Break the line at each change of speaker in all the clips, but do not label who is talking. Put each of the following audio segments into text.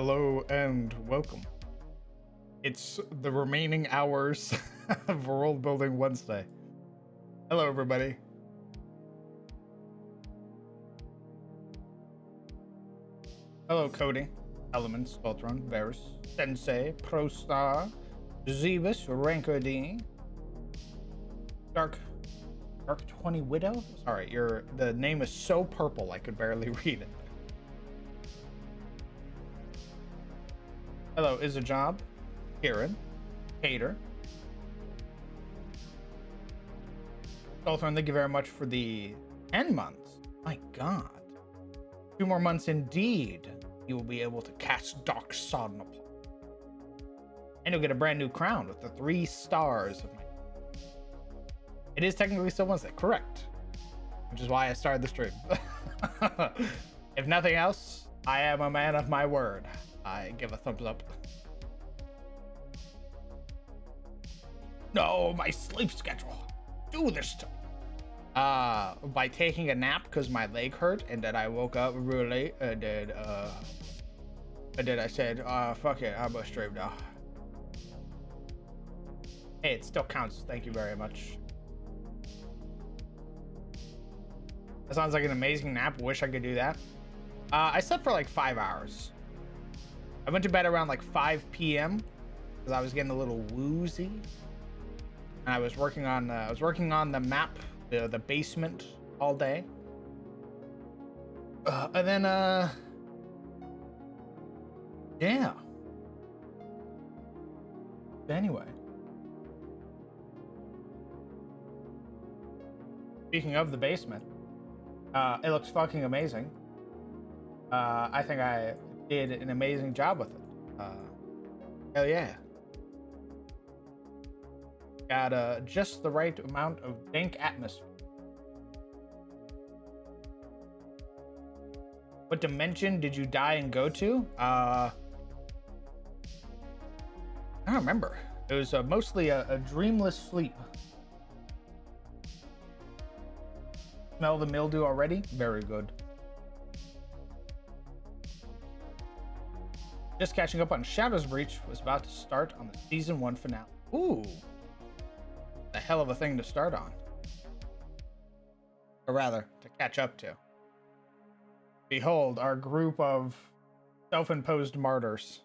Hello and welcome. It's the remaining hours of World Building Wednesday. Hello, everybody. Hello, Cody, Elements, Voltron, Varus, Sensei, Prostar, Zebus, Rancor D, Dark 20 Widow. Sorry, the name is so purple I could barely read it. Hello, Izajob, Kieran, Hater. Voltron, thank you very much for the 10 months. My God. 2 more months indeed. You will be able to cast Dark Sodden upon. And you'll get a brand new crown with the 3 stars of my. It is technically still Wednesday, correct. Which is why I started the stream. If nothing else, I am a man of my word. I give a thumbs up. No, my sleep schedule. Do this to me. By taking a nap because my leg hurt, and then I woke up really late, and then I said, fuck it, I'm gonna stream now. Hey, it still counts. Thank you very much. That sounds like an amazing nap. Wish I could do that. I slept for like 5 hours. I went to bed around like 5 p.m. because I was getting a little woozy, and I was working on the map, the basement all day. And then yeah. Anyway, speaking of the basement, it looks fucking amazing. I think I did an amazing job with it. Hell yeah. Got just the right amount of dank atmosphere. What dimension did you die and go to? I don't remember. It was mostly a dreamless sleep. Smell the mildew already? Very good. Just catching up on Shadow's Breach. Was about to start on the season 1 finale. Ooh. A hell of a thing to start on. Or rather, to catch up to. Behold, our group of self-imposed martyrs.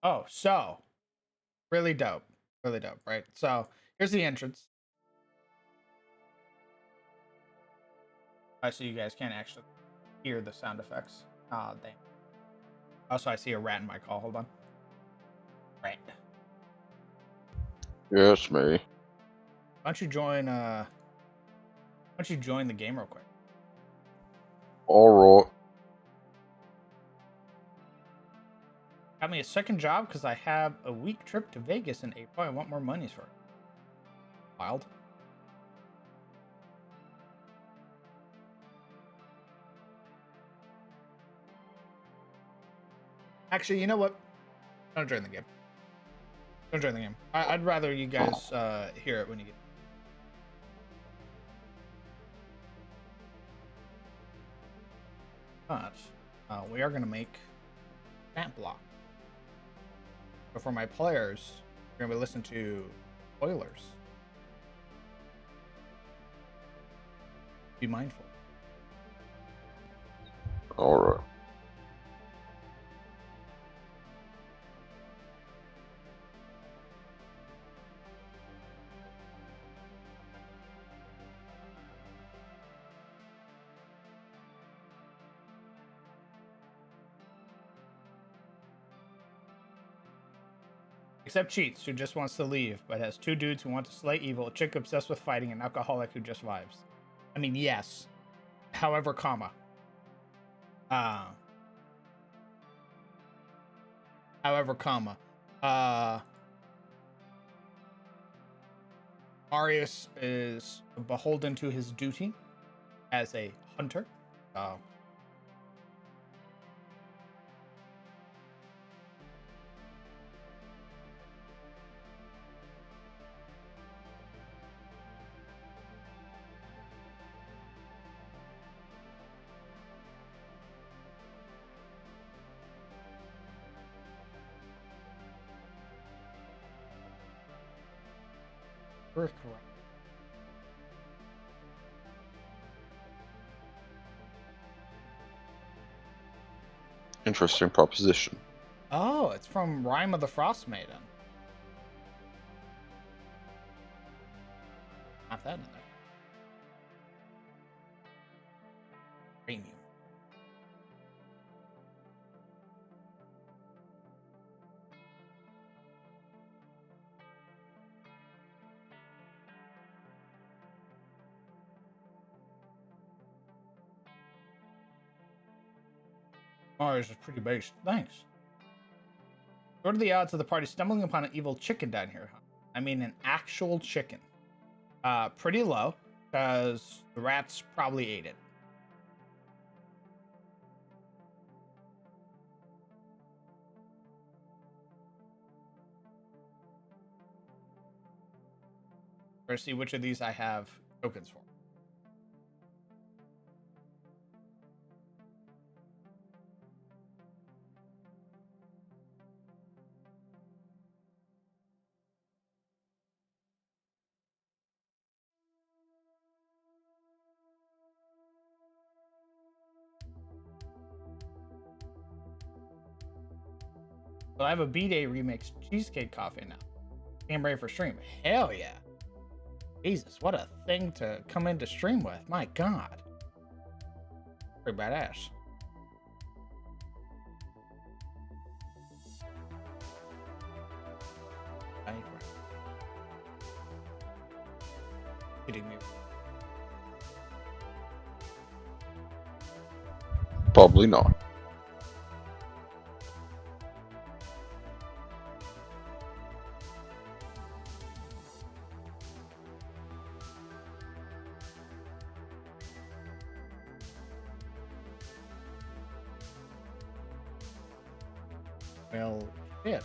Oh, so. Really dope. Really dope, right? So, here's the entrance. So you guys can't actually hear the sound effects. Ah, damn. Also, I see a rat in my call. Hold on. Rat.
Yes, me.
Why don't you join the game real quick?
All right.
Got me a second job because I have a week trip to Vegas in April. I want more monies for it. Wild. Actually, you know what? Don't join the game. Don't join the game. I'd rather you guys hear it when you get. But we are gonna make stat block. But for my players, you're gonna listen to spoilers. Be mindful.
All right.
Except Cheats, who just wants to leave, but has 2 dudes who want to slay evil, a chick obsessed with fighting, an alcoholic who just vibes. I mean, yes. However, comma. However, comma. Marius is beholden to his duty as a hunter. Brick.
Interesting proposition.
Oh, it's from Rime of the Frost Maiden. Not that in there. Premium. Mars is pretty based. Thanks. What are the odds of the party stumbling upon an evil chicken down here? I mean, an actual chicken. Pretty low, because the rats probably ate it. Let's see which of these I have tokens for. So I have a B-Day remix cheesecake coffee now. I'm ready for stream. Hell yeah. Jesus, what a thing to come into stream with. My God. Pretty badass. Kidding me.
Probably not.
Well, shit.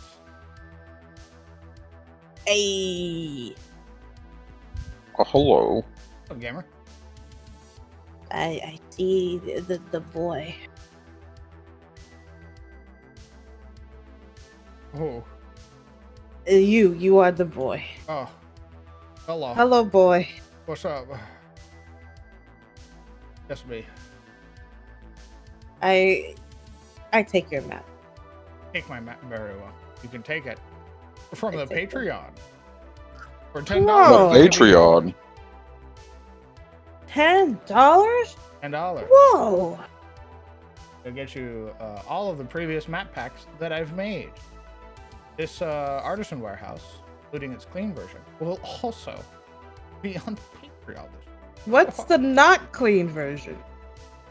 Hey,
Hello.
What's up, gamer?
I see the boy.
Oh.
You are the boy.
Oh. Hello.
Hello, boy.
What's up? Yes, me.
I take your map.
Take my map very well. You can take it from
I
the
take it.
Patreon. For $10.
Whoa.
The Patreon.
$10?
$10.
Whoa!
It'll get you all of the previous map packs that I've made. This Artisan Warehouse, including its clean version, will also be on the Patreon.
What's the not clean version?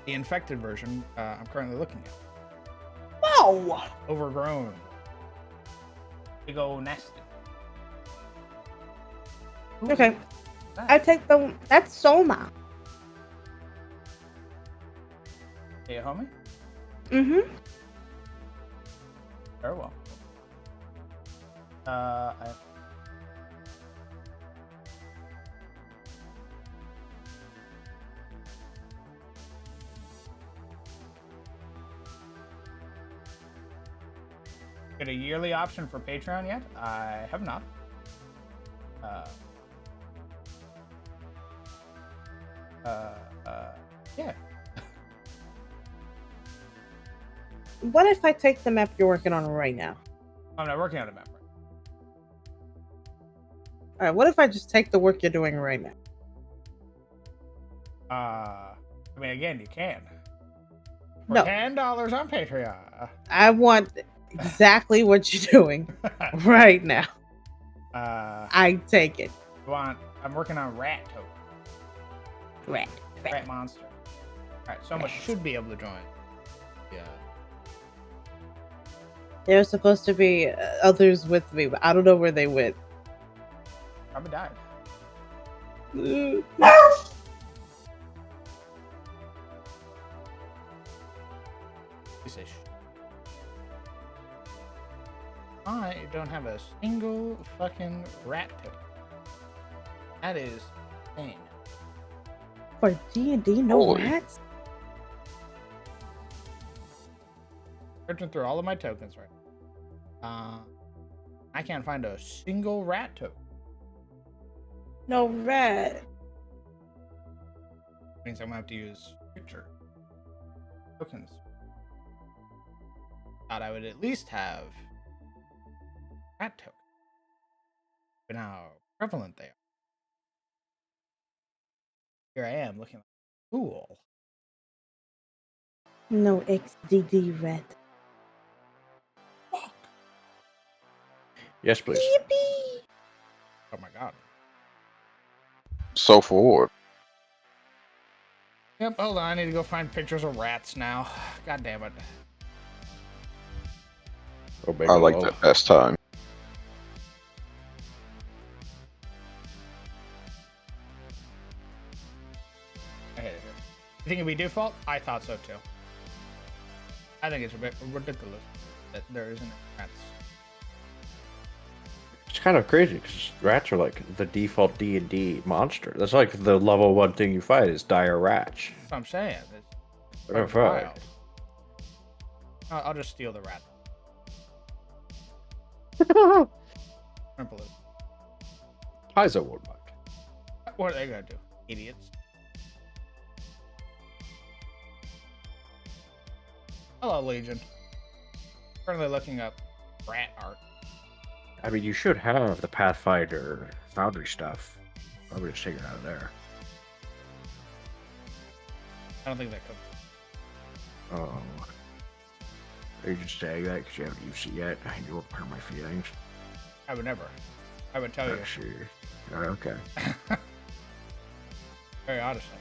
The infected version I'm currently looking at.
Whoa!
Overgrown. Big ol' nasty. Ooh,
Okay,
that.
I take the. That's Soma.
Hey, homie.
Mm-hmm.
Very well. Get a yearly option for Patreon yet? I have not. Yeah.
What if I take the map you're working on right now?
I'm not working on a map.
All right. What if I just take the work you're doing right now?
I mean, again, you can. For
No.
$10 on Patreon.
I want exactly what you're doing right now. I take it.
I'm working on Rat Token. Rat Monster. Alright, Soma should be able to join. Yeah.
There were supposed to be others with me, but I don't know where they went.
Probably died. Piece of shit. I don't have a single fucking rat token. That is insane.
For D&D, no
Holy.
rats?
Searching through all of my tokens right now. I can't find a single rat token.
No rat.
Means I'm gonna have to use picture tokens. Thought I would at least have rat tokens. But how prevalent they are. Here I am looking like a fool.
No XDD rat.
Fuck.
Yes, please.
Yippee!
Oh my god.
So forward.
Yep, hold on. I need to go find pictures of rats now. God damn it.
Omega
I like
low.
that pastime.
I hate it here. You think it'd be default? I thought so too. I think it's a bit ridiculous that there isn't rats.
It's kind of crazy because rats are like the default D&D monster. That's like the level 1 thing you fight is dire rats.
That's what I'm saying. It's
What the
fucking
fuck?
wild. I'll just steal the rat. Simple as.
Paizo won't mind.
What are they gonna do? Idiots. Hello, Legion. Currently looking up rat art.
I mean, you should have the Pathfinder Foundry stuff. I would just take it out of there.
I don't think that could.
Oh. Are you just saying that because you haven't used it yet? You won't hurt my feelings.
I would never. I would tell you.
Sure. Okay.
Very honestly.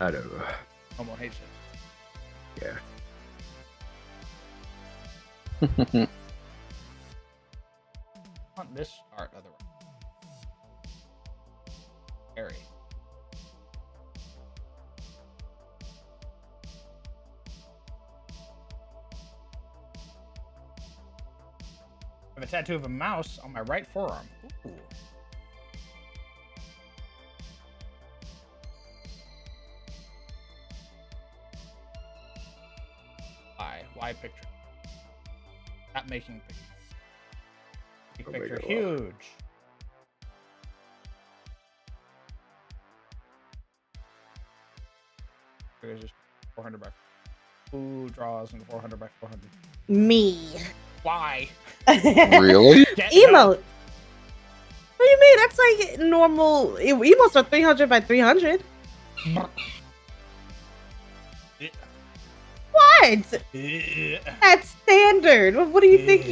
I know.
Almost hates it.
Yeah.
I want this art otherwise. Scary. I have a tattoo of a mouse on my right forearm. Ooh. Why picture? Not making picture. Big
Oh my
picture
God.
huge. Here's just 400 by. Who draws into 400 by 400?
Me.
Why?
Really?
Get
Emote.
no-
What do you mean? That's like normal. Emotes are 300 by 300. What? That's standard. What do you think?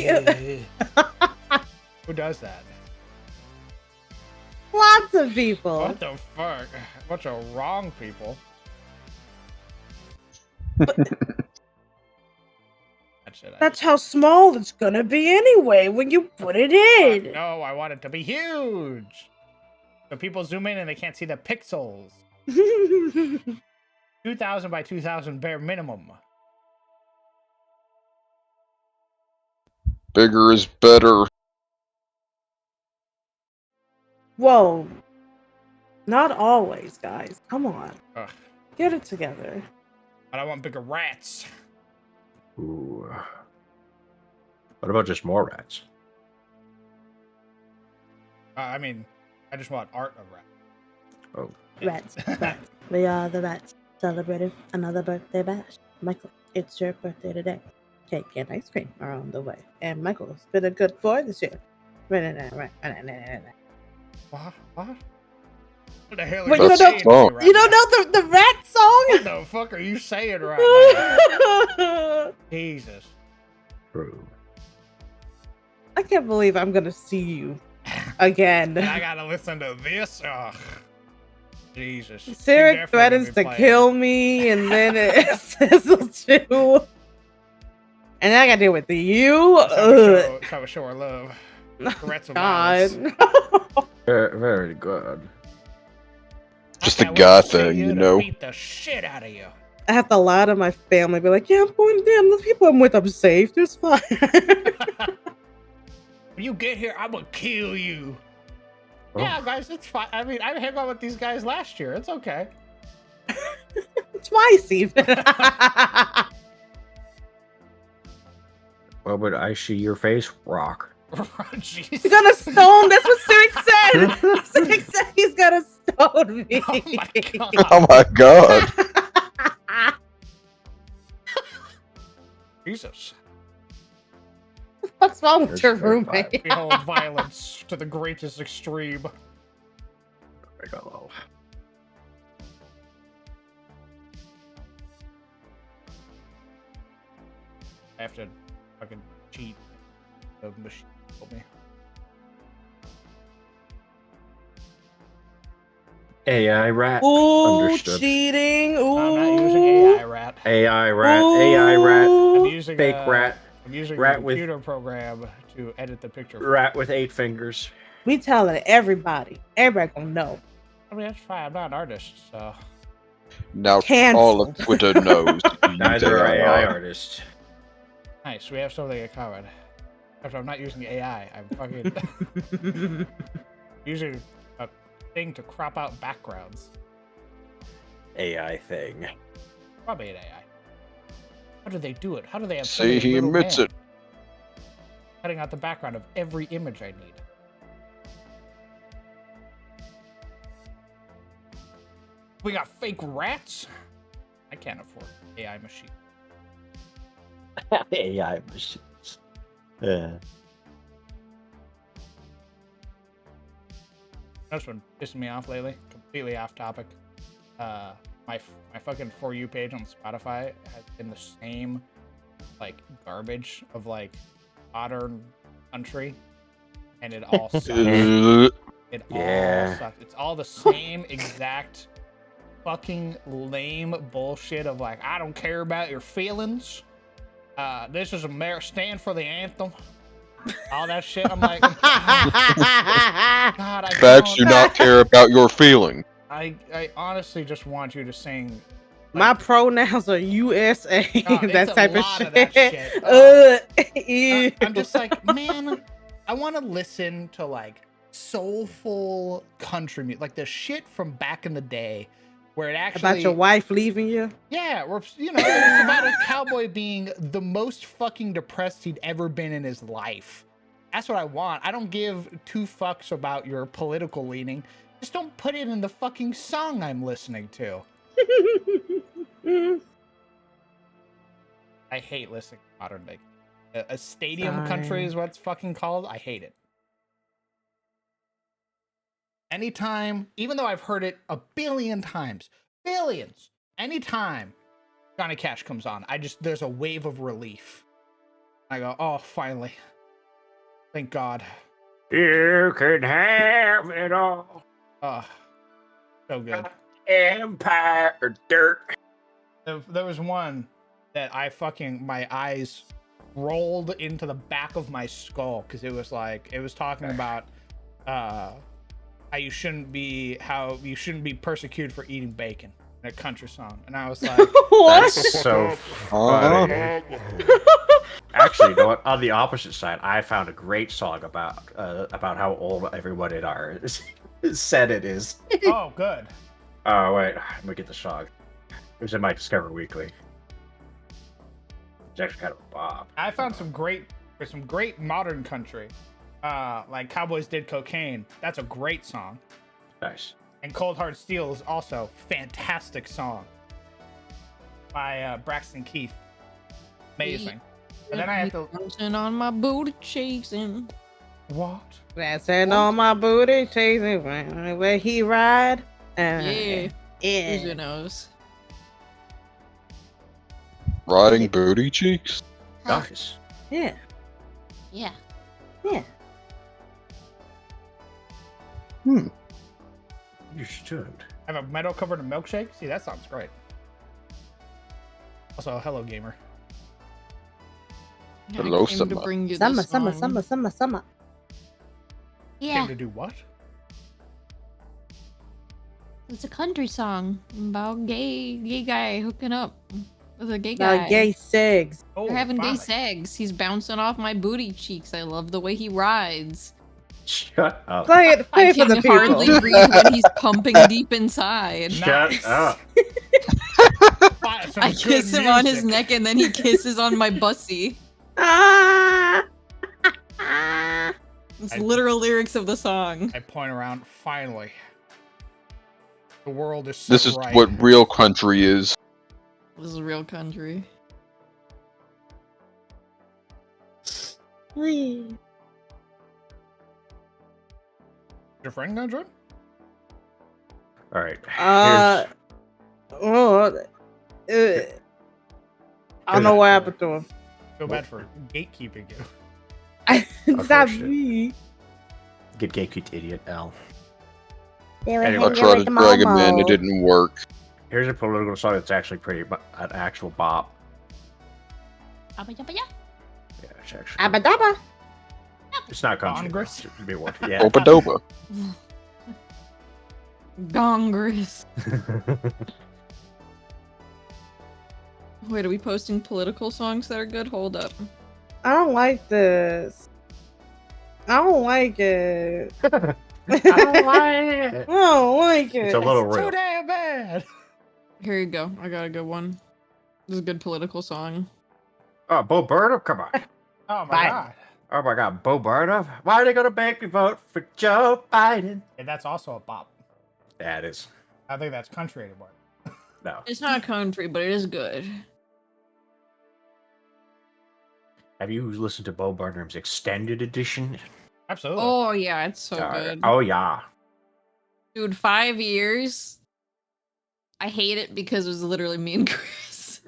Who does that?
Lots of people.
What the fuck? Bunch of wrong people.
That's how small it's gonna be anyway when you put it in.
No, I want it to be huge. So people zoom in and they can't see the pixels. 2,000 by 2,000 bare minimum.
Bigger is better.
Whoa. Not always, guys. Come on.
Ugh.
Get it together.
But I want bigger rats.
Ooh. What about just more rats?
I mean, I just want art of rats.
Oh.
Rats. Rats. We are the rats celebrating another birthday bash. Michael, it's your birthday today. Cake and ice cream are on the way. And Michael's been a good boy this year.
What? What? What the hell are
Wait,
you
you don't
saying to
know-
me right
You don't
now?
know the rat song?
What the fuck are you saying right now? Jesus.
Bro.
I can't believe I'm gonna see you again.
And I gotta listen to this? Ugh. Jesus. You
Sarah
definitely
threatens
be
to
playing.
kill me, and then it Sizzle too. And then I gotta deal with you.
Let's have a show our love. Rats of violence.
God.
Very, very good.
Just
I
a
can't
guy
wait to see
thing,
you
you
to
know?
Beat the shit out of you.
I have to lie to my family, be like, yeah, I'm going damn, the people I'm with, I'm safe. There's fine.
When you get here, I'm gonna kill you.
Oh.
Yeah, guys, it's fine. I mean, I hung out with these guys last year. It's okay.
Twice even.
Well, but I see your face, rock.
Jeez.
He's gonna stone. That's what Cyric said. Cyric said he's gonna stone me.
Oh my god.
Oh my god.
Jesus.
What's wrong with
There's
your
very
roommate?
Behold violence to the greatest extreme.
Hello.
I have to fucking cheat. The machine told me.
AI rat.
Ooh,
Understood.
cheating. Ooh.
I'm not using AI rat.
AI rat. AI rat.
I'm
Ooh.
using
Fake
a,
rat.
I'm using
Rat
a
with-
computer program to edit the picture.
Rat with 8 fingers.
We telling everybody. Everybody gonna know.
I mean, that's fine. I'm not an artist, so.
Now
Cancel.
all of Twitter knows. you use
Neither are AI
AI.
artists.
Nice. We have something in common. Except I'm not using AI. I'm fucking using a thing to crop out backgrounds.
AI thing.
Probably an AI. How do they do it? How do they have so
See,
many
he
little
admits
man
it.
cutting out the background of every image I need? We got fake rats? I can't afford AI machine.
AI machines. Yeah.
That's been pissing me off lately. Completely off topic. My fucking For You page on Spotify has been the same, like, garbage of, like, modern country. And it all sucks. It
Yeah.
all sucks. It's all the same exact fucking lame bullshit of, like, I don't care about your feelings. This is stand for the anthem. All that shit. I'm like, God, I
Facts do
don't.
not care about your feeling.
I honestly just want you to sing.
My pronouns are USA.
Oh, it's
that
a
type of
lot
shit.
of that shit.
Ew.
I'm just like, man, I want to listen to like soulful country music, like the shit from back in the day, where it actually
About your wife leaving you.
yeah, where you know it's about a cowboy being the most fucking depressed he'd ever been in his life. That's what I want. I don't give two fucks about your political leaning. Just don't put it in the fucking song I'm listening to. I hate listening to modern day. A stadium country is what it's fucking called. I hate it. Anytime, even though I've heard it a billion times, billions, anytime Johnny Cash comes on, there's a wave of relief. I go, oh, finally. Thank God.
You can have it all.
Oh, so good.
Empire dirt.
There was one that my eyes rolled into the back of my skull because it was talking about how you shouldn't be persecuted for eating bacon in a country song, and I was like,
What?
That's so funny. Actually, you know what? On the opposite side, I found a great song about how old everyone in our Senate is.
oh, good.
Oh wait, let me get the song. It was in my Discover Weekly. It's actually kind of a bop.
I found some great modern country, like Cowboys Did Cocaine. That's a great song.
Nice.
And Cold Hard Steel is also fantastic song by Braxton Keith. Amazing. And then I have to
Bouncing on my booty cheeks and
what?
Dancing on my booty, chasing where he ride.
yeah,
Yeah.
who knows?
Riding booty cheeks?
Nice.
Yeah.
Yeah.
Yeah.
Hmm.
You should.
I have a meadow covered in milkshake. See, that sounds great. Also, hello gamer.
Hello,
I came to
Summer.
bring you
Summer,
this
summer,
song.
summer, summer, summer.
Yeah,
Came to do what?
it's a country song about gay guy hooking up with a gay guy.
Gay segs.
Oh,
They're having gay
finally.
sex. He's bouncing off my booty cheeks. I love the way he rides.
Shut up.
Play it, play
I
it for the
can
people.
hardly breathe when he's pumping deep inside.
Shut
Nice.
up.
Some
I
good
kiss him on his
music.
neck and then he kisses on my bussy.
Ah!
It's literal lyrics of the song.
I point around. Finally, the world is so
This is
right.
what real country is.
This is real country.
Whee.
Your friend gonna join?
All right.
Oh, I don't know what happened to him.
Feel bad for gatekeeping you.
It's not
Unfortunate.
me.
Get gatekeeped, idiot. L.
They were
Anyway.
I
hanging
tried
with
to drag him in,
Momo.
it didn't work.
Here's a political song that's actually an actual bop.
Abba yabba ya.
Yeah, it's actually.
Abba dabba.
It's not country.
Congress?
It should be one. Yeah.
Opa dopa.
Congress. Wait, are we posting political songs that are good? Hold up.
I don't like this. I don't like it.
I don't like it.
I don't like it.
It's a little
Too
real.
damn bad.
Here you go. I got a good one. This is a good political song.
Oh, Bo Burnham, come on.
Oh my
Biden.
god.
Oh my God, Bo Burnham. Why are they gonna make me vote for Joe Biden?
And that's also a bop.
Yeah, it is.
I think that's country anymore.
No.
It's not country, but it is good.
Have you listened to Bo Burnham's extended edition?
Absolutely.
Oh yeah, it's so good.
Oh yeah.
Dude, 5 years. I hate it because it was literally me and Chris.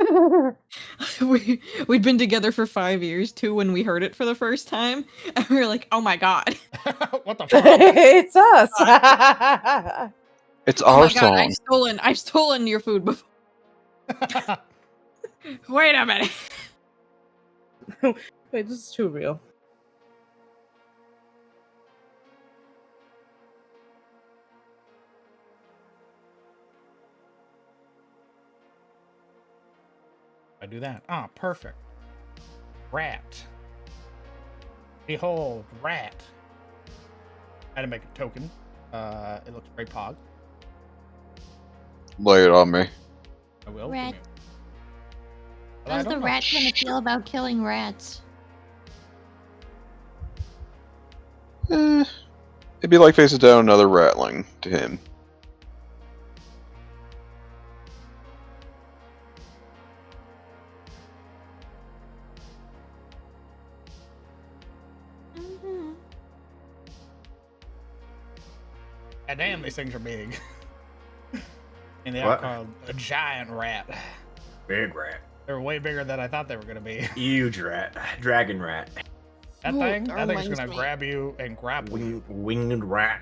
We'd been together for 5 years too when we heard it for the first time, and we were like, "Oh my god,
What the fuck?
It's us.
It's
oh
our
my god,
song.
I've stolen your food before." Wait a minute.
Wait, this is too real.
I do that. Ah, perfect. Rat. Behold, rat. I had to make a token. It looks very pog.
Lay it on me.
I will.
Rat.
Give me- Well, I
How's the
don't know.
rat gonna feel about killing rats?
It'd be like faces down another ratling to him.
Mhm.
God damn, these things are big. And they are
What?
called a giant rat.
Big rat.
They're way bigger than I thought they were gonna be.
Huge rat. Dragon rat.
That
Ooh,
thing,
that
that thing's
reminds
gonna
me.
grab you and grapple you.
Winged rat.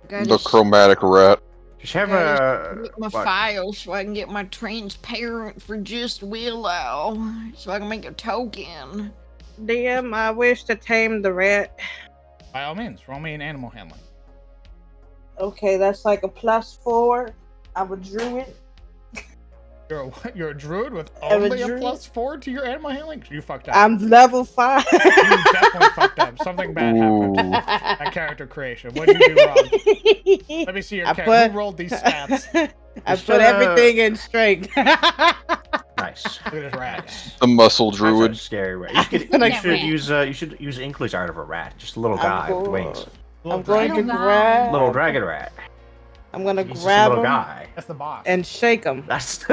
Gotta
The chromatic rat.
Just have
gotta
a.
get my
what?
file so I can get my transparent for just Willow, so I can make a token.
Damn, I wish to tame the rat.
By all means, roll me an animal handling.
Okay, that's like a +4. I'm a druid.
You're a druid with
I'm a
only a
druid.
+4 to your animal handling? You fucked up.
I'm level 5.
You definitely fucked up. Something bad happened.
Ooh.
That character creation. What did you do wrong? Let me see your
I
character.
put-
Who rolled these stats?
I
Just,
put everything in strength.
Nice.
Look at this rat.
The muscle
That's a
druid.
scary rat.
gonna
You should
rat.
use Inkly's art of a rat. Just a little
I'm
guy with
go-
wings.
Little
I'm going to
dragon.
Little
grab.
Little dragon rat.
I'm gonna
He's just a
grab
little
him
guy.
That's the boss.
and shake him.
That's.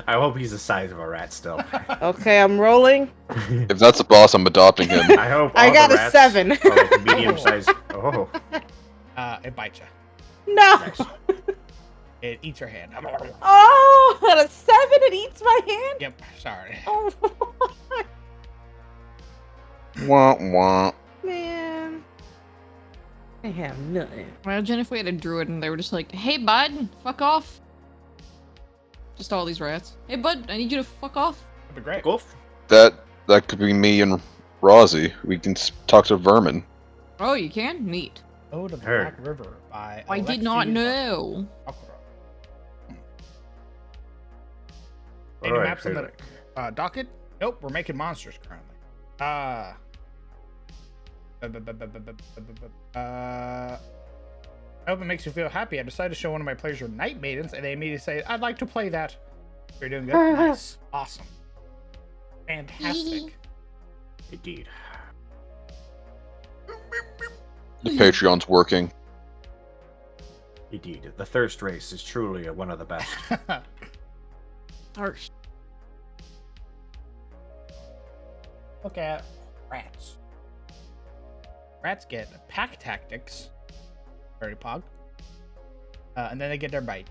I hope he's the size of a rat still.
Okay, I'm rolling.
If that's the boss, I'm adopting him.
I hope.
I
all
got
the
a
rats
7.
Are like medium sized. Oh,
It bites you.
No.
nice.
It eats your hand.
Oh, at a 7, it eats my hand.
Yep, sorry.
Oh,
Wah wah.
man. I have nothing.
Imagine if we had a druid and they were just like, "Hey, bud, fuck off." Just all these rats. Hey, bud, I need you to fuck off.
That'd be great.
Goof.
That could be me and Rosie. We can talk to Vermin.
Oh, you can? Neat.
Oh, the
Her.
Black River by
I did not
Alexei
know.
Sakura.
What
Any
do I
maps on
feel
the
like?
docket? Nope, we're making monsters currently. I hope it makes you feel happy. I decided to show one of my players your Night Maidens, and they immediately say, "I'd like to play that." You're doing good. Nice, awesome, fantastic.
Indeed.
The Patreon's working.
Indeed, the thirst race is truly one of the best.
Harsh.
Look at rats. Rats get pack tactics. Very pog. And then they get their bite.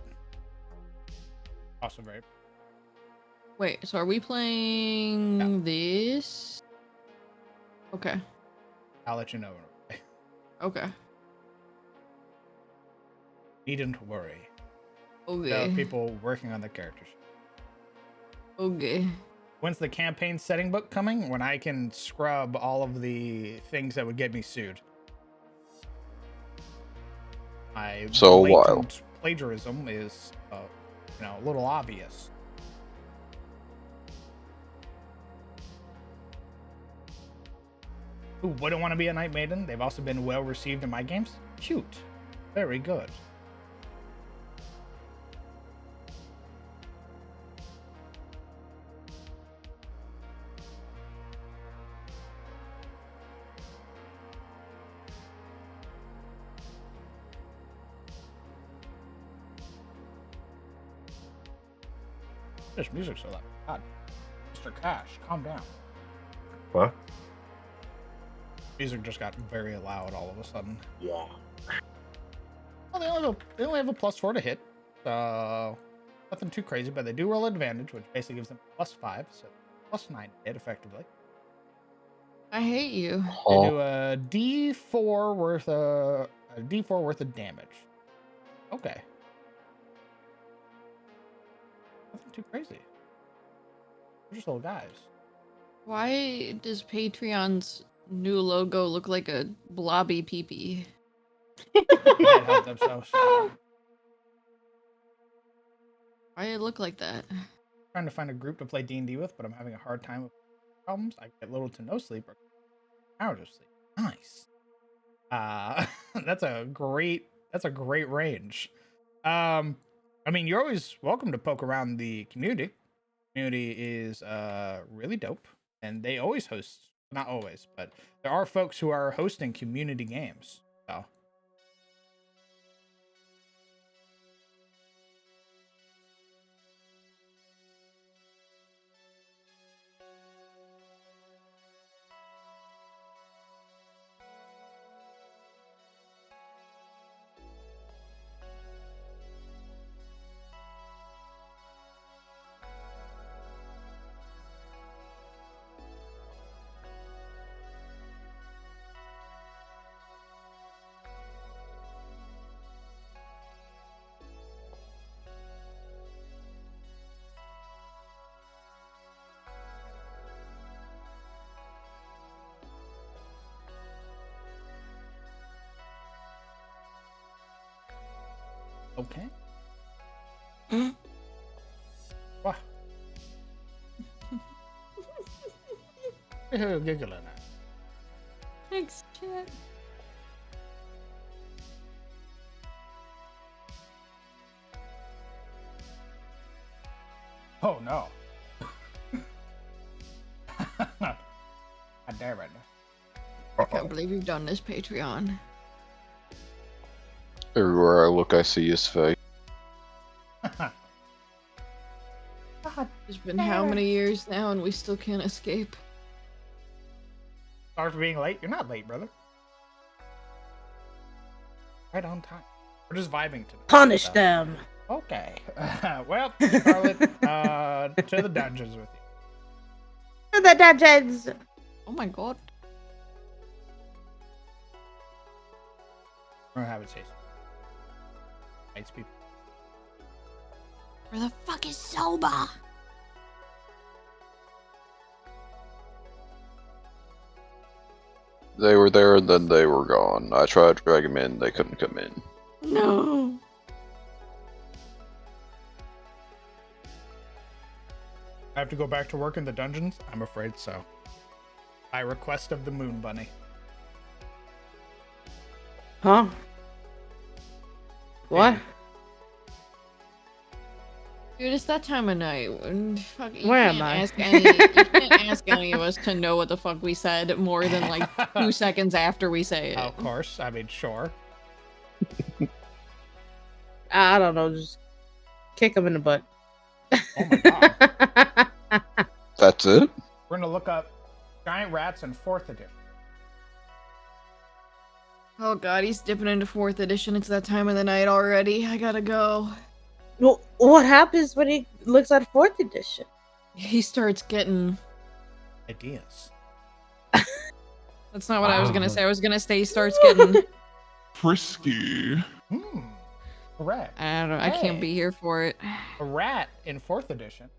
Also very.
Wait, so are we playing this? Okay.
I'll let you know.
Okay.
Needn't worry. There
Okay.
are people working on the characters.
Okay.
When's the campaign setting book coming? When I can scrub all of the things that would get me sued. My
So a while.
blatant plagiarism is, a little obvious. Who wouldn't want to be a Night Maiden? They've also been well received in my games. Cute. Very good. This music's so loud. God. Mr. Cash, calm down.
What?
Music just got very loud all of a sudden.
Yeah.
Well, they only have a +4 to hit. So nothing too crazy, but they do roll advantage, which basically gives them +5, so +9 to hit effectively.
I hate you.
They do a D4 worth of damage. Okay. Nothing too crazy. They're just little guys.
Why does Patreon's new logo look like a blobby peepee?
They can't help themselves.
Why did it look like that?
Trying to find a group to play D&D with, but I'm having a hard time with problems. I get little to no sleep or hours of sleep. Nice. That's a great range. I mean, you're always welcome to poke around the community. Community is really dope, and they always host. Not always, but there are folks who are hosting community games. So. Okay. What? You're giggling at.
Thanks, chat.
Oh no. God damn it.
I can't believe you've done this, Patreon.
Everywhere I look, I see his face.
It's been how many years now and we still can't escape?
Sorry for being late. You're not late, brother. Right on time. We're just vibing today.
Punish them.
Okay. Well, Charlotte, to the dungeons with you.
To the dungeons.
Oh my god.
I'm gonna have it say so. Nice people.
Where the fuck is Soba?
They were there and then they were gone. I tried to drag them in, they couldn't come in.
No.
I have to go back to work in the dungeons? I'm afraid so. By request of the Moon Bunny.
Huh? What?
Dude, it's that time of night. Fuck, you
Where
can't
am I?
you can't ask any of us to know what the fuck we said more than like 2 seconds after we say it.
Of course. I mean, sure.
I don't know. Just kick him in the butt.
Oh my god.
That's it?
We're gonna look up giant rats in 4th edition.
Oh god, he's dipping into 4th edition. It's that time of the night already. I gotta go.
Well, what happens when he looks at 4th edition?
He starts getting.
Ideas.
That's not what I was gonna say. I was gonna say he starts getting.
Frisky.
Correct.
I don't know. I can't be here for it.
A rat in 4th edition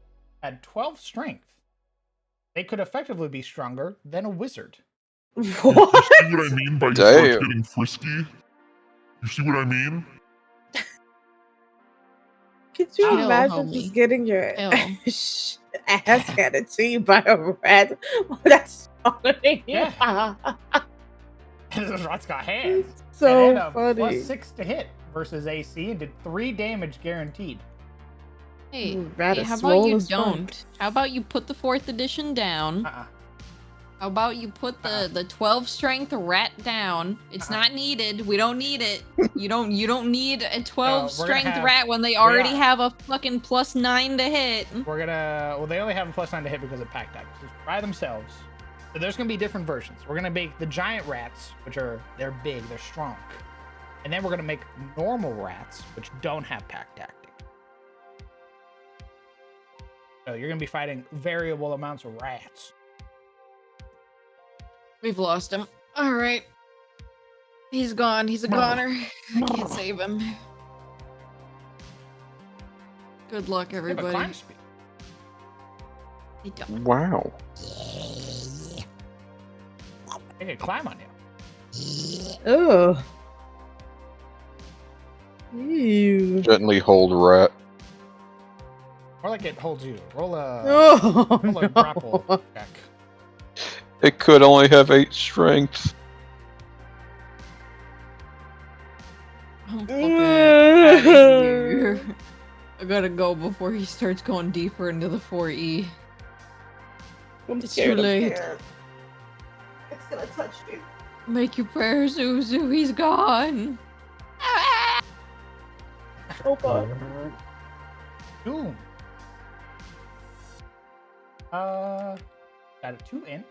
had 12 strength. They could effectively be stronger than a wizard.
You
What?
see what I mean by you
Damn.
starts getting frisky? You see what I mean?
Could you
Chill,
imagine
homie.
just getting your
Chill.
ass handed to you by a rat? That's funny.
Yeah. This rat's got hands.
So
It had a
funny.
+6 to hit versus AC and did 3 damage guaranteed.
Hey,
Rat
hey,
is
how about
swole
you
as fuck.
don't? How about you put the 4th edition down? How about you put the 12 strength rat down? It's not needed. We don't need it. You don't need a 12
we're gonna
strength
have-
rat when they already
are.
have a fucking +9 to hit.
We're gonna, well, they only have a +9 to hit because of pack tactics. Just by themselves. So there's gonna be different versions. We're gonna make the giant rats, which they're big, they're strong. And then we're gonna make normal rats, which don't have pack tactics. So you're gonna be fighting variable amounts of rats.
We've lost him. All right. He's gone. He's a goner. I can't save him. Good luck,
They have a
everybody.
climb speed.
They don't.
Wow.
They can climb on you.
Oh. Ew.
Gently hold rat.
More like it holds you. Roll a
Oh,
grapple
no.
check.
It could only have 8 strength.
I'm fucking outta here. I gotta go before he starts going deeper into the 4E.
I'm
It's
scared,
too
I'm
late.
scared. It's gonna touch you.
Make your prayers, Uzu. He's gone.
Oh god.
Doom. Got a 2-inch.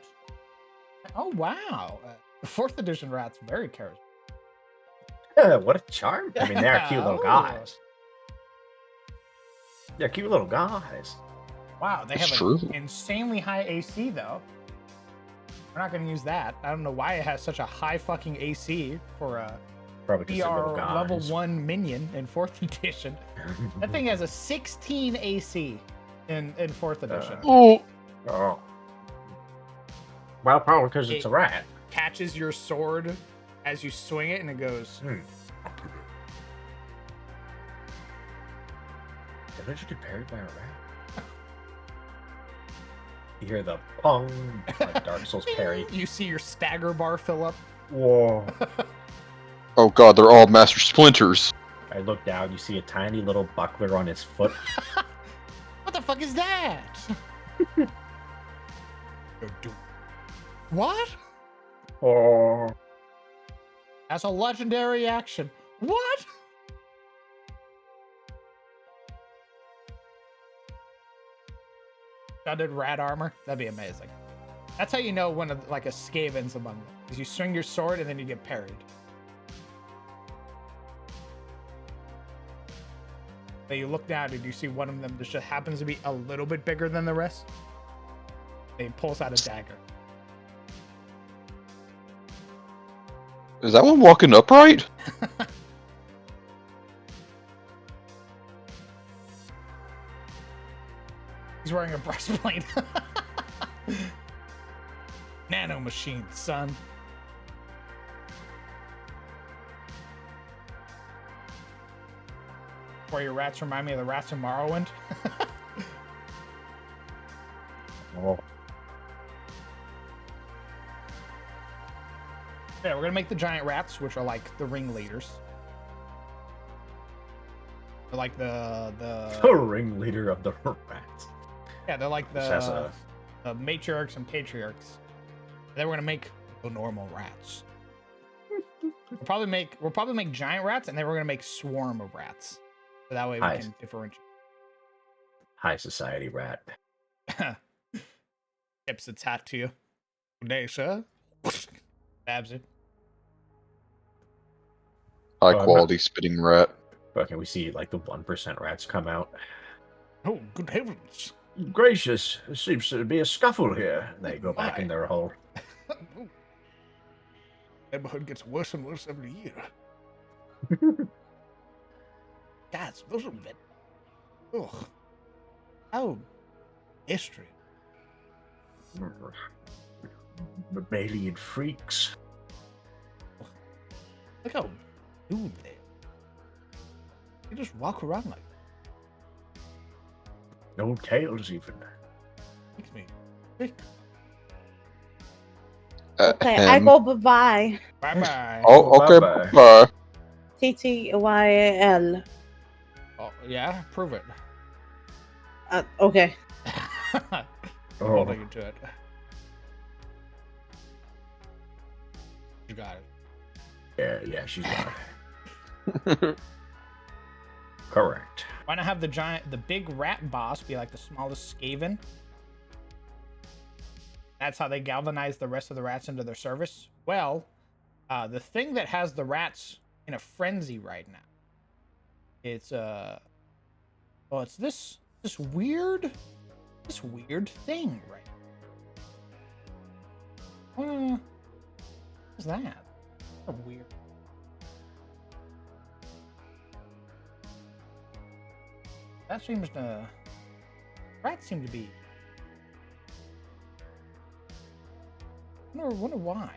Oh wow. The 4th edition rat's very charismatic.
What a charm. I mean, they're cute little
Oh.
guys. They're cute little guys.
Wow, they
That's
have
true.
an insanely high AC though. We're not gonna use that. I don't know why it has such a high fucking AC for a
Probably because they're
PR
little guys.
level 1 minion in 4th edition. That thing has a 16 AC in 4th edition.
Oh,
Oh. Well, probably because it's a rat.
Catches your sword as you swing it and it goes.
Did I just get parried by a rat? You hear the pong, like Dark Souls parry.
You see your stagger bar fill up.
Whoa.
oh god, they're all Master Splinters.
I look down, you see a tiny little buckler on his foot.
What the fuck is that? What?
Oh.
That's a legendary action. What? Studded rat armor. That'd be amazing. That's how you know when like a Skaven's among them. Is you swing your sword and then you get parried. Then you look down and you see one of them that just happens to be a little bit bigger than the rest. And he pulls out a dagger.
Is that one walking upright?
He's wearing a breastplate. Nano machine, son. Where your rats remind me of the rats in Morrowind.
Oh.
Yeah, we're gonna make the giant rats, which are like the ringleaders. They're like the
The ringleader of the rats.
yeah, they're like
This has
the matriarchs and patriarchs. And then we're gonna make the normal rats. We'll probably make giant rats, and then we're gonna make swarm of rats. So that way we
Nice.
can differentiate.
High society rat.
Tips its hat to you. Good day, sir. Stabs it.
High
I'm
quality spitting rat.
Okay, we see like the 1% rats come out.
Oh, good heavens.
Gracious, there seems to be a scuffle here. And they go back in their hole.
Neighborhood gets worse and worse every year. Guys, those are bad. Ugh. Oh, history.
Mammalian freaks.
Look how dude they. They just walk around like
No tails even.
makes me sick.
Okay, I go bye-bye.
Bye bye.
Oh, okay.
Bye-bye.
Bye.
TTYL.
Oh, yeah, prove it.
Okay.
Holding you to it. You got it.
Yeah, she's got it. Correct.
Why not have the big rat boss be like the smallest Skaven? That's how they galvanize the rest of the rats into their service. Well, the thing that has the rats in a frenzy right now, it's it's this weird thing right now. What's that? So weird. That seems to. Rats seem to be. Wonder why.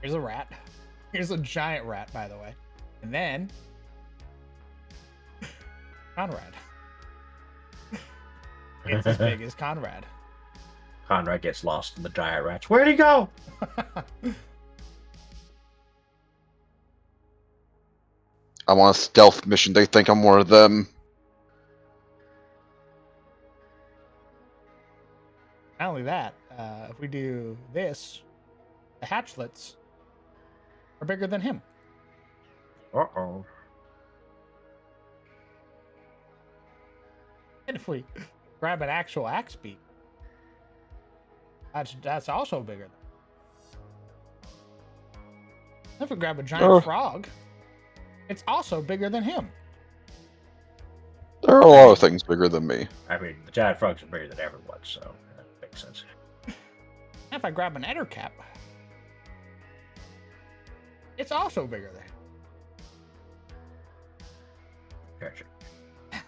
Here's a rat. Here's a giant rat, by the way. And then. Conrad. It's as big as Conrad.
Conrad gets lost in the giant rats. Where'd he go?
I'm on a stealth mission. They think I'm one of them.
Not only that, if we do this, the hatchlets are bigger than him.
Uh-oh.
And if we grab an actual axe beak, that's also bigger than him. If we grab a giant frog, it's also bigger than him.
There are a lot of things bigger than me.
I mean, the giant frogs are bigger than everyone, so that makes sense.
And if I grab an ettercap, it's also bigger than him.
Gotcha.
I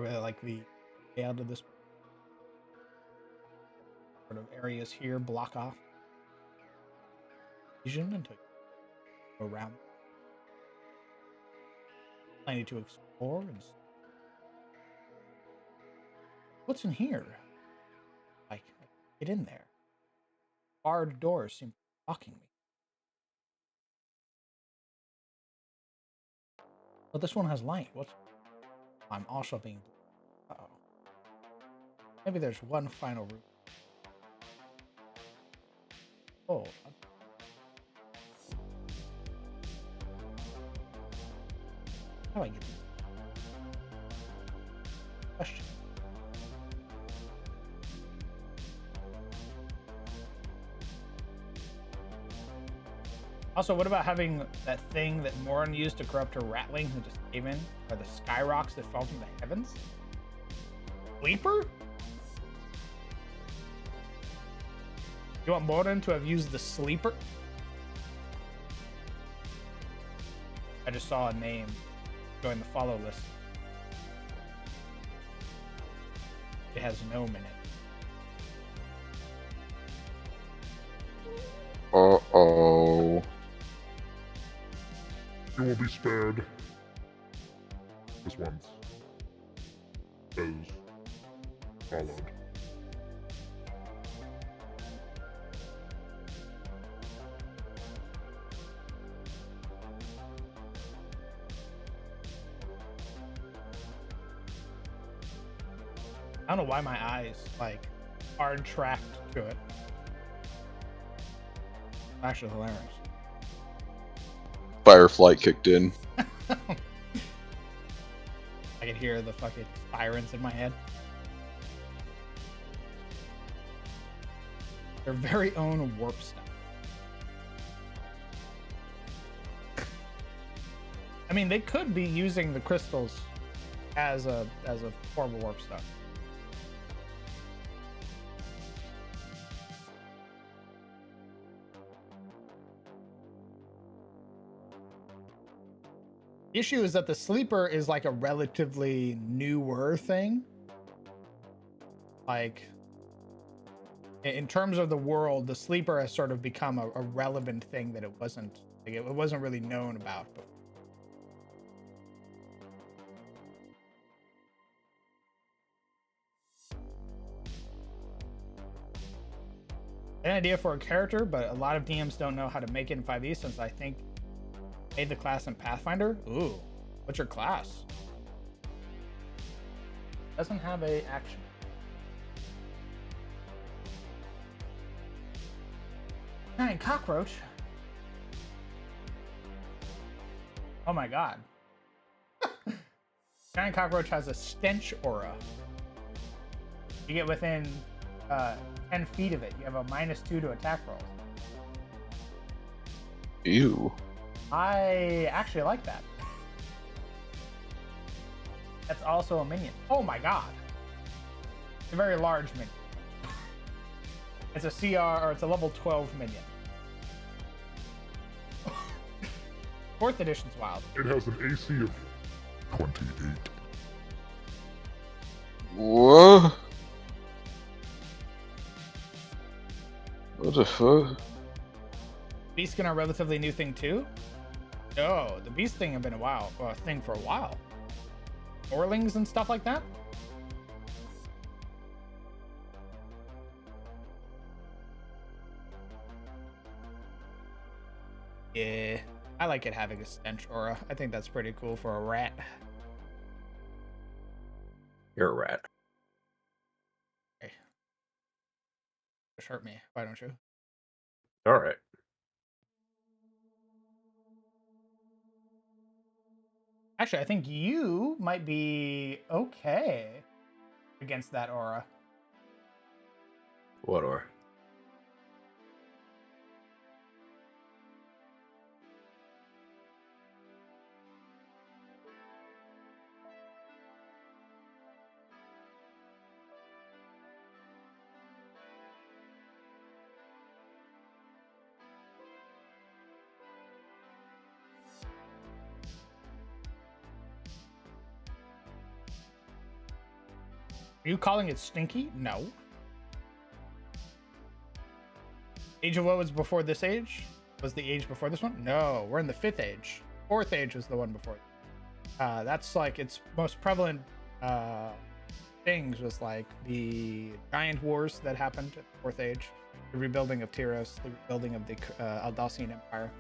really like the layout of this sort of areas here block off vision until you go around. Plenty to explore and what's in here? Like, get in there. Barred doors seem blocking me. But this one has light. What's I'm also being. Uh-oh. Maybe there's one final route. Oh. How do I get this? Question. Also, what about having that thing that Morin used to corrupt her ratling who just came in? Or the sky rocks that fell from the heavens? Sleeper? You want Morin to have used the sleeper? I just saw a name join the follow list. It has gnome in it.
Uh-oh.
You will be spared. This once. Because followed.
I don't know why my eyes like hard tracked to it. Actually hilarious.
Firefly kicked in.
I can hear the fucking sirens in my head. Their very own warp stone. I mean, they could be using the crystals as a form of warp stone. The issue is that the sleeper is like a relatively newer thing. Like, in terms of the world, the sleeper has sort of become a relevant thing that it wasn't. Like, it wasn't really known about before. An idea for a character, but a lot of DMs don't know how to make it in 5e since I think made the class in Pathfinder. Ooh, what's your class? Doesn't have a action. Giant cockroach. Oh my god. Giant cockroach has a stench aura. You get within 10 feet of it, you have a -2 to attack rolls.
Ew.
I actually like that. That's also a minion. Oh my god. It's a very large minion. It's a CR, or it's a level 12 minion. 4th edition's wild.
It has an AC of 28.
Whoa. What the fuck?
Beast skin are a relatively new thing too? No, the beast thing have been a thing for a while. Orlings and stuff like that? Yeah, I like it having a stench aura. I think that's pretty cool for a rat.
You're a rat.
Hey. Just hurt me, why don't you?
All right.
Actually, I think you might be okay against that aura.
What or?
Are you calling it stinky? No. Age of what was before this age? Was the age before this one? No, we're in the 5th age. 4th age was the one before. That's like its most prevalent things was like the giant wars that happened at the 4th age, the rebuilding of Tyros, the rebuilding of the Aldacian Empire.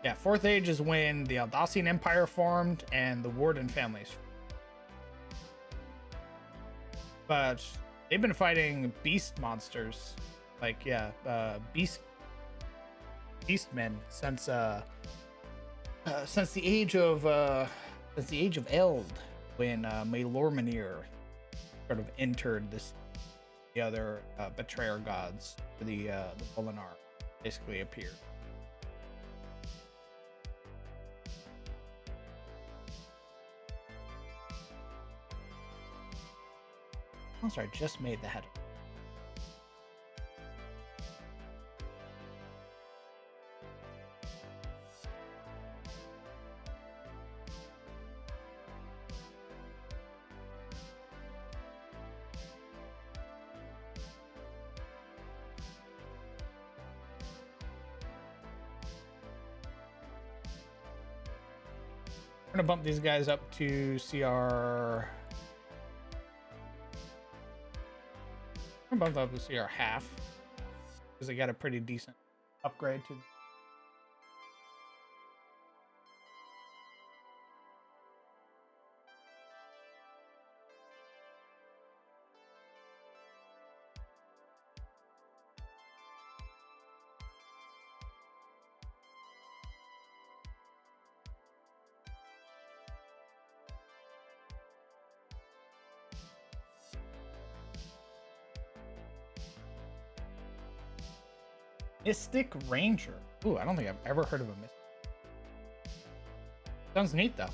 Yeah, 4th age is when the Aldacian Empire formed and the Warden families. But they've been fighting beast monsters, like beastmen since the age of Eld, when Maelormanir sort of entered the other betrayer gods, the Volinar basically appeared. I'm sorry, I just made the header. We're gonna bump these guys up to CR. We're gonna bump them up to CR half because they got a pretty decent upgrade to. Mystic Ranger. Ooh, I don't think I've ever heard of a Mystic. Sounds neat, though.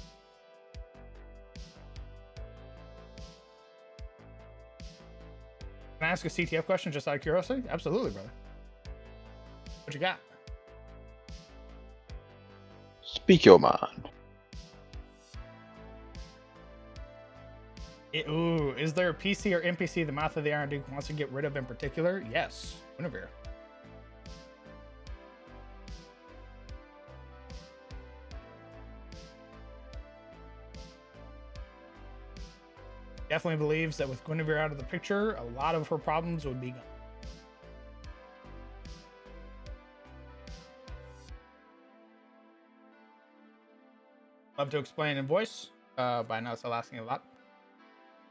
Can I ask a CTF question just out of curiosity? Absolutely, brother. What you got?
Speak your mind.
Ooh, is there a PC or NPC the Mouth of the Iron Duke wants to get rid of in particular? Yes, Guinevere. Definitely believes that with Guinevere out of the picture, a lot of her problems would be gone. Love to explain in voice, but I know it's asking a lot.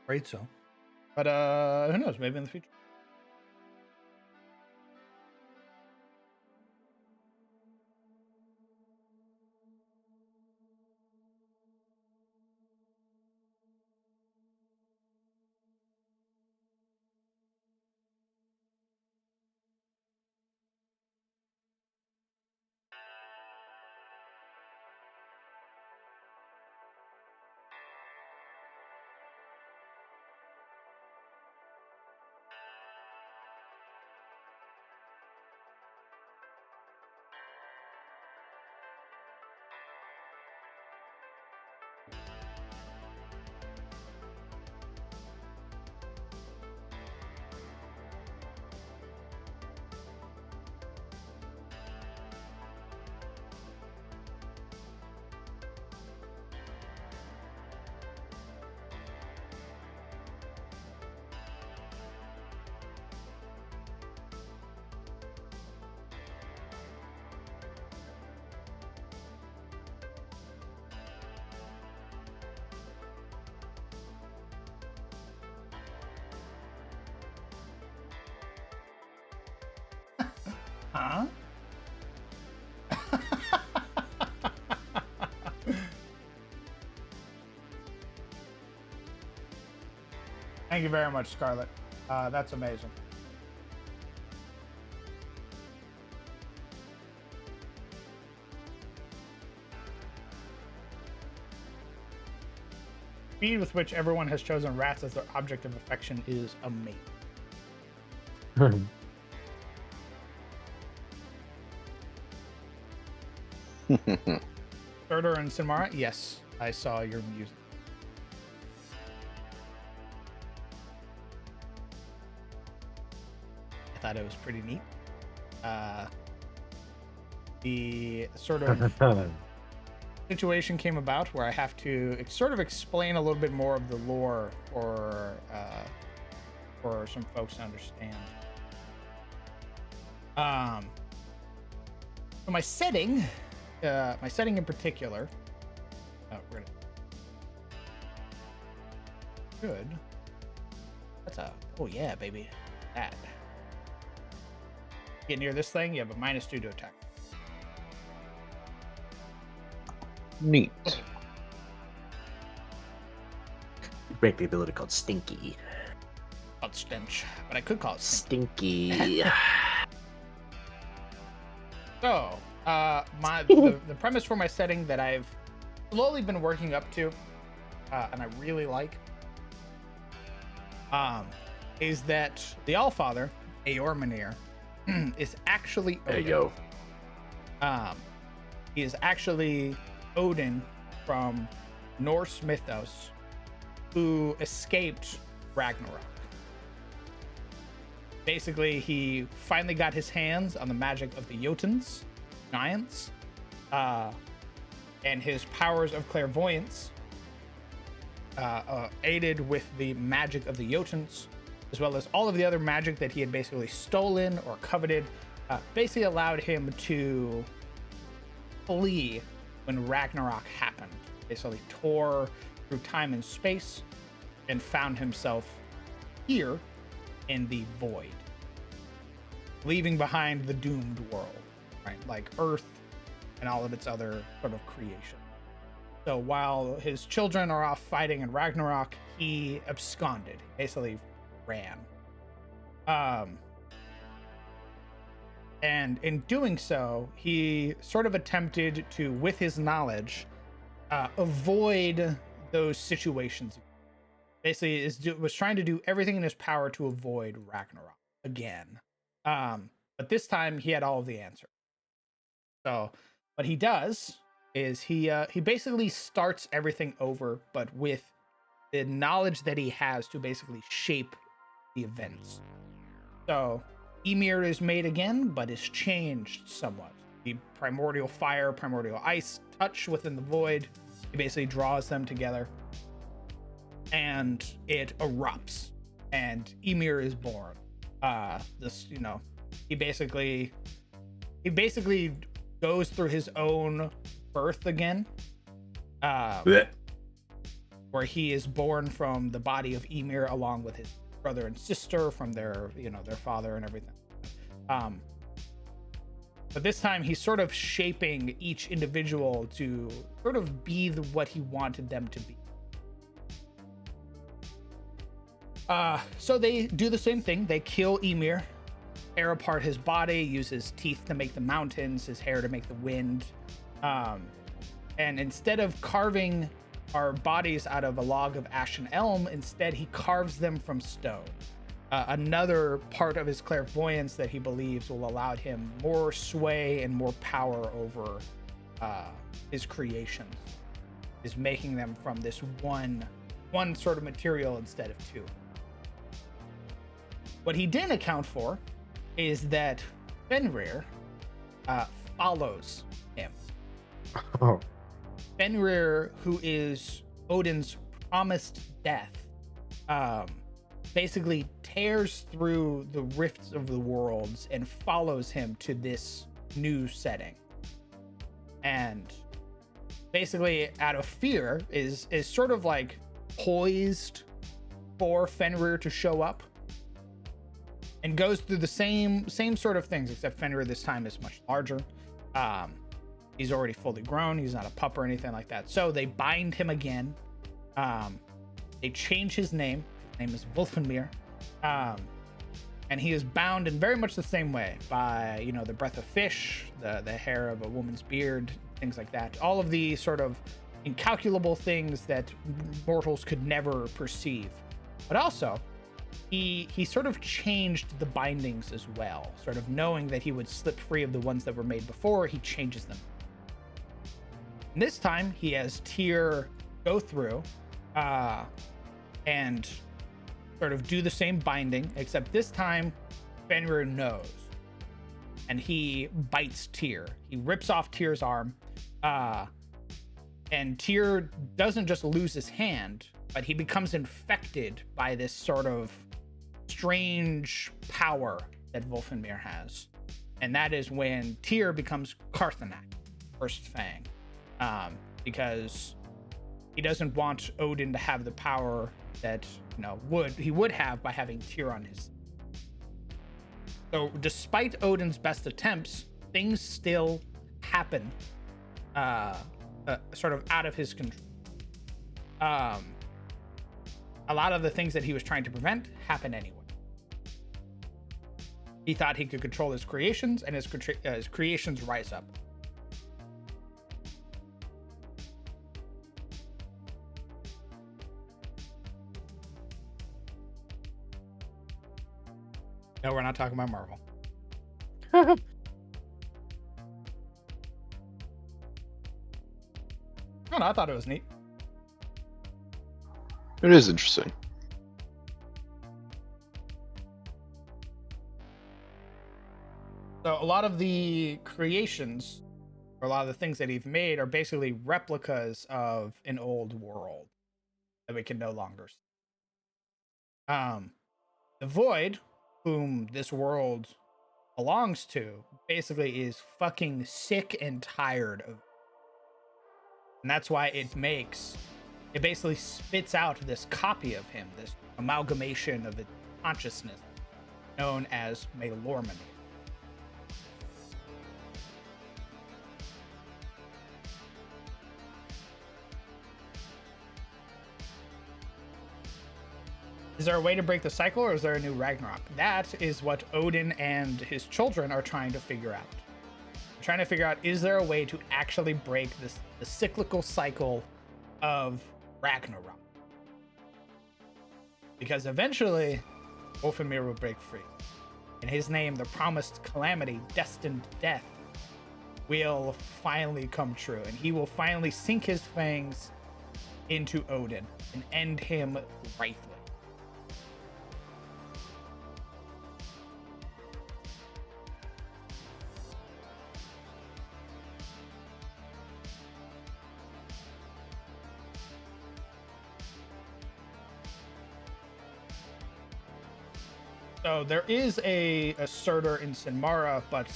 Great, so. But who knows? Maybe in the future. Huh? Thank you very much, Scarlett. That's amazing. Speed with which everyone has chosen rats as their object of affection is amazing. Surtur and Sinmara, yes, I saw your music. I thought it was pretty neat. The sort of situation came about where I have to sort of explain a little bit more of the lore for some folks to understand. So my setting in particular. Oh, we're gonna. Good. That's a. Oh yeah, baby. That. Get near this thing, you have a -2 to attack.
Neat.
Break the ability called Stinky.
Called Stench, but I could call it
Stinky.
So, the premise for my setting that I've slowly been working up to, and I really like, is that the Allfather, Eormenir, is actually Odin.
There you go.
He is actually Odin from Norse mythos, who escaped Ragnarok. Basically, he finally got his hands on the magic of the Jotuns, giants, and his powers of clairvoyance, aided with the magic of the Jotuns, as well as all of the other magic that he had basically stolen or coveted, basically allowed him to flee when Ragnarok happened. Basically tore through time and space and found himself here in the void, leaving behind the doomed world, right? Like Earth and all of its other sort of creation. So while his children are off fighting in Ragnarok, he absconded, basically ran. And in doing so, he sort of attempted to, with his knowledge, avoid those situations. Basically, was trying to do everything in his power to avoid Ragnarok again. But this time, he had all of the answers. So what he does is he basically starts everything over, but with the knowledge that he has to basically shape the events. So Ymir is made again, but is changed somewhat. The primordial fire, primordial ice touch within the void. He basically draws them together, and it erupts, and Ymir is born. He basically goes through his own birth again, where he is born from the body of Ymir along with his brother and sister from their father and everything. But this time he's sort of shaping each individual to sort of be what he wanted them to be. So they do the same thing. They kill Ymir, tear apart his body, use his teeth to make the mountains, his hair to make the wind. And instead of carving our bodies out of a log of ashen elm, instead he carves them from stone. Another part of his clairvoyance that he believes will allow him more sway and more power over his creations, is making them from this one sort of material instead of two. What he didn't account for is that Fenrir follows him.
Oh.
Fenrir, who is Odin's promised death, basically tears through the rifts of the worlds and follows him to this new setting. And basically, out of fear, is sort of like poised for Fenrir to show up, and goes through the same sort of things, except Fenrir this time is much larger. He's already fully grown. He's not a pup or anything like that. So they bind him again. They change his name. His name is Wolfenmir. And he is bound in very much the same way by, the breath of fish, the hair of a woman's beard, things like that. All of the sort of incalculable things that mortals could never perceive. But also, he sort of changed the bindings as well. Sort of knowing that he would slip free of the ones that were made before, he changes them. And this time, he has Tyr go through and sort of do the same binding, except this time, Fenrir knows. And he bites Tyr. He rips off Tyr's arm. And Tyr doesn't just lose his hand, but he becomes infected by this sort of strange power that Wolfenmir has. And that is when Tyr becomes Karthanak, First Fang. Because he doesn't want Odin to have the power that he would have by having Tyr on his. So despite Odin's best attempts, things still happen sort of out of his control. A lot of the things that he was trying to prevent happen anyway. He thought he could control his creations, and his creations rise up. No, we're not talking about Marvel. Oh, no, I thought it was neat.
It is interesting.
So a lot of the creations or a lot of the things that he's made are basically replicas of an old world that we can no longer see. The Void, whom this world belongs to, basically is fucking sick and tired of, and that's why it basically spits out this copy of him, this amalgamation of its consciousness known as Melormony. Is there a way to break the cycle, or is there a new Ragnarok? That is what Odin and his children are trying to figure out. They're trying to figure out, is there a way to actually break the cyclical cycle of Ragnarok? Because eventually, Wolfenmir will break free. And his name, the promised calamity, destined death, will finally come true. And he will finally sink his fangs into Odin and end him rightly. So there is a Surtur in Sinmara, but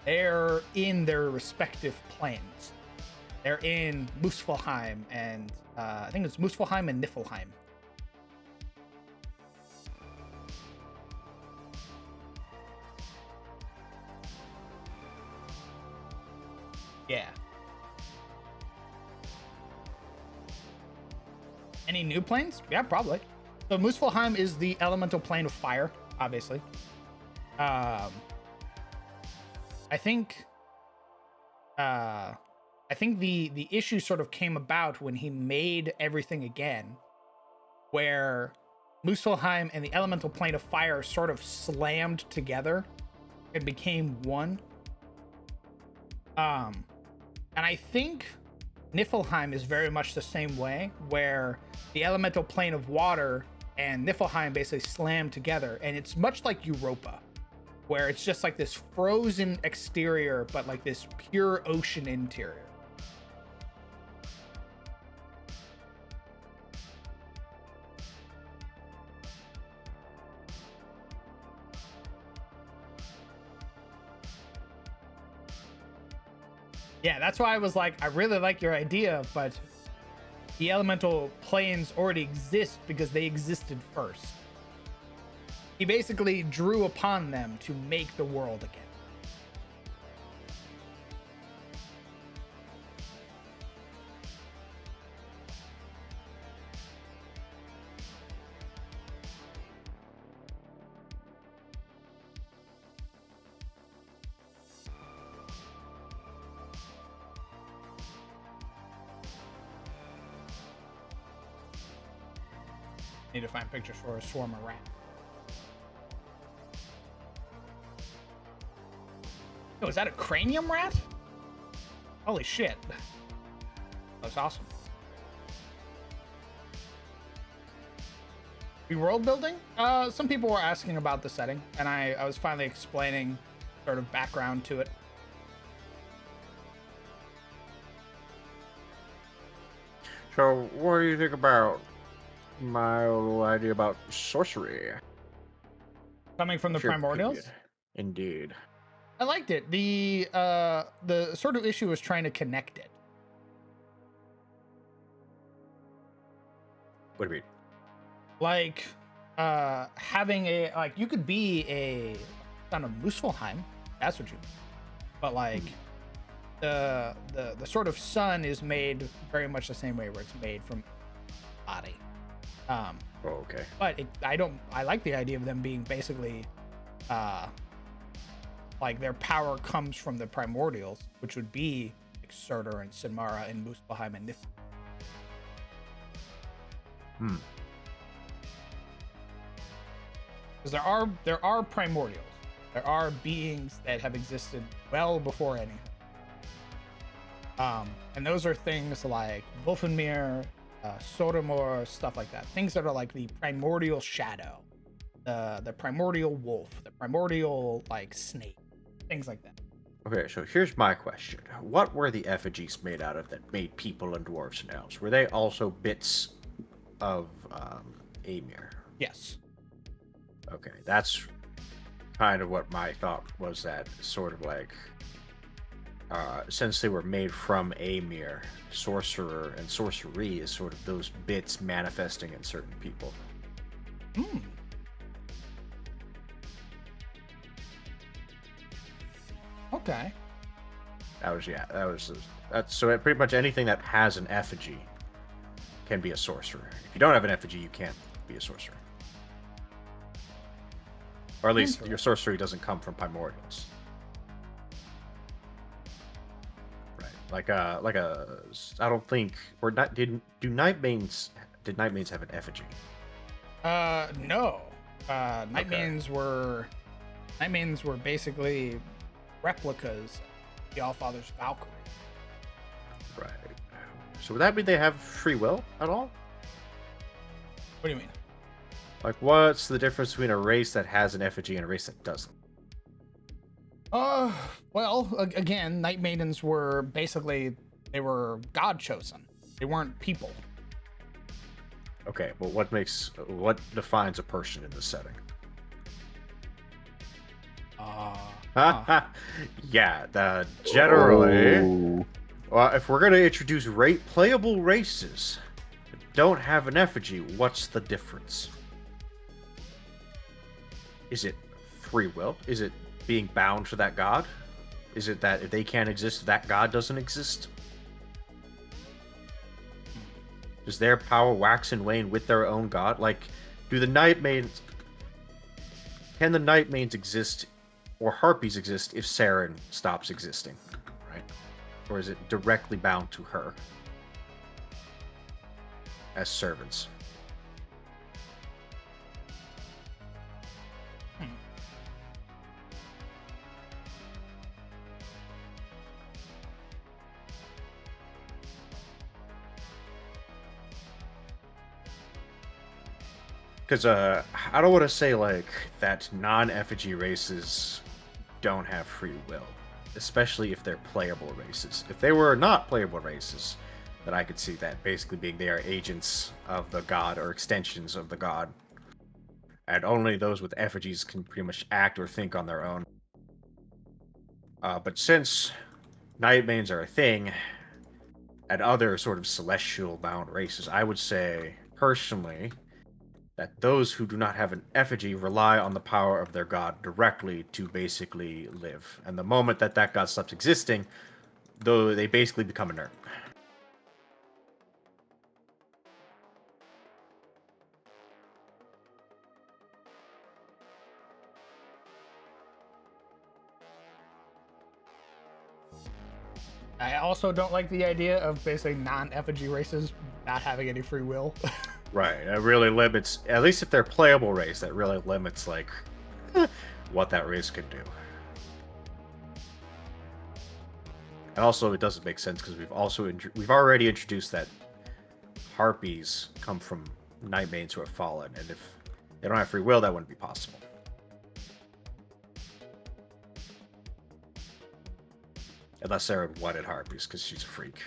they're in their respective planes. They're in Muspelheim and I think it's Muspelheim and Niflheim. Yeah. Any new planes? Yeah, probably. So Muspelheim is the elemental plane of fire, obviously. I think the issue sort of came about when he made everything again, where Muspelheim and the elemental plane of fire sort of slammed together and became one. And I think Niflheim is very much the same way, where the elemental plane of water and Niflheim basically slam together, and it's much like Europa, where it's just like this frozen exterior, but like this pure ocean interior. Yeah, that's why I was like, I really like your idea, but the elemental planes already exist because they existed first. He basically drew upon them to make the world again. Need to find pictures for a swarm of rats. Oh, is that a cranium rat? Holy shit. That's awesome. The world building? Some people were asking about the setting, and I was finally explaining sort of background to it.
So, what do you think about my little idea about sorcery?
Coming from the
Sure,
primordials?
period. Indeed.
I liked it. The sort of issue was trying to connect it.
What do you mean?
Like having you could be a son of Muspelheim, that's what you mean. But like the sort of sun is made very much the same way, where it's made from body.
Oh, okay.
But I like the idea of them being basically like their power comes from the primordials, which would be like Surtur and Sinmara and Muspelheim and Niflheim. Because there are primordials. There are beings that have existed well before anything. And those are things like Wolfenmir, Sotomor, stuff like that. Things that are like the primordial shadow, the primordial wolf, the primordial like snake, things like that.
Okay, so here's my question. What were the effigies made out of that made people and dwarves and elves? Were they also bits of Amir?
Yes.
Okay, that's kind of what my thought was, that sort of like, since they were made from Amir, sorcerer and sorcery is sort of those bits manifesting in certain people.
Hmm. Okay.
That's so pretty much anything that has an effigy can be a sorcerer. If you don't have an effigy, you can't be a sorcerer. Or at least your sorcery doesn't come from primordials. Right. Like I don't think, or not, did Nightmanes have an effigy?
No. Nightmanes were basically replicas of the Allfather's Valkyrie.
Right. So would that mean they have free will at all?
What do you mean?
Like, what's the difference between a race that has an effigy and a race that doesn't?
Well, again, Night Maidens were basically, they were God chosen. They weren't people.
Okay, but what defines a person in this setting? Yeah, generally.
Oh.
Well, if we're gonna introduce playable races that don't have an effigy, what's the difference? Is it free will? Is it being bound to that god? Is it that if they can't exist, that god doesn't exist? Does their power wax and wane with their own god? Like, can the Nightmanes exist, or Harpies exist, if Saren stops existing, right? Or is it directly bound to her as servants? Because I don't want to say like that non-effigy races don't have free will, especially if they're playable races. If they were not playable races, then I could see that basically being they are agents of the god or extensions of the god, and only those with effigies can pretty much act or think on their own. But since Nightmanes are a thing, and other sort of celestial-bound races, I would say personally that those who do not have an effigy rely on the power of their god directly to basically live. And the moment that that god stops existing, though, they basically become inert.
I also don't like the idea of basically non-effigy races not having any free will.
Right. It really limits, at least if they're playable race, that really limits like what that race can do. And also, it doesn't make sense because we've already introduced that Harpies come from Nightmanes who have fallen, and if they don't have free will, that wouldn't be possible. Unless Sarah wanted Harpies because she's a freak.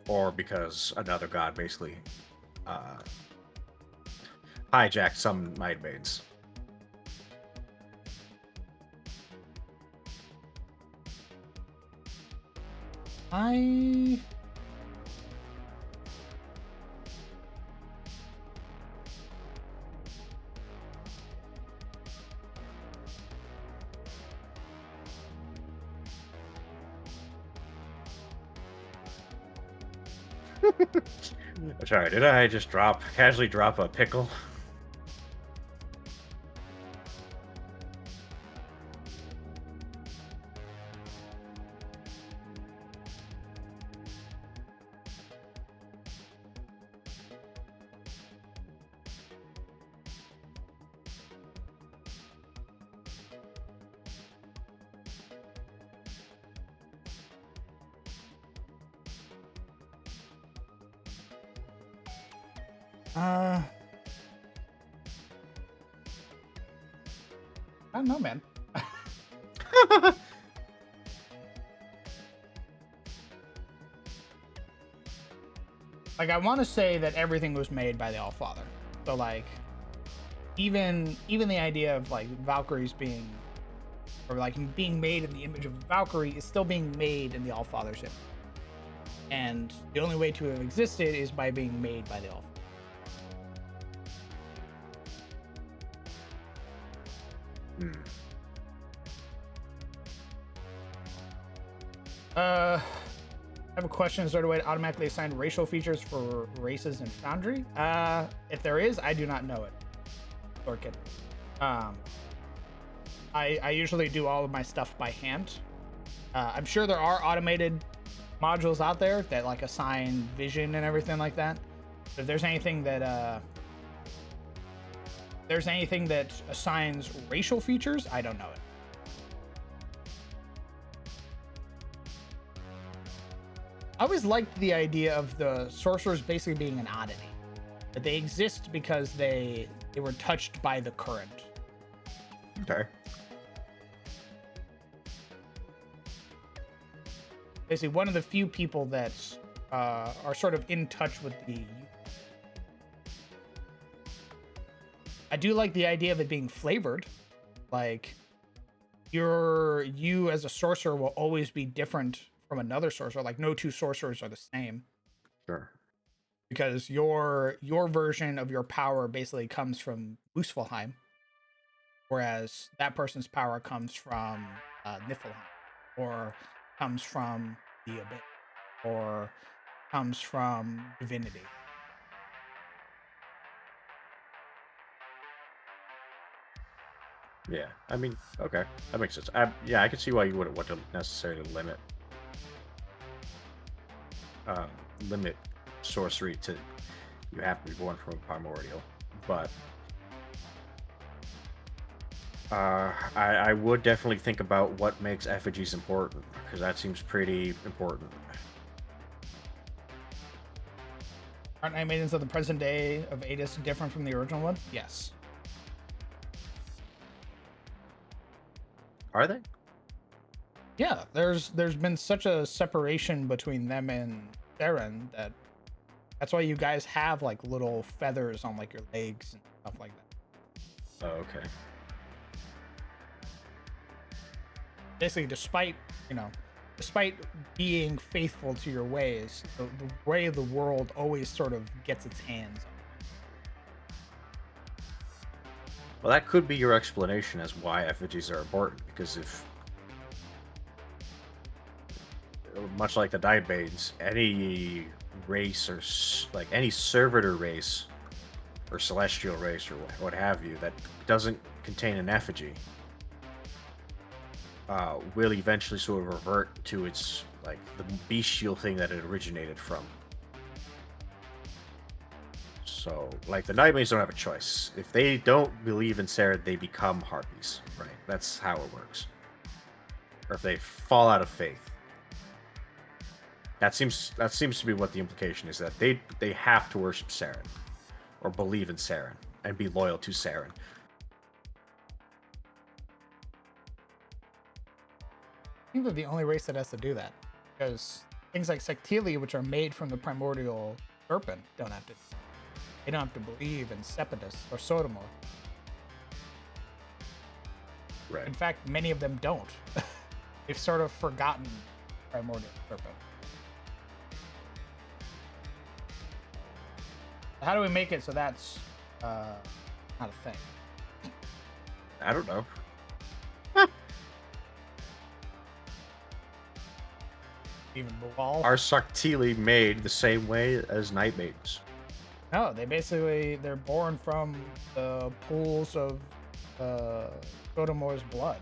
Or because another god basically hijacked some Nightmanes. Sorry, did I just casually drop a pickle?
I don't know, man. Like, I want to say that everything was made by the Allfather. So, like, even the idea of, like, Valkyries being, or, like, being made in the image of Valkyrie is still being made in the Allfather's image. And the only way to have existed is by being made by the Allfather. I have a question. Is there a way to automatically assign racial features for races in Foundry? If there is, I do not know it. Orchid. I usually do all of my stuff by hand. I'm sure there are automated modules out there that like assign vision and everything like that. But if there's anything that assigns racial features, I don't know it. I always liked the idea of the sorcerers basically being an oddity. That they exist because they were touched by the current.
Okay.
Basically, one of the few people that are sort of in touch with the... I do like the idea of it being flavored. Like, you as a sorcerer will always be different from another sorcerer. Like, no two sorcerers are the same.
Sure.
Because your version of your power basically comes from Muspelheim, whereas that person's power comes from Niflheim, or comes from the Abyss, or comes from Divinity.
Yeah, I mean, okay, that makes sense. Yeah, I can see why you wouldn't want to necessarily limit sorcery to you have to be born from a primordial, but I would definitely think about what makes effigies important, because that seems pretty important.
Aren't Night Maidens of the present day of Adis different from the original one? Yes.
Are they?
Yeah, there's been such a separation between them and Saren that's why you guys have like little feathers on like your legs and stuff like that.
Oh, okay.
Basically, despite being faithful to your ways, the way of the world always sort of gets its hands on.
Well, that could be your explanation as why effigies are important, because if, much like the Night Maidens, any race or like any servitor race or celestial race or what have you that doesn't contain an effigy will eventually sort of revert to its, like, the bestial thing that it originated from. So, like, the Night Maidens don't have a choice. If they don't believe in Saren, they become harpies, right? That's how it works. Or if they fall out of faith. That seems to be what the implication is, that they have to worship Saren, or believe in Saren, and be loyal to Saren.
I think they're the only race that has to do that, because things like Sectili, which are made from the primordial serpent, don't have to. They don't have to believe in Cepidus or Sodomor.
Right.
In fact, many of them don't. They've sort of forgotten primordial serpent. How do we make it so that's not a thing?
I don't know.
Even Bawal?
Are Saktili made the same way as Night Maidens?
No, they're born from the pools of Sodomor's blood.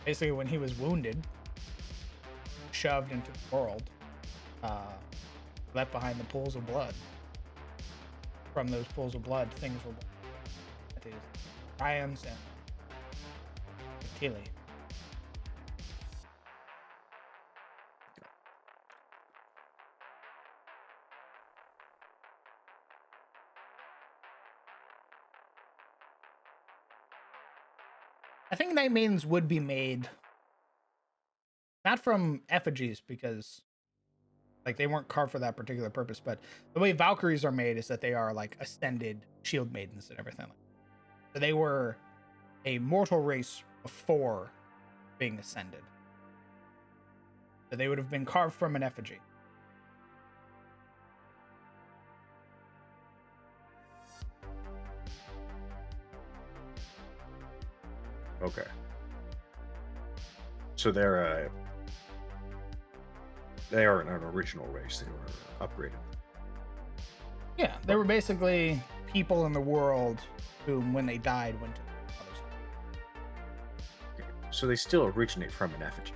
Basically, when he was wounded, shoved into the world, left behind the pools of blood. From those pools of blood, things were born. Ryans and Sectili. I think Night Maidens would be made not from effigies because like they weren't carved for that particular purpose, but the way Valkyries are made is that they are like ascended shield maidens and everything. So they were a mortal race before being ascended. So they would have been carved from an effigy.
Okay. So they are an original race. They were upgraded.
Yeah, they were basically people in the world who, when they died, went to the other side.
Okay. So they still originate from an effigy.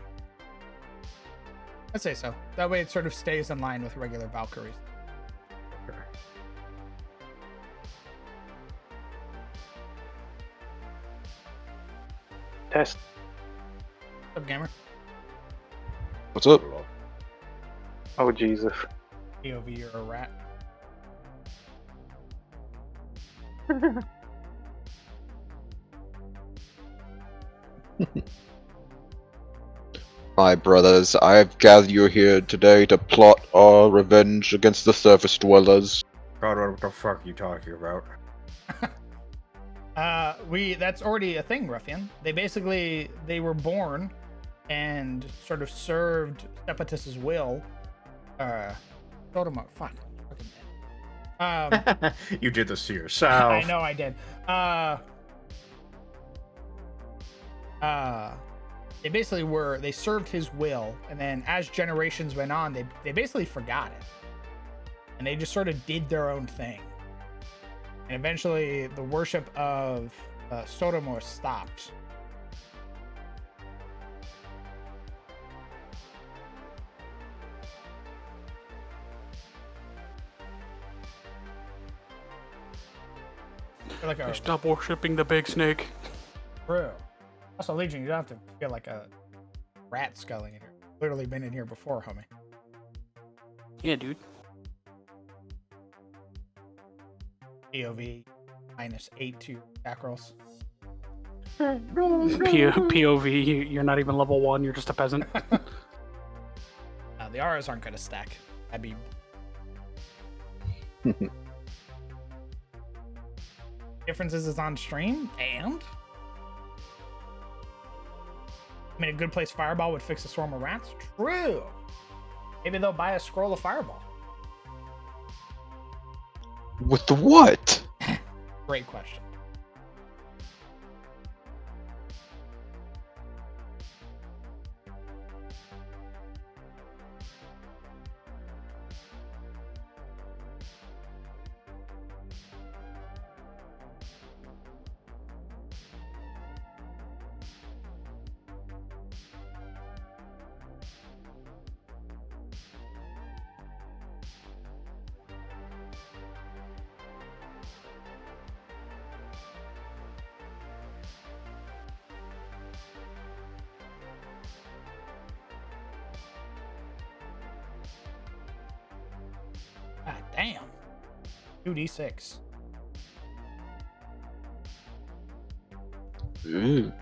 I'd say so. That way it sort of stays in line with regular Valkyries.
Okay.
Test.
What's up, gamer?
What's up?
Well,
Oh Jesus.
POV, you're a rat.
My brothers, I have gathered you here today to plot our revenge against the surface dwellers.
God, what the fuck are you talking about?
That's already a thing, Ruffian. They were born and sort of served Sepatus's will. Sodom, fuck.
You did this to yourself.
I know I did. They served his will, and then as generations went on, they basically forgot it. And they just sort of did their own thing. And eventually the worship of Sodomor stopped. Like a
Stop worshipping the big snake.
True. Also, Legion, you don't have to feel like a rat sculling in here. Literally been in here before, homie.
Yeah, dude.
POV -8 to attack rolls.
POV, you're not even level 1, you're just a peasant.
The auras aren't going to stack. That'd be. Differences is on stream, and I mean, a good place Fireball would fix a swarm of rats. True. Maybe they'll buy a scroll of Fireball.
With the what?
Great question. God damn. 2d6.
Ooh.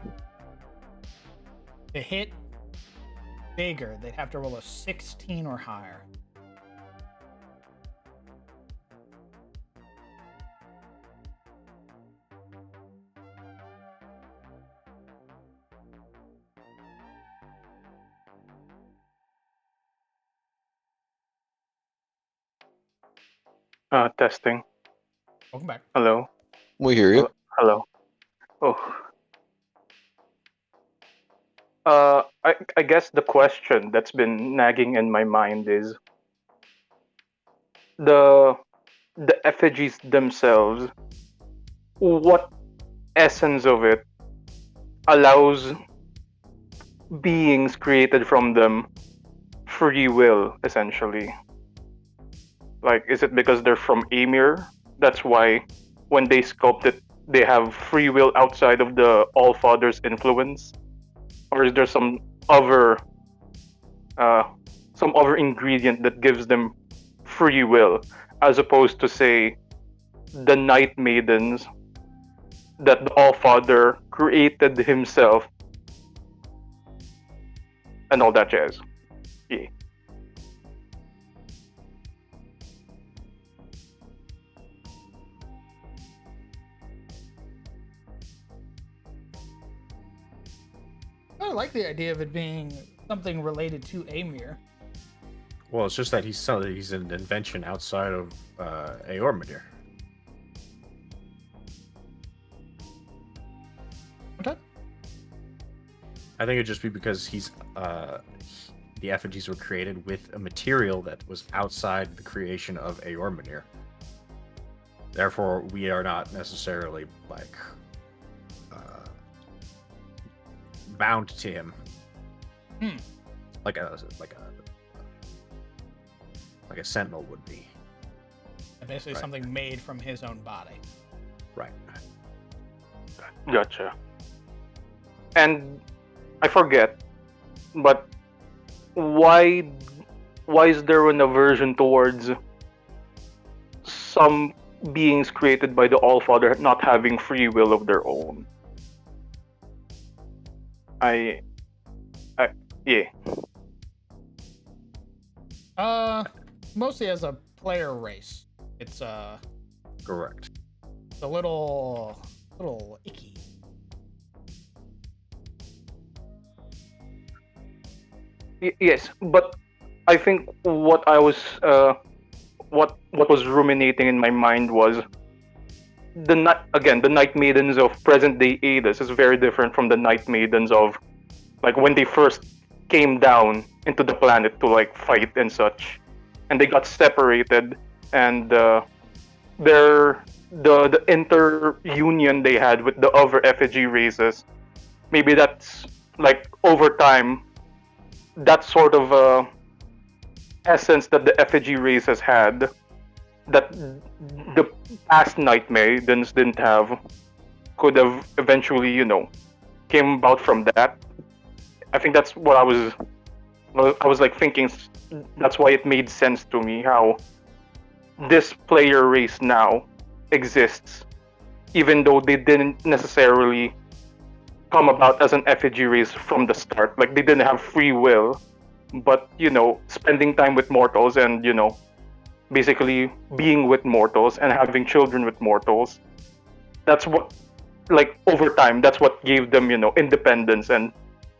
To hit bigger, they'd have to roll a 16 or higher.
Testing.
Welcome back.
Hello.
We hear you.
Hello. Oh. I guess the question that's been nagging in my mind is the effigies themselves. What essence of it allows beings created from them free will, essentially? Like, is it because they're from Ymir? That's why when they sculpt it, they have free will outside of the All-Father's influence? Or is there some other ingredient that gives them free will, as opposed to, say, the Night Maidens that the All-Father created himself and all that jazz. Yeah.
I like the idea of it being something related to Amir.
Well, it's just that he's an invention outside of Aormir.
Okay.
I think it'd just be because the effigies were created with a material that was outside the creation of Aormir. Therefore, we are not necessarily like bound to him. Like a sentinel would be.
Basically,
Right.
something made from his own body.
Right.
Gotcha. And I forget, but why is there an aversion towards some beings created by the All-Father not having free will of their own? Yeah.
Mostly as a player race. It's
Correct.
a little icky.
Yes, but I think what I was what was ruminating in my mind was the Night Maidens of present day Adas is very different from the Night Maidens of like when they first came down into the planet to like fight and such, and they got separated, and the inter-union they had with the other effigy races, maybe that's like over time that sort of essence that the effigy races had that the past Night Maidens didn't have could have eventually, came about from that. I think that's what I was like thinking. That's why it made sense to me how this player race now exists, even though they didn't necessarily come about as an effigy race from the start. Like they didn't have free will, but spending time with mortals and basically being with mortals and having children with mortals. That's what, like over time, that's what gave them independence and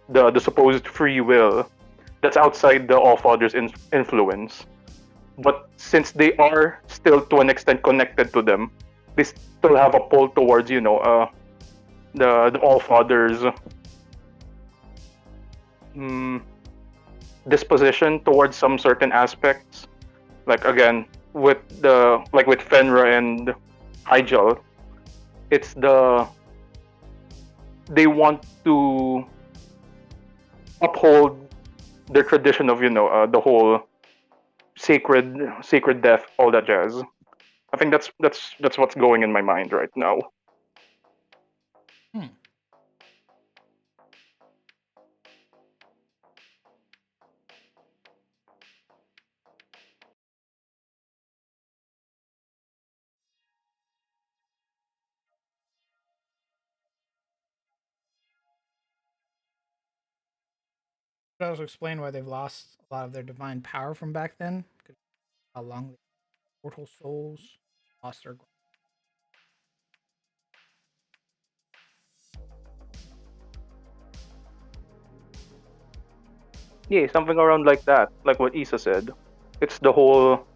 the supposed free will that's outside the All-Father's influence. But since they are still to an extent connected to them, they still have a pull towards the All-Father's disposition towards some certain aspects. Like again, with Fenra and Hyjal, it's they want to uphold their tradition of the whole sacred death, all that jazz. I think that's what's going in my mind right now.
Could also explain why they've lost a lot of their divine power from back then. How long the mortal souls lost their.
Yeah, something around like that, like what Isa said. It's the whole.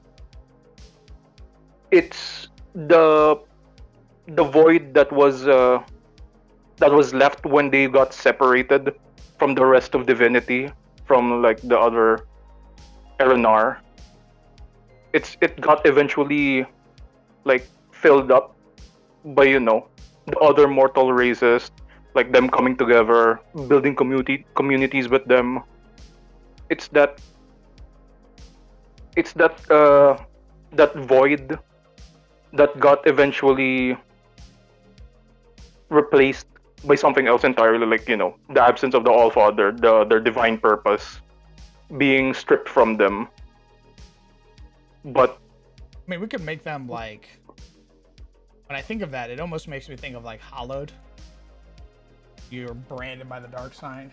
It's the void that was left when they got separated from the rest of divinity, from like the other Erenar. It got eventually like filled up by the other mortal races, like them coming together, building communities with them. It's that that void that got eventually replaced by something else entirely, like the absence of the All-Father, their divine purpose being stripped from them. But
I mean, we could make them like. When I think of that, it almost makes me think of like Hallowed. You're branded by the dark sign.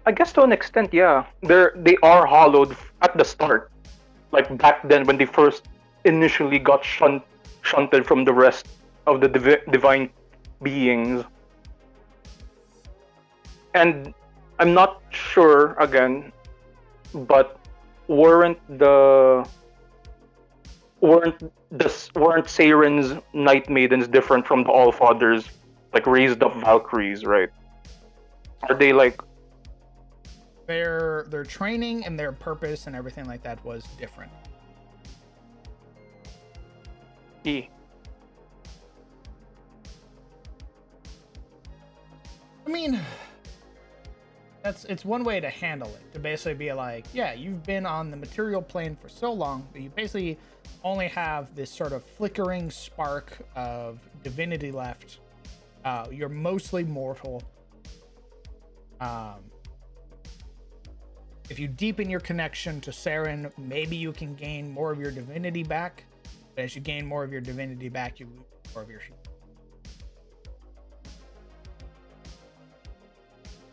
I guess to an extent, yeah. They are hollowed at the start, like back then when they first initially got shunted from the rest of the divine beings. And I'm not sure again, but weren't Saren's Night Maidens different from the All Fathers, like raised up Valkyries, right? Are they like
Their training and their purpose and everything like that was different.
E?
I mean, it's one way to handle it, to basically be like, yeah, you've been on the material plane for so long, but you basically only have this sort of flickering spark of divinity left. You're mostly mortal. If you deepen your connection to Saren, maybe you can gain more of your divinity back. But as you gain more of your divinity back, you lose more of your shield.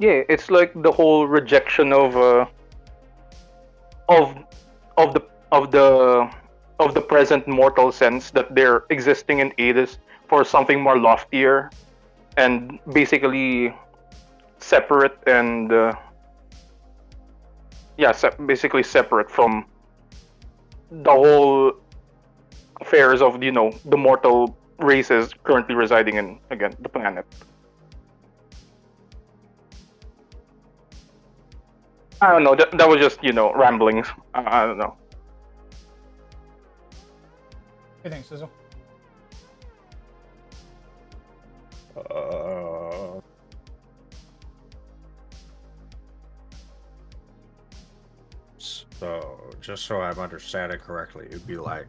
Yeah, it's like the whole rejection of the present mortal sense that they're existing in Hades for something more loftier and basically separate and basically separate from the whole affairs of the mortal races currently residing in, again, the planet. I don't know. That was just ramblings. I don't know.
What do you think, Sizzle?
So, just so I'm understanding correctly, it'd be like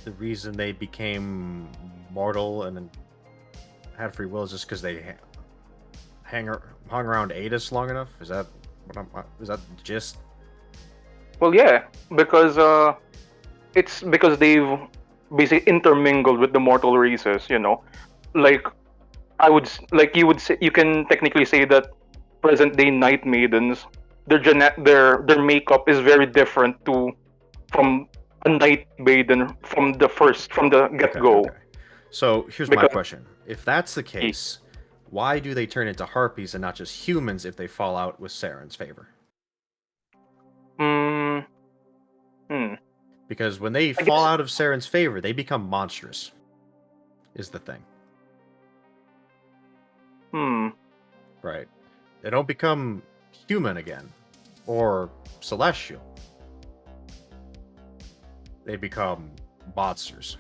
the reason they became mortal and then had free will is just because they hung around Hades long enough? Is that is that the gist?
Well, yeah, because it's because they've basically intermingled with the mortal races. Like you would say, you can technically say that present day Night Maidens, their makeup is very different from a Night Maiden from the get go.
Okay. So here's my question: if that's the case, why do they turn into harpies and not just humans if they fall out with Saren's favor? Because when they fall out of Saren's favor, they become monstrous. Is the thing. Right. They don't become human again, or celestial. They become monsters.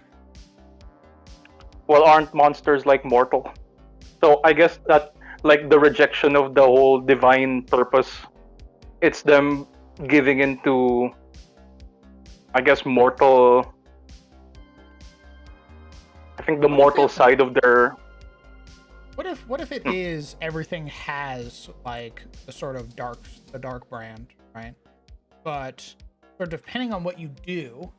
Well, aren't monsters like mortal? So I guess that, like, the rejection of the whole divine purpose, it's them giving into, I guess, mortal. I think the mortal side of their.
What if it is everything has like the sort of dark brand, right? But sort of depending on what you do,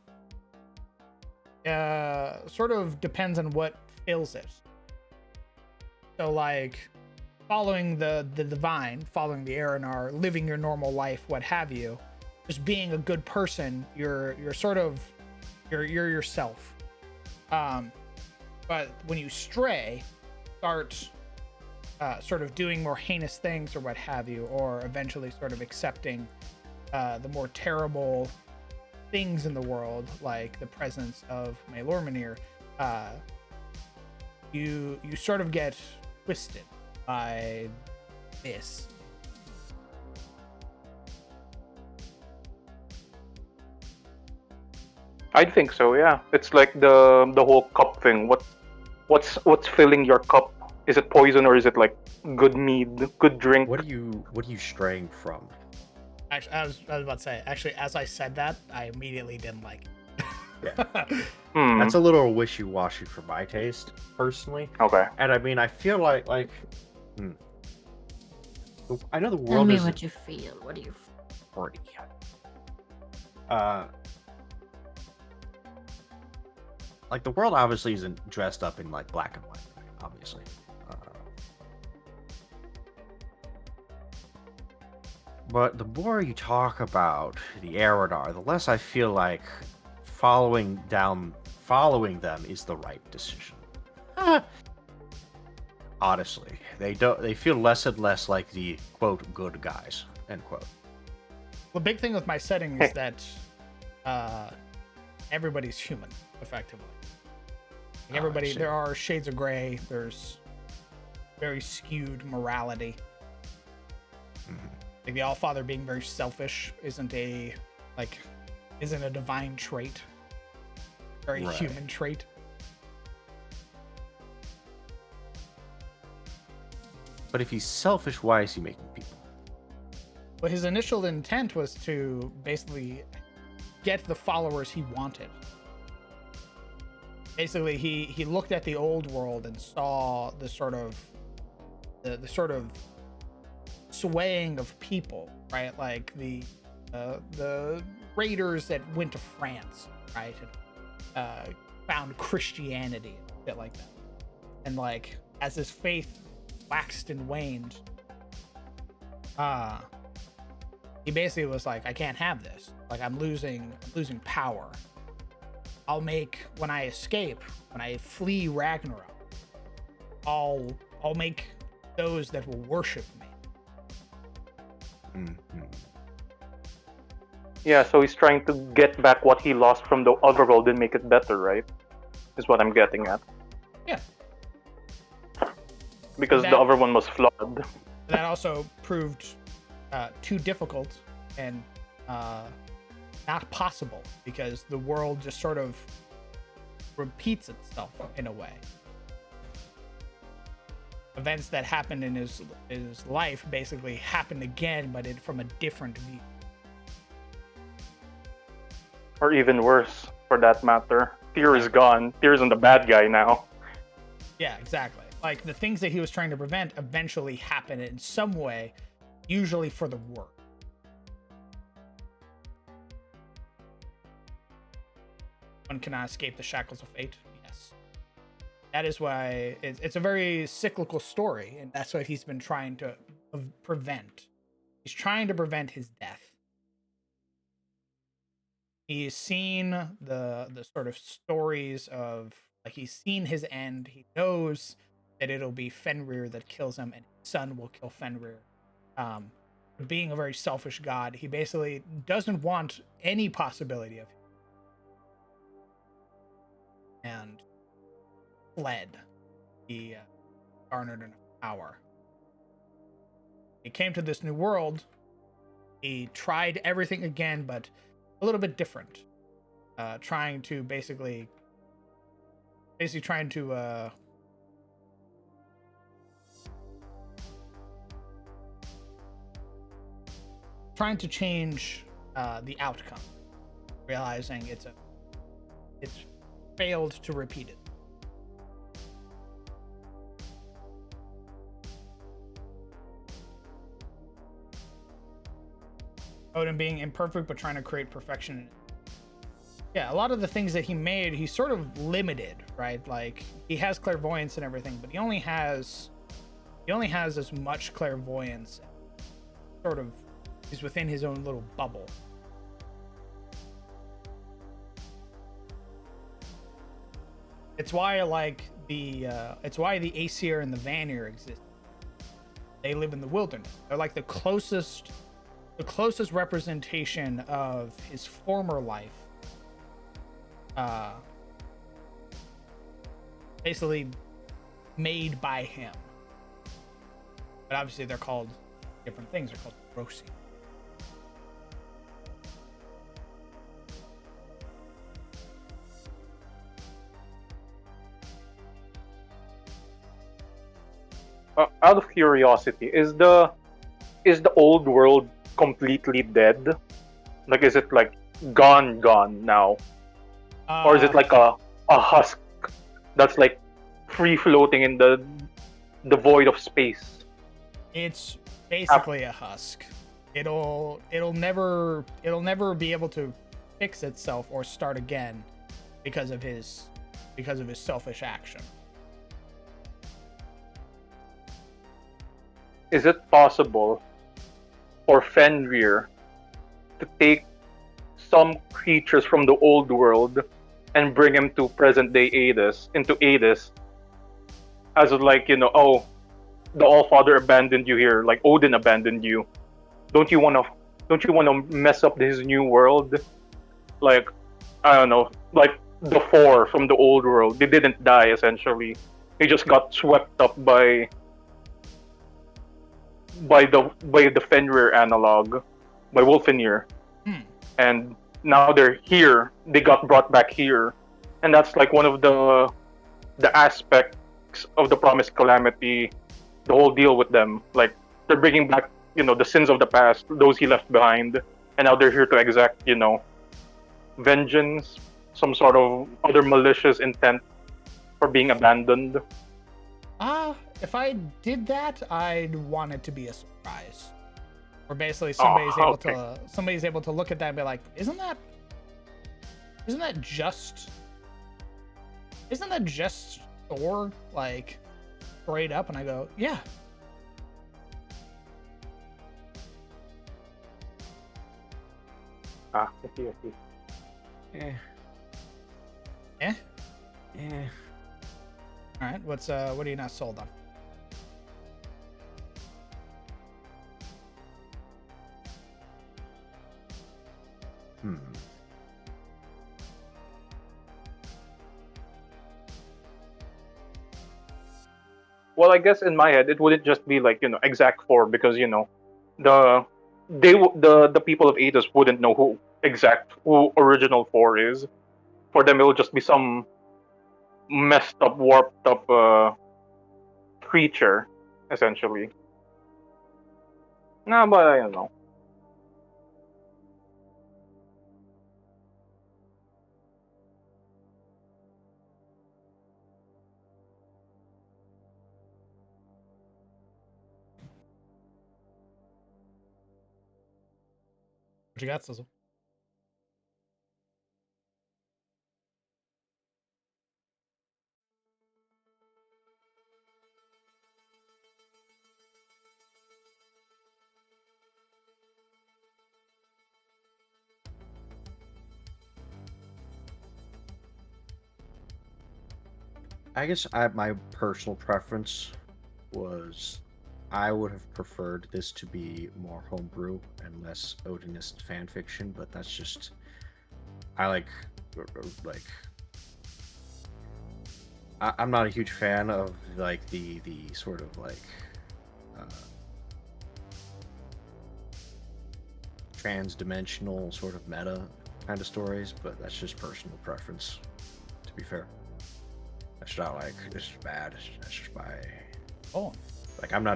sort of depends on what fills it. So like following the divine, following the Aranar, living your normal life, what have you, just being a good person, you're yourself. But when you stray, start sort of doing more heinous things or what have you, or eventually sort of accepting the more terrible things in the world, like the presence of Maelormenir, you sort of get twisted by this.
I think so. Yeah, it's like the whole cup thing. What's filling your cup? Is it poison or is it like good mead, good drink?
What are you straying from?
Actually, I was about to say. Actually, as I said that, I immediately didn't like it.
Yeah. That's a little wishy-washy for my taste, personally.
Okay.
And I mean, I feel like I know the world.
Tell me
is
what you feel. What do you
pretty. like the world obviously isn't dressed up in like black and white, obviously. But the more you talk about the Eridar, the less I feel like following them is the right decision. Honestly, they feel less and less like the quote good guys, end quote.
The big thing with my setting is that everybody's human, effectively. Like everybody, there are shades of gray. There's very skewed morality.
Mm-hmm.
Like the Allfather being very selfish isn't a divine trait. Very human trait.
But if he's selfish, why is he making people?
Well, his initial intent was to basically get the followers he wanted. Basically, he looked at the old world and saw the sort of swaying of people, right? Like the raiders that went to France, right, and found Christianity and shit like that. And like as his faith waxed and waned, he basically was like, I can't have this. Like I'm losing power. I'll make, when I escape, when I flee Ragnarok, I'll make those that will worship me.
Mm-hmm.
Yeah, so he's trying to get back what he lost from the other world and make it better, right? Is what I'm getting at.
Yeah.
Because the other one was flawed.
That also proved too difficult and not possible, because the world just sort of repeats itself in a way. Events that happened in his life basically happened again, but from a different view.
Or even worse, for that matter. Tyr is gone. Tyr isn't the bad guy now.
Yeah, exactly. Like the things that he was trying to prevent eventually happen in some way, usually for the worse. One cannot escape the shackles of fate. Yes. That is why it's a very cyclical story, and that's what he's been trying to prevent. He's trying to prevent his death. He's seen the sort of stories of, like, he's seen his end. He knows that it'll be Fenrir that kills him, and his son will kill Fenrir. Being a very selfish god, he basically doesn't want any possibility of him. And fled. He garnered enough power. He came to this new world. He tried everything again, but a little bit different. Trying to basically trying to change the outcome, realizing it's failed to repeat it. Odin being imperfect but trying to create perfection. Yeah, a lot of the things that he made, he's sort of limited, right? Like he has clairvoyance and everything, but he only has as much clairvoyance. Sort of is within his own little bubble. It's why it's why the Aesir and the Vanir exist. They live in the wilderness. They're like the closest representation of his former life. Basically made by him. But obviously they're called different things. They're called Rosi.
Out of curiosity, is the old world completely dead? Like, is it like gone now, or is it like a husk that's like free floating in the void of space?
It's basically a husk. It'll never be able to fix itself or start again because of his because of his selfish action.
Is it possible for Fenrir to take some creatures from the old world and bring him to present day into Hades, as of like, the All-Father abandoned you here, like Odin abandoned you. Don't you wanna mess up his new world? Like, I don't know, like the four from the old world. They didn't die essentially. They just got swept up by the Fenrir analog, by Wolfenir. And now they're here. They got brought back here. And that's like one of the aspects of the Promised Calamity, the whole deal with them. Like, they're bringing back, the sins of the past, those he left behind. And now they're here to exact, vengeance, some sort of other malicious intent for being abandoned.
If I did that, I'd want it to be a surprise. Or basically somebody's able to look at that and be like, isn't that just Thor, like, straight up? And I go, yeah.
I see.
Eh.
Eh?
Eh.
All right. What are you not sold on?
Well, I guess in my head it wouldn't just be like, exact four, because the people of Hades wouldn't know who original four is. For them, it will just be some messed up, warped up creature, essentially. Nah, but I don't know.
What you got, Sizzle?
I guess my personal preference was I would have preferred this to be more homebrew and less Odinist fan fiction, but that's just I'm not a huge fan of like the sort of like trans-dimensional sort of meta kind of stories, but that's just personal preference, to be fair. That's not like this is bad. That's just my.
Oh.
Like I'm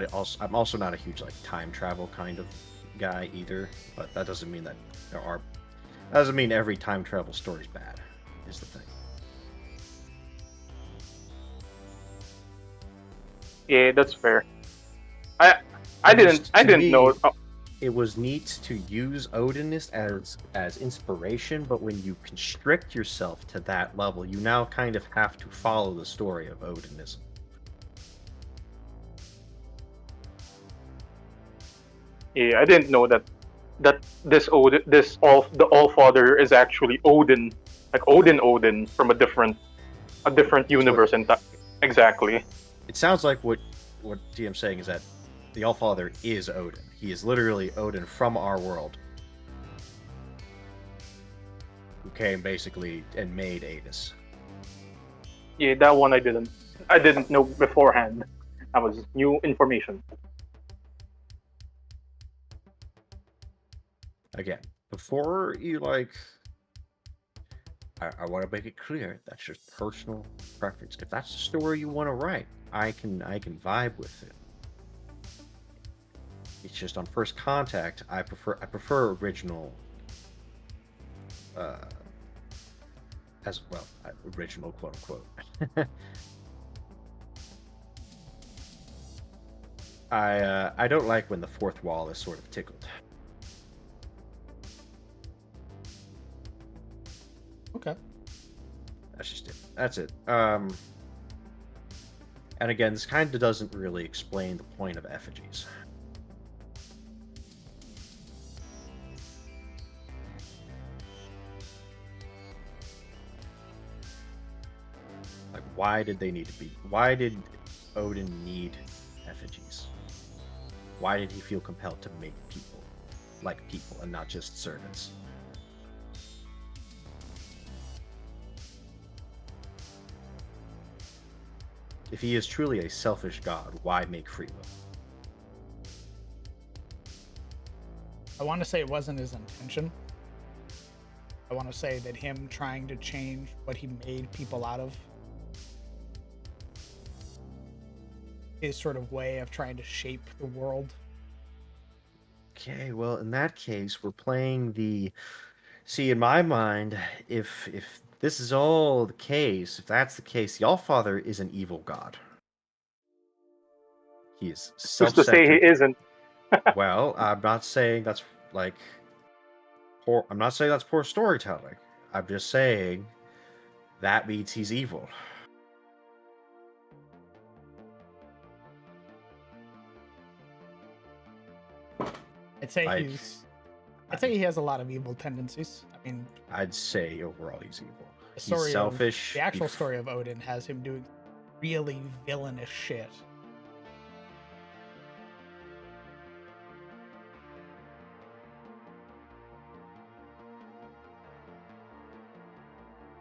also not a huge like time travel kind of guy either. But that doesn't mean that that doesn't mean every time travel story is bad. Is the thing.
Yeah, that's fair. I didn't know. Oh.
It was neat to use Odinist as inspiration, but when you constrict yourself to that level, you now kind of have to follow the story of Odinism.
Yeah, I didn't know that the All-Father is actually Odin, like Odin from a different universe. Exactly.
It sounds like what DM's saying is that the All-Father is Odin. He is literally Odin from our world, who came basically and made Hades.
Yeah, that one I didn't know beforehand. That was new information.
Again, before you like, I want to make it clear that's just personal preference. If that's the story you want to write, I can vibe with it. It's just on first contact, I prefer original. As well, original quote unquote. I don't like when the fourth wall is sort of tickled.
Okay.
That's just it. That's it. And again, this kind of doesn't really explain the point of effigies. Like, why did they need to be? Why did Odin need effigies? Why did he feel compelled to make people like people and not just servants? If he is truly a selfish god, why make free will?
I want to say it wasn't his intention. I want to say that him trying to change what he made people out of, his sort of way of trying to shape the world.
Okay, well, in that case, we're playing the... See, in my mind, if this is all the case, if that's the case, the Allfather is an evil god. He is
Who's to say he
self-centered.
isn't?
Well, I'm not saying that's like poor. I'm not saying that's poor storytelling. I'm just saying that means he's evil.
I'd say
Like,
I'd say he has a lot of evil tendencies. I mean,
I'd say overall he's evil.
the story
He's selfish.
the actual story of Odin has him doing really villainous shit.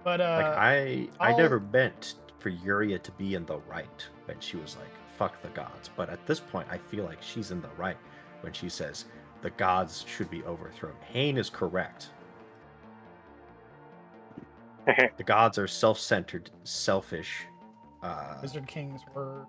But
Like I
I'll-
never meant for Yuria to be in the right when she was like, fuck the gods. But at this point, I feel like she's in the right when she says the gods should be overthrown. Hain is correct. The gods are self-centered, selfish.
Wizard Kings were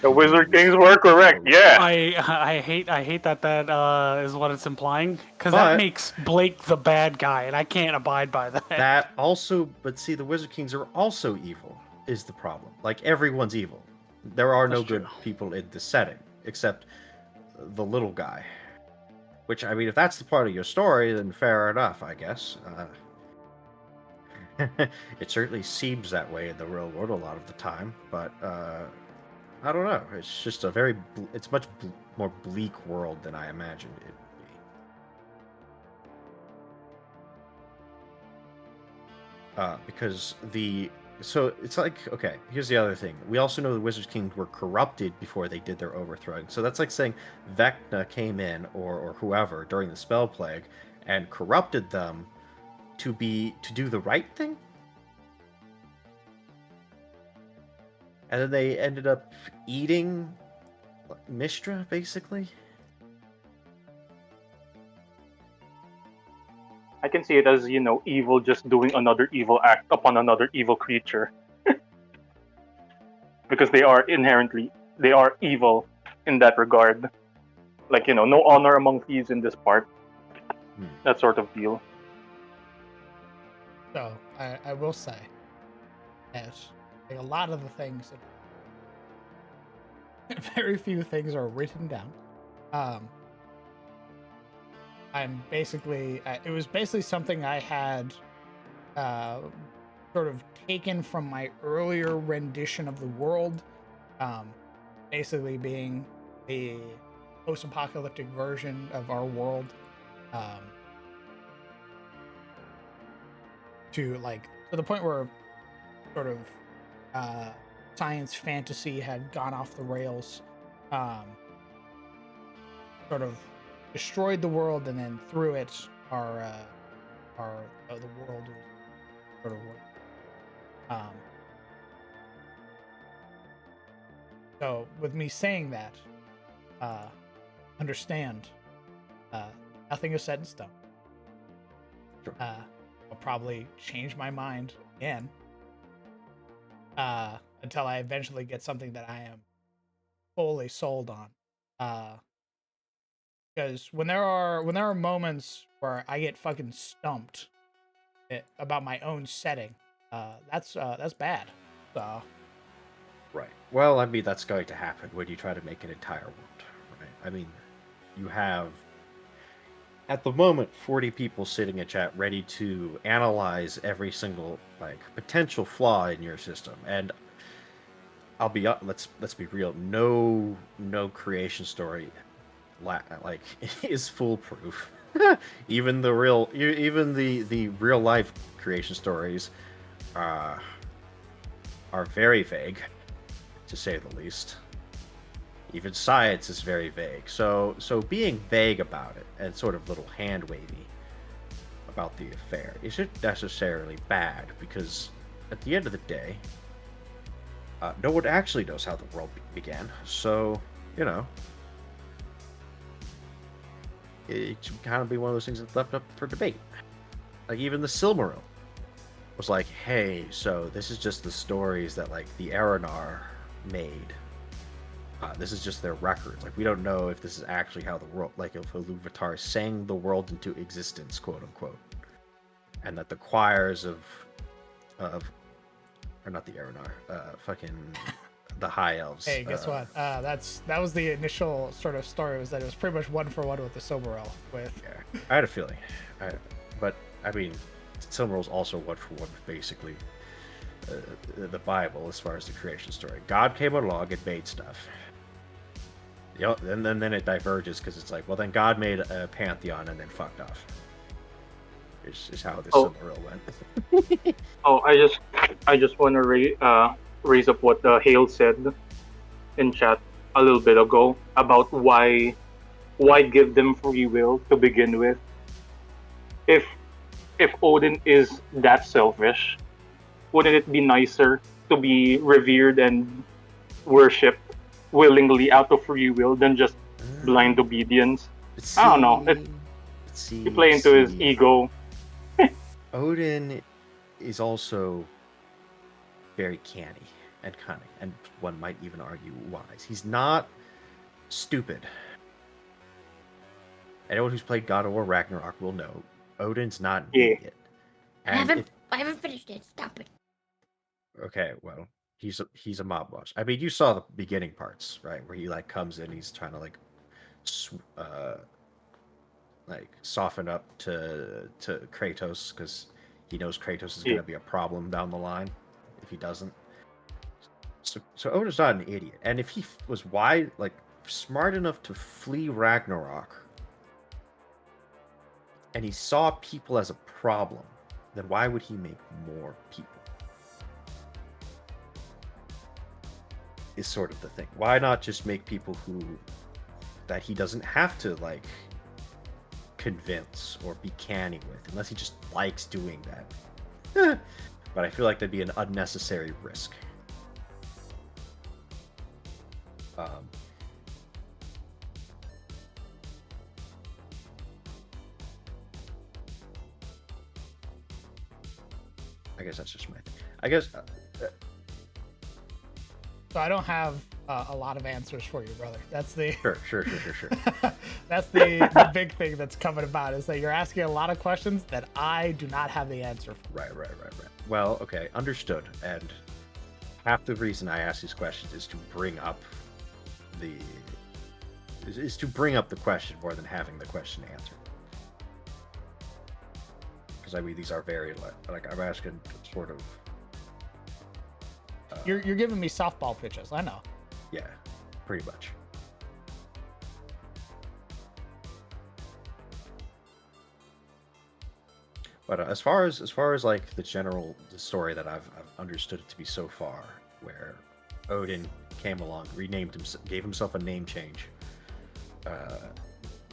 The Wizard Kings were correct. Yeah.
I hate that is what it's implying, because
But-
that makes Blake the bad guy, and I can't abide by that.
That also, but see, the Wizard Kings are also evil, is the problem. Like, everyone's evil. There are no
That's
good
true.
people in this setting, except the little guy. Which, I mean, if that's the part of your story, then fair enough, I guess. It certainly seems that way in the real world a lot of the time, but I don't know. It's just a very, it's much more bleak world than I imagined it would be. Because so it's like, okay, here's the other thing. We also know the Wizard Kings were corrupted before they did their overthrowing. So that's like saying Vecna came in, or whoever, during the Spell Plague, and corrupted them to do the right thing? And then they ended up eating Mistra, basically?
I can see it as, evil just doing another evil act upon another evil creature. Because they are evil in that regard. Like, no honor among thieves in this part. That sort of deal.
So I will say, as like a lot of the things, very few things are written down. I'm basically, it was basically something I had sort of taken from my earlier rendition of the world, basically being a post-apocalyptic version of our world. To the point where sort of science fantasy had gone off the rails, sort of destroyed the world, and then through it the world was sort of so with me saying that, understand, nothing is set in stone.
Sure.
I'll probably change my mind again until I eventually get something that I am fully sold on. Because when there are moments where I get fucking stumped about my own setting, that's bad. So
Right. Well, I mean, that's going to happen when you try to make an entire world, right? I mean, you have... at the moment 40 people sitting in chat ready to analyze every single like potential flaw in your system, and I'll be let's be real, no creation story like is foolproof. Even the real life creation stories are very vague, to say the least. Even science is very vague. So being vague about it and sort of little hand wavy about the affair isn't necessarily bad, because at the end of the day, no one actually knows how the world began. So, you know, it should kind of be one of those things that's left up for debate. Like even the Silmaril was like, hey, so this is just the stories that like the Aranar made. This is just their records. Like we don't know if this is actually how the world, like if Iluvatar sang the world into existence, quote unquote, and that the choirs of or not the Aranar, fucking the High Elves.
Hey, guess what? That was the initial sort of story, was that it was pretty much 1-for-1 with the Silmaril.
Yeah, I had a feeling, but I mean, Silmaril's also 1-for-1 with basically the Bible as far as the creation story. God came along and made stuff. Yep, and then it diverges because it's like, well, then God made a pantheon and then fucked off. Is how this Silmaril went.
I just want to raise up what Hale said in chat a little bit ago about why give them free will to begin with. If Odin is that selfish, wouldn't it be nicer to be revered and worshipped willingly out of free will than just blind obedience? I don't know. He play into his ego.
Odin is also very canny and cunning, and one might even argue wise. He's not stupid. Anyone who's played God of War Ragnarok will know Odin's not an idiot. And
I haven't finished it. Stop it.
Okay, well, he's a mob boss. I mean, you saw the beginning parts, right, where he like comes in, he's trying to like soften up to Kratos, because he knows Kratos is going to be a problem down the line if he doesn't. So Odin's not an idiot, and if he was smart enough to flee Ragnarok, and he saw people as a problem, then why would he make more people? Is sort of the thing. Why not just make people that he doesn't have to like convince or be canny with, unless he just likes doing that. But I feel like that'd be an unnecessary risk. I guess that's just my thing. I guess
So I don't have a lot of answers for you, brother. That's the
sure.
That's the big thing that's coming about, is that you're asking a lot of questions that I do not have the answer for.
Right. Well, okay, understood. And half the reason I ask these questions is to bring up the question more than having the question answered. Because I mean, these are very like I'm asking sort of.
You're giving me softball pitches. I know.
Yeah, pretty much. But as far as like the story that I've understood it to be so far, where Odin came along, renamed himself, gave himself a name change,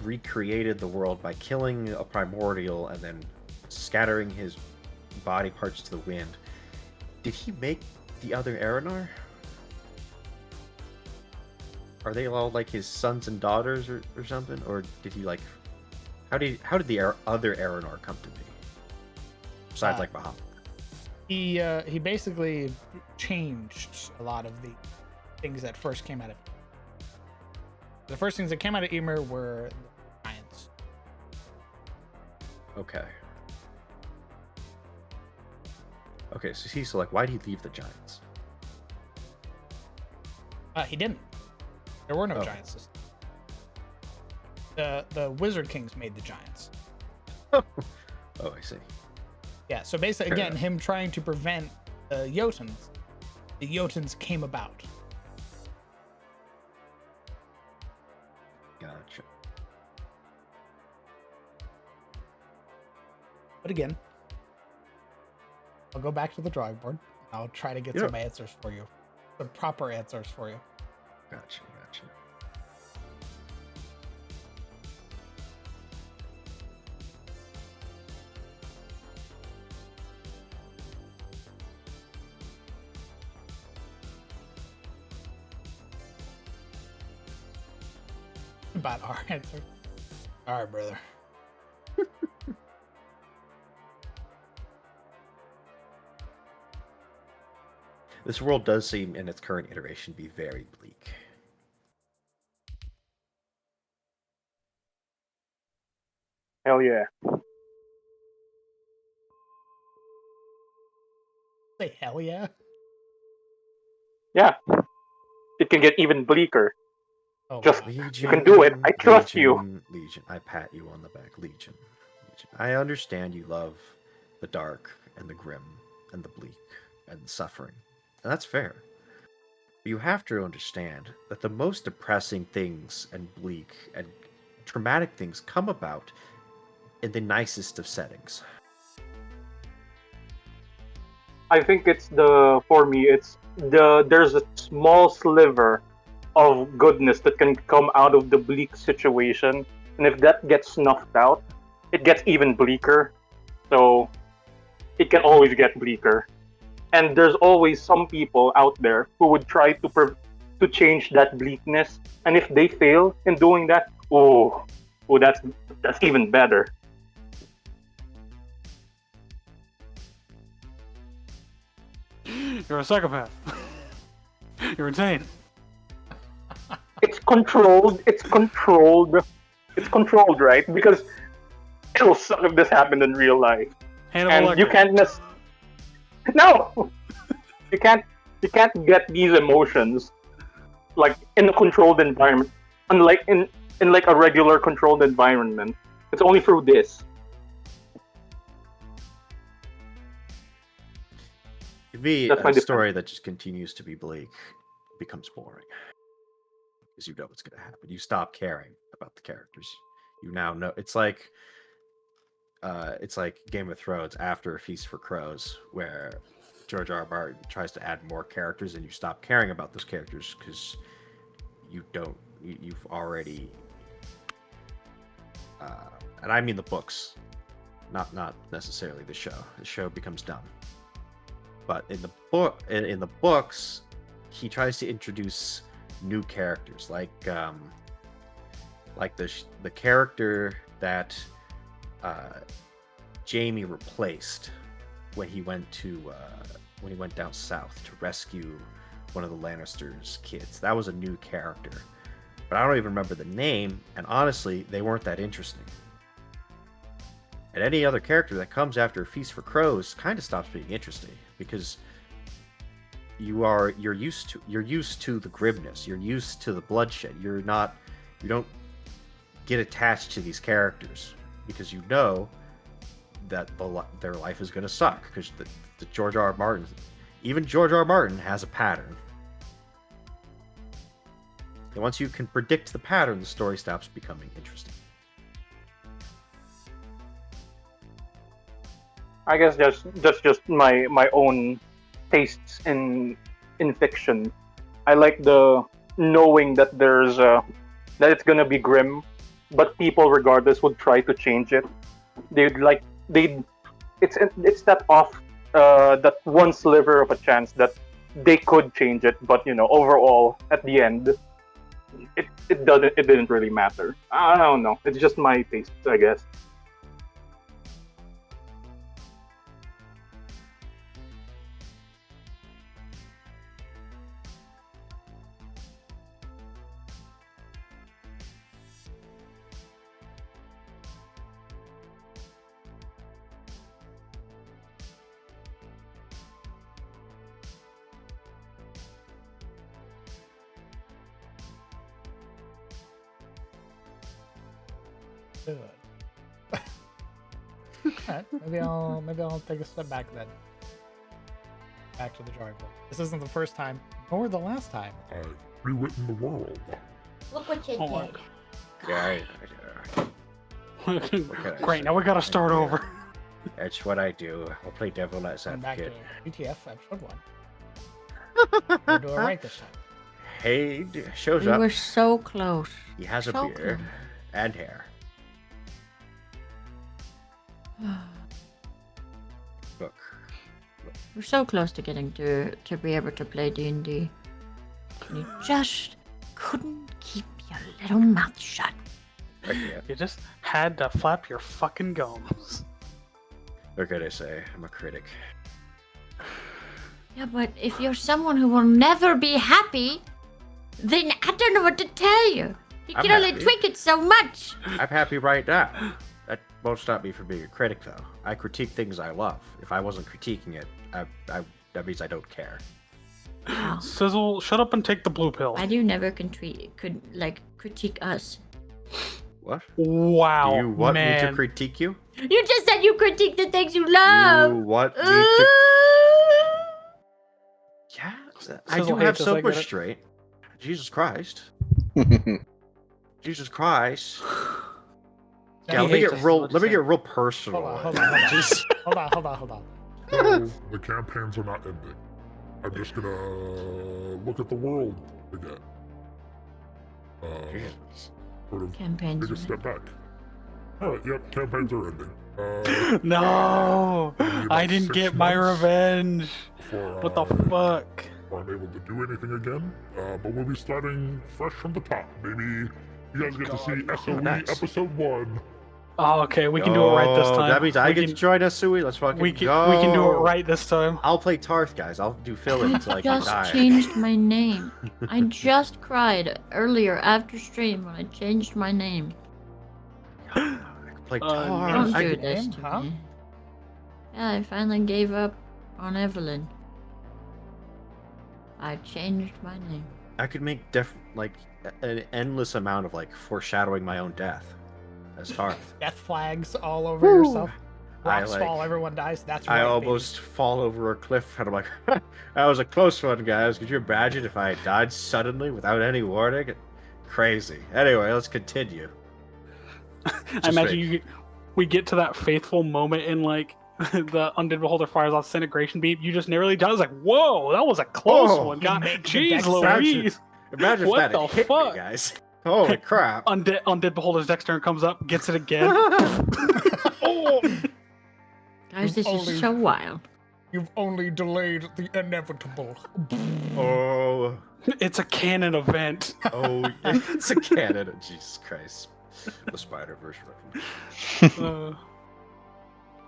recreated the world by killing a primordial and then scattering his body parts to the wind. Did he make the other Aranar? Are they all like his sons and daughters or something? Or did he like how did the other Aranar come to be? Besides like Bahamut.
He basically changed a lot of the things that first came out of the first things that came out of Ymir were the giants.
Okay, so like, why did he leave the giants?
He didn't. There were no giants. The Wizard Kings made the giants.
Oh, I see.
Yeah, so basically,
Fair
again,
enough.
him trying to prevent the Jotuns came about.
Gotcha.
But again, I'll go back to the drawing board. I'll try to get
Yeah.
some answers for you. Some proper answers for you.
Gotcha.
About our answer. All right, brother.
This world does seem, in its current iteration, be very bleak.
Hell yeah.
Say hell yeah.
Yeah. It can get even bleaker.
Oh,
Just-
wow.
Legion,
You can do it. I trust you.
Legion, I pat you on the back. Legion. I understand you love the dark and the grim and the bleak and the suffering. And that's fair. But you have to understand that the most depressing things and bleak and traumatic things come about in the nicest of settings.
I think it's there's a small sliver of goodness that can come out of the bleak situation, and if that gets snuffed out, it gets even bleaker. So it can always get bleaker, and there's always some people out there who would try to change that bleakness, and if they fail in doing that, that's even better.
You're a psychopath. You're insane.
It's controlled. It's controlled, right? Because it'll suck if this happened in real life,
Hannibal
and you
Lecter.
can't No, you can't get these emotions like in a controlled environment. Unlike in like a regular controlled environment, it's only through this.
To me,
That's my
a
defense.
story that just continues to be bleak becomes boring. Because you know what's going to happen. You stop caring about the characters. You now know. It's like Game of Thrones after A Feast for Crows, where George R. R. Martin tries to add more characters, and you stop caring about those characters because you've already. And I mean the books, not necessarily the show. The show becomes dumb. But in the books, he tries to introduce new characters, like the character that Jaime replaced when he went down south to rescue one of the Lannisters' kids. That was a new character, but I don't even remember the name. And honestly, they weren't that interesting. And any other character that comes after A Feast for Crows kind of stops being interesting because you're used to the grimness, you're used to the bloodshed. You don't get attached to these characters because you know that their life is going to suck because the George R. R. Martin, even George R. R. Martin has a pattern. And once you can predict the pattern, the story stops becoming interesting.
I guess that's just my own tastes in fiction. I like the knowing that that it's gonna be grim, but people regardless would try to change it. It's that one sliver of a chance that they could change it, but overall at the end it didn't really matter. I don't know. It's just my taste, I guess.
Good. Alright, maybe I'll take a step back then. Back to the drawing board. This isn't the first time, nor the last time.
I've rewritten the world.
Look what you
Oh my
did.
Yeah,
Great, now we gotta start over.
That's what I do. I'll play devil as
Come back to
advocate.
BTF episode 1. We'll do it right this time.
Haid shows
We
up.
were so close.
He has a
so
beard
close.
and hair. Look.
We're so close to getting to be able to play D&D. And you just couldn't keep your little mouth shut.
Right here.
You just had to flap your fucking gums.
What can I say? I'm a critic.
Yeah, but if you're someone who will never be happy, then I don't know what to tell you. You
I'm
can only
happy.
tweak it so much.
I'm happy right now. That won't stop me from being a critic, though. I critique things I love. If I wasn't critiquing it, that means I don't care.
Sizzle, shut up and take the blue pill.
Why do you never critique us?
What?
Wow,
Do you want me
man.
to critique you?
You just said you critique the things you love.
You want me
Uh,
to? Yeah, I
Sizzle
do have
hates us, I get it.
self-restraint. Jesus Christ. Jesus Christ.
Now
Yeah,
he
let me
hates
get
us,
real.
let's
Let me
say.
get real personal.
Hold on.
Just-
Hold on.
So, the campaigns are not ending. I'm just gonna look at the world again.
Jesus.
Sort of
Campaigns.
take a step back. Alright, yep, campaigns are ending.
No,
It'll be about
I didn't
6
get my
months
revenge.
before,
What the fuck?
before I'm able to do anything again. But we'll be starting fresh from the top. Maybe you guys get to see SOE
nice.
episode 1.
Oh, okay, we can do it right this
Oh,
time.
That means I
we
get
can,
to join SOE. Let's fucking
we can,
go.
we can do it right this time.
I'll play Tarth, guys. I'll do fill-in
I
until I can
just
die.
changed my name. I just cried earlier after stream when I changed my name.
I can play
Uh,
Tarth.
Don't
I
do
can-
this to
huh?
me. Yeah, I finally gave up on Evelyn. I changed my name.
I could make an endless amount of foreshadowing my own death as Tarth.
Death flags all over yourself.
I,
Rocks
like-
fall, everyone dies. That's right.
I
baby.
almost fall over a cliff, and I'm like, that was a close one, guys. Could you imagine if I died suddenly without any warning? Crazy. Anyway, let's continue.
I imagine we get to that faithful moment in the Undead Beholder fires off disintegration beam. You just narrowly die. I was like, whoa, that was a close
Whoa,
one.
you
God,
make the
jeez
dex
Louise.
Imagine
What
if that
the
had hit
fuck?
me, guys. Holy crap.
Undead Beholder's dex turn comes up, gets it again. Oh,
Guys, this
Only-
is so wild.
You've only delayed the inevitable.
Oh,
it's a canon event.
it's a cannon. Jesus Christ. The Spider-Verse reference.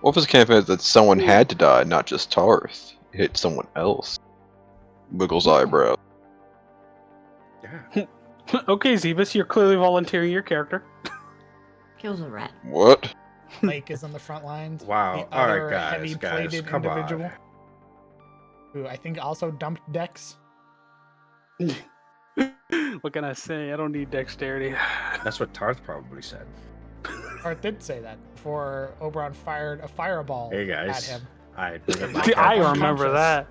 What if it's a campaign that someone had to die, not just Tarth? It hit someone else. Wiggles eyebrow.
Yeah.
Okay, Zebus, you're clearly volunteering your character.
Kills a rat.
What?
Lake is on the front lines.
Wow.
The
All
other
right, guys.
heavy-plated
Come
individual,
on.
who I think also dumped Dex.
What can I say? I don't need dexterity.
That's what Tarth probably said.
Or it did say that before Oberon fired a fireball
Hey,
at
guys.
him.
I bring up my
See, I
character-
remember that.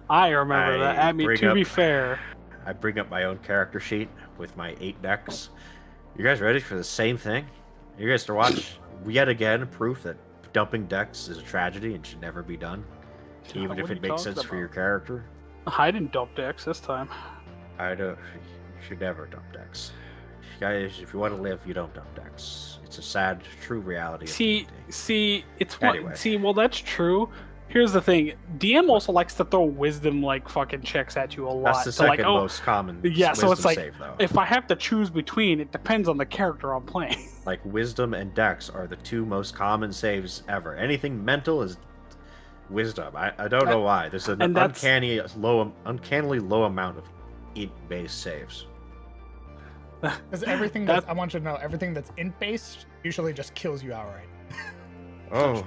I remember that. I mean,
bring
to be
up-
fair,
I bring up my own character sheet with my 8 decks. You guys ready for the same thing? You guys to watch yet again proof that dumping decks is a tragedy and should never be done, even
What
if
are
it
you
makes
talking
sense for your
about?
character.
I didn't dump dex this time.
I don't. You should never dump decks. Guys, if you want to live, you don't dump decks. It's a sad, true reality. of
See,
D&D.
it's
Anyway.
well, that's true. Here's the thing: DM also likes to throw wisdom fucking checks at you a lot.
That's the
So,
second most common.
yeah, so it's
wisdom
like,
save, though.
if I have to choose between, it depends on the character I'm playing.
Like wisdom and dex are the 2 most common saves ever. Anything mental is wisdom. I don't know why. There's an
And that's-
uncannily low amount of int-based saves.
Because everything that's, I want you to know, everything that's int-based usually just kills you outright.
Oh,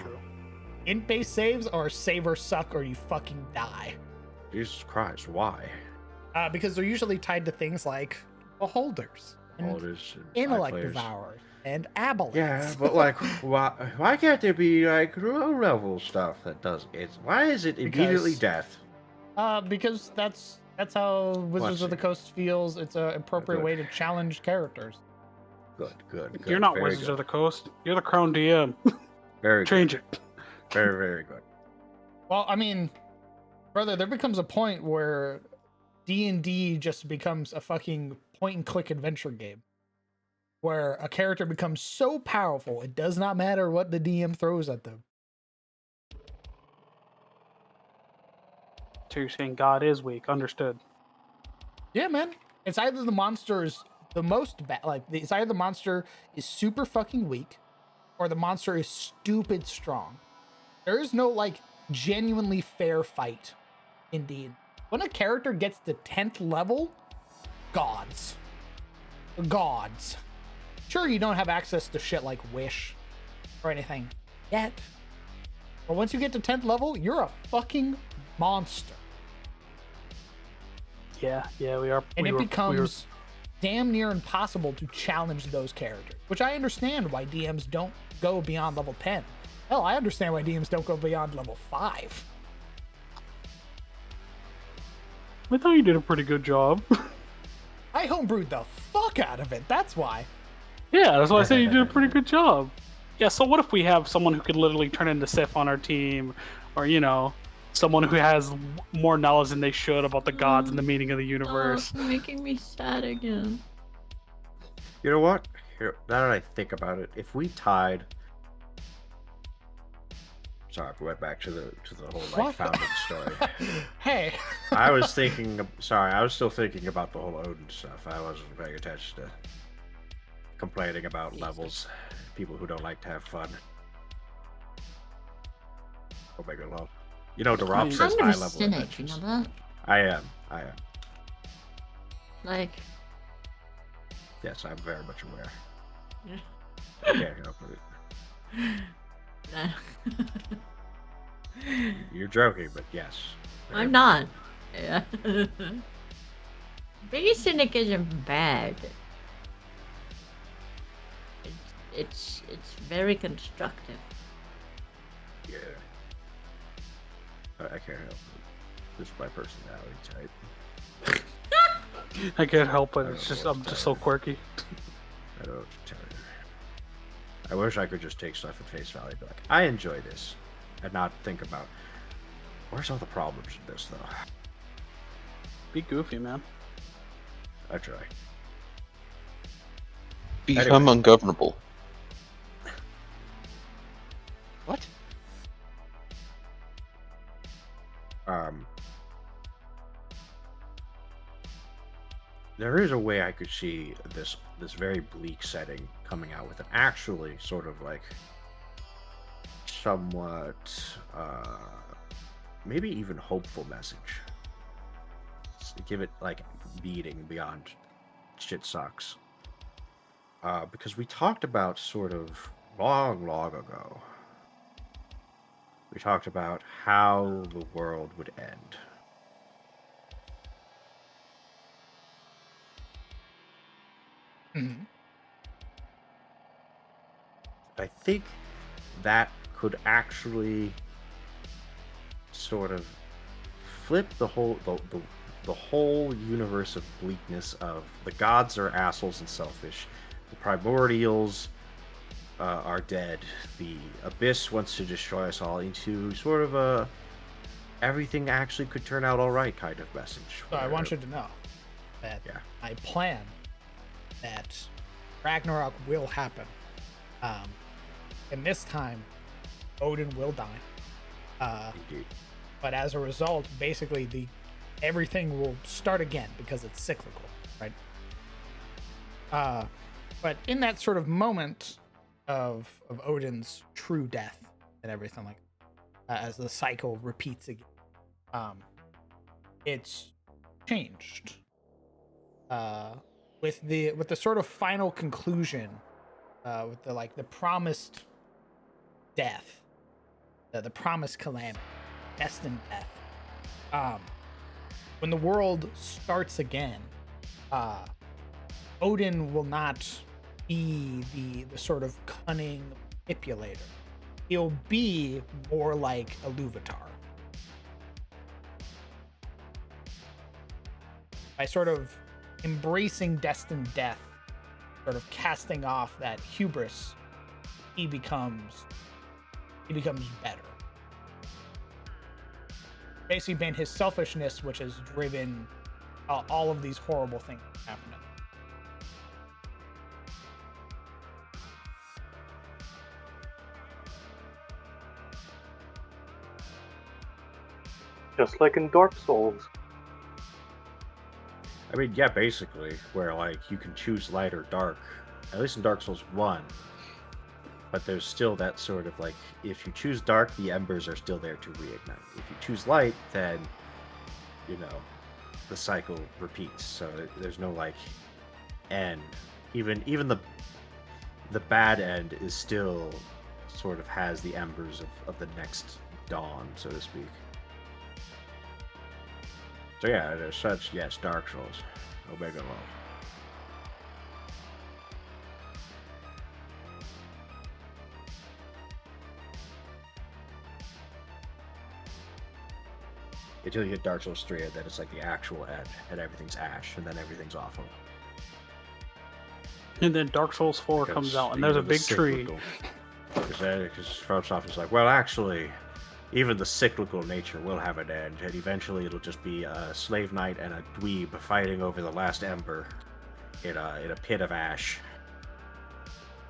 Int-based saves are save or suck or you fucking die.
Jesus Christ! Why?
Because they're usually tied to things like beholders and
All this
intellect
players.
devourers. and aboleths.
Yeah, but like, why can't there be like low level stuff that does it? Why is it immediately death?
Because that's how Wizards of the Coast feels. It's an appropriate
Good.
way to challenge characters.
Good.
You're not
Very
Wizards
good.
of the Coast. You're the Crown DM.
Very
Change
good.
it.
Very good.
Well, I mean, brother, there becomes a point where D&D just becomes a fucking point-and-click adventure game, where a character becomes so powerful it does not matter what the DM throws at them.
So you're saying God is weak. Understood.
Yeah, man. It's either the monster is the most bad, it's either the monster is super fucking weak, or the monster is stupid strong. There is no like genuinely fair fight. Indeed, when a character gets to 10th level, gods. Sure, you don't have access to shit like Wish or anything yet, but once you get to 10th level, you're a fucking monster.
Yeah, we are.
And it becomes damn near impossible to challenge those characters, which I understand why DMs don't go beyond level 10. Hell, I understand why DMs don't go beyond level 5.
I thought you did a pretty good job.
I homebrewed the fuck out of it, that's why.
Yeah, that's why I said you did a pretty good job. Yeah, so what if we have someone who could literally turn into Sif on our team, or, you know, someone who has more knowledge than they should about the gods and the meaning of the universe?
Oh, making me sad again.
You know what? Here, now that I think about it, if we tied, sorry, we went back to the whole like founding story.
Hey,
I was still thinking about the whole Odin stuff. I wasn't paying attention to complaining about levels. People who don't like to have fun. Oh my god, you know, Darop
I'm
says
kind
high
of a
level
cynic, you
adventures.
know that?
I am.
Like,
Yes, I'm very much aware.
yeah.
I can't help it. You're joking, but yes.
I'm not. Yeah. Being a cynic isn't bad. It's very constructive.
Yeah. I can't help it. This is my personality type.
I can't help it.
I
It's
don't
just
know
I'm
what to
just
tell
so
you.
quirky.
I don't know what to tell you. I wish I could just take stuff at face value and be like, I enjoy this, and not think about where's all the problems in this though.
Be goofy, man.
I try.
Become
Anyway.
ungovernable. What?
There is a way I could see this very bleak setting coming out with an actually sort of like somewhat maybe even hopeful message. Give it like beating beyond shit sucks. Because we talked about sort of long ago. We talked about how the world would end.
Mhm.
I think that could actually sort of flip the whole the whole universe of bleakness of the gods are assholes and selfish, the primordials are dead, the abyss wants to destroy us all, into sort of a everything actually could turn out all right kind of message.
So I
where-
want you to know that
Yeah.
I plan that Ragnarok will happen. And this time, Odin will die.
Indeed.
But as a result, basically everything will start again because it's cyclical, right? But in that sort of moment of Odin's true death and everything, like as the cycle repeats again, it's changed. With the sort of final conclusion, with the promised death, the promised calamity, destined death. When the world starts again, Odin will not be the sort of cunning manipulator. He'll be more like a Luvatar. By sort of embracing destined death, sort of casting off that hubris, he becomes better. Basically been his selfishness which has driven all of these horrible things happening.
Just like in Dark Souls.
I mean, yeah, basically, where like you can choose light or dark, at least in Dark Souls 1. But there's still that sort of like, if you choose dark, the embers are still there to reignite. If you choose light, then, you know, the cycle repeats. So there's no like end. Even the bad end is still sort of has the embers of the next dawn, so to speak. So yeah, there's such, yes, Dark Souls, Omega Law. Until you hit Dark Souls 3, and then it's like the actual end, and everything's ash, and then everything's awful.
And then Dark Souls 4 comes out, and there's a big tree.
Because FromSoft is like, well, actually, even the cyclical nature will have an end, and eventually it'll just be a slave knight and a dweeb fighting over the last ember in a pit of ash.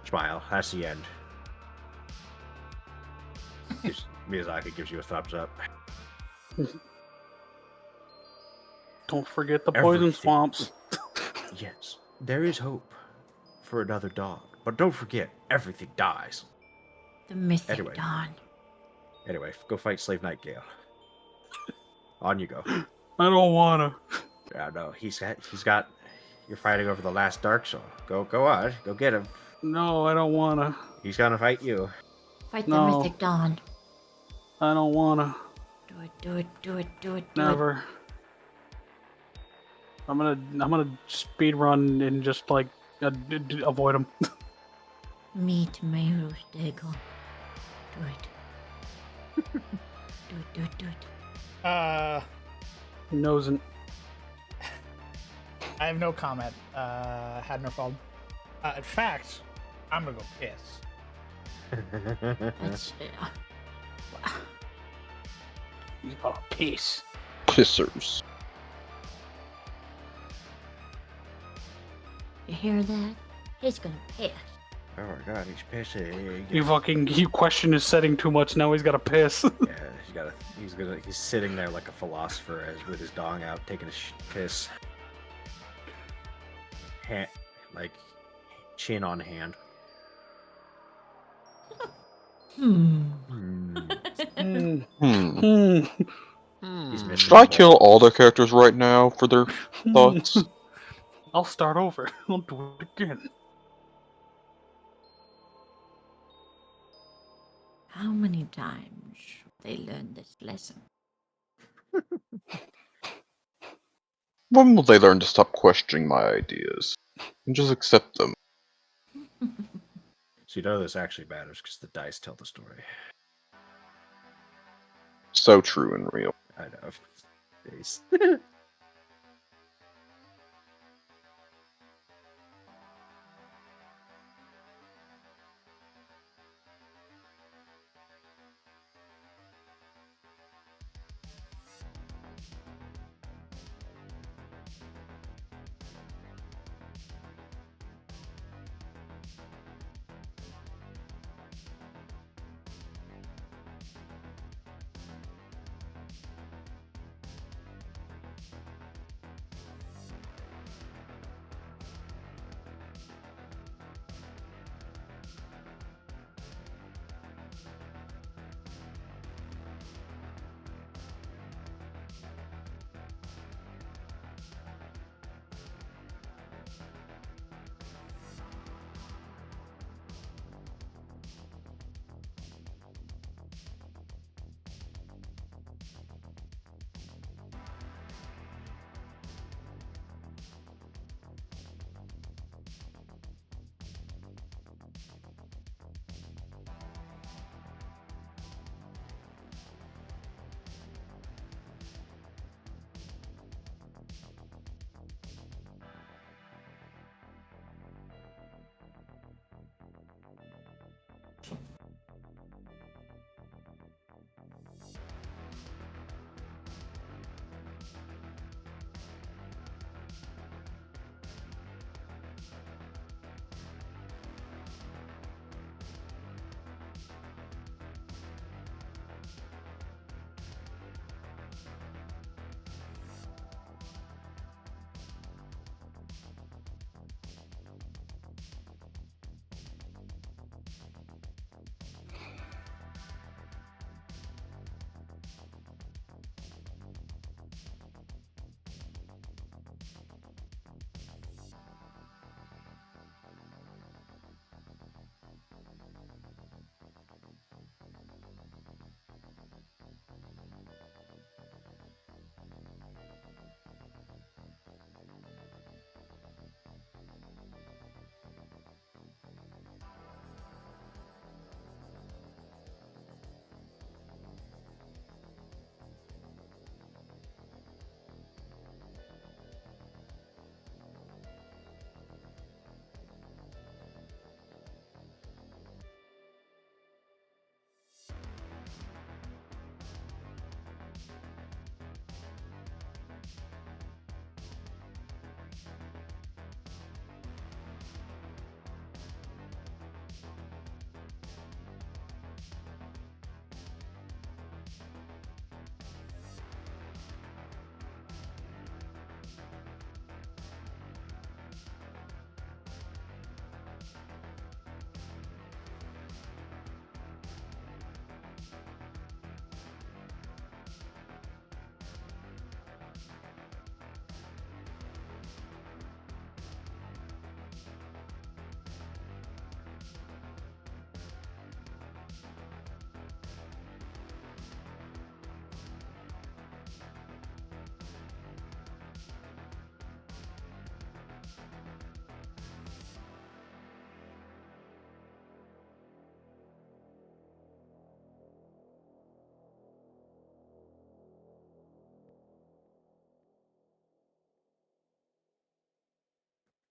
Smile, that's the end. Miyazaki gives you a thumbs up.
Don't forget the poison
Everything.
swamps.
Yes, there is hope for another dawn, but don't forget, everything dies.
The mythic
Anyway.
dawn.
Anyway, go fight Slave Knight Gale. On you go.
I don't wanna.
Yeah, no, he's got. You're fighting over the last Dark Soul. Go on, go get him.
No, I don't wanna.
He's gonna fight you.
Fight
No.
the mythic dawn.
I don't wanna.
Do it, do it, do it, do it, do it.
Never. I'm gonna speed run and just like avoid him.
Meet Meru's Dagon. Do it. Do it, do it, do it.
Nosing.
I have no comment, Hadnerfeld. In fact, I'm gonna go piss.
That's
You got a piece.
Pissers.
you hear that? He's gonna piss.
Oh my god, he's pissing.
You question his setting too much. Now he's got to piss.
Yeah, he's sitting there like a philosopher with his dong out, taking a piss. Like chin on hand.
Hmm.
He's missing.
Should I kill all the characters right now for their thoughts?
I'll start over. I'll do it again.
How many times should they learn this lesson?
When will they learn to stop questioning my ideas and just accept them?
So you know this actually matters because the dice tell the story.
So true and real.
I know. Jeez.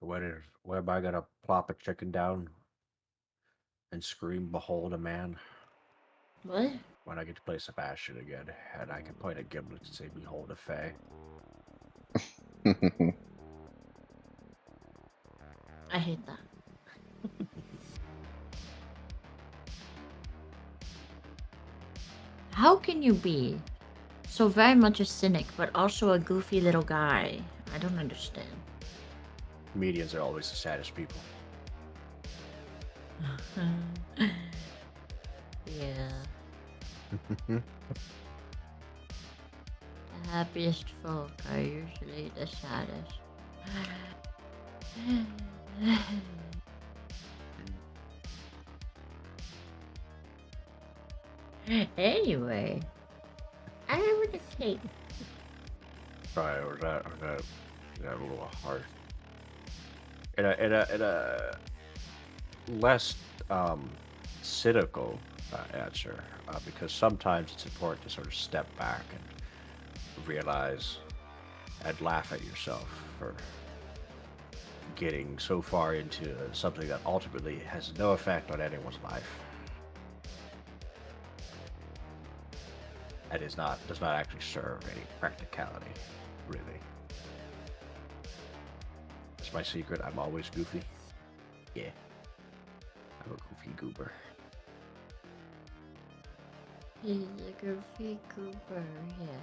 Where am I gonna plop a chicken down and scream, "Behold a man"?
What?
When I get to play Sebastian again, and I can point at Gimlet and say, "Behold a fae."
I hate that. How can you be so very much a cynic, but also a goofy little guy? I don't understand.
Comedians are always the saddest people.
Yeah. The happiest folk are usually the saddest. Anyway, I have a cake.
Sorry, or that a little harsh. In a less cynical answer, because sometimes it's important to sort of step back and realize and laugh at yourself for getting so far into something that ultimately has no effect on anyone's life. That does not actually serve any practicality, really. It's my secret. I'm always goofy. Yeah, I'm a goofy goober.
He's a goofy goober, yeah.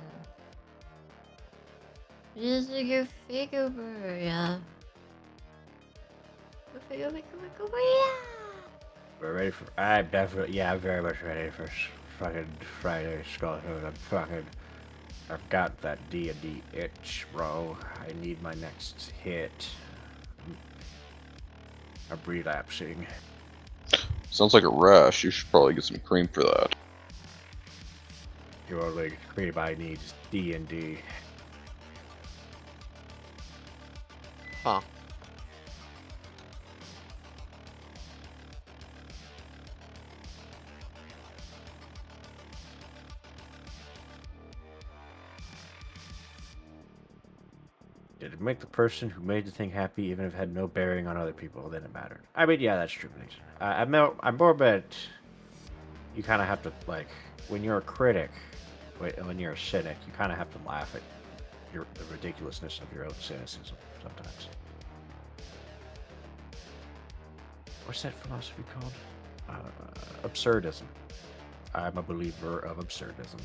He's a goofy goober, yeah. Goofy, goofy, goofy, goober, yeah.
We're ready for. I'm very much ready for fucking Friday Skulltooth. I've got that D&D itch, bro. I need my next hit. I'm relapsing.
Sounds like a rash. You should probably get some cream for that.
The only cream I need is D&D.
Huh.
Did it make the person who made the thing happy, even if it had no bearing on other people? Then it mattered. I mean, yeah, that's true. I'm more about. You kind of have to, like, when you're a critic, when you're a cynic, you kind of have to laugh at the ridiculousness of your own cynicism sometimes. What's that philosophy called? Absurdism. I'm a believer of absurdism.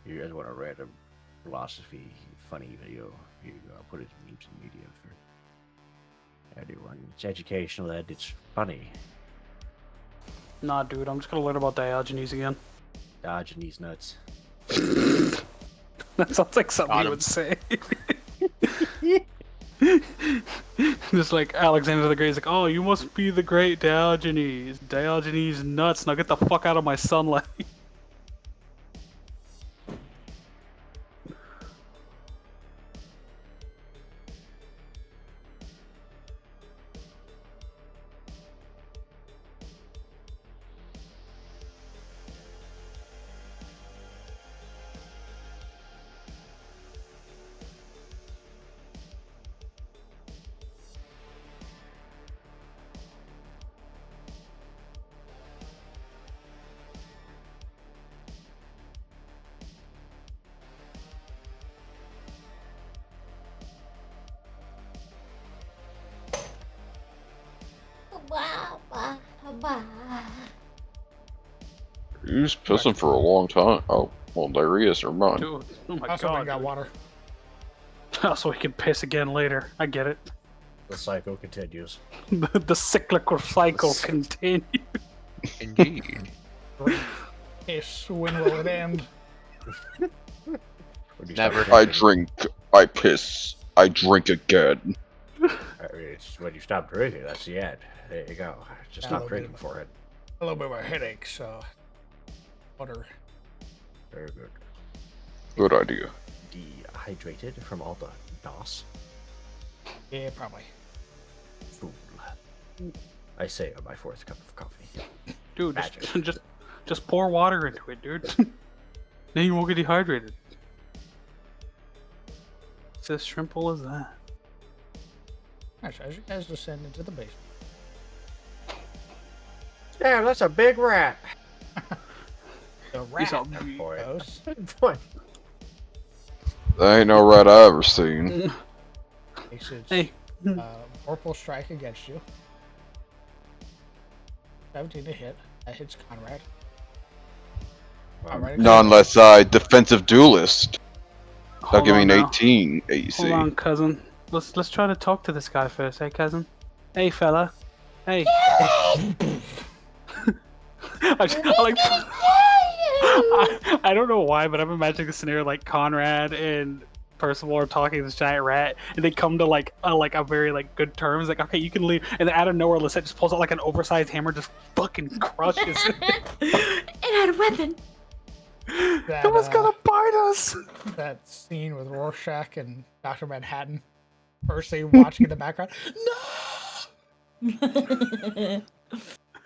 You guys want a random philosophy funny video? Here you go. I'll put it in memes and media for everyone. It's educational, Ed. It's funny.
Nah, dude, I'm just gonna learn about Diogenes again.
Diogenes nuts.
That sounds like something you would say. Just like Alexander the Great is like, oh, you must be the great Diogenes. Diogenes nuts. Now get the fuck out of my sunlight.
He was pissing for a long time. Oh, well, diarrhea's never mind.
Dude, oh my
Also, I
god.
got
dude.
water.
So we can piss again later. I get it.
The cycle continues.
The cyclical cycle continues.
Indeed.
Ish, when will it end?
Never.
I drink I piss. I drink again.
It's when you stop drinking, that's the end. There you go. Just stop drinking for it.
A little bit of a headache, so water.
Very good.
Good idea.
Dehydrated from all the DOS.
Yeah, probably.
Fool. I say on my 4th cup of coffee.
Dude, just pour water into it, dude. Then you won't get dehydrated. It's as simple as that.
Alright, as you guys descend into the basement.
Damn, that's a big rat.
The
He's
rat
all
goes.
Boy.
That ain't no rat I ever seen.
Makes its
Hey.
vorpal strike against you. 17 to hit. That hits Conrad. Alright,
Not unless I defensive duelist. That'll
Hold
give me
on
an
now.
18 AC.
Hold on, cousin. Let's try to talk to this guy first, hey, cousin. Hey, fella. Hey. I don't know why, but I'm imagining the scenario like Conrad and Percival are talking to this giant rat, and they come to like a very like good terms. Like, okay, you can leave, and then out of nowhere, Lisette just pulls out like an oversized hammer, just fucking crushes it.
It had a weapon.
that,
It was gonna bite us.
that scene with Rorschach and Dr. Manhattan. Percy watching in the background. No!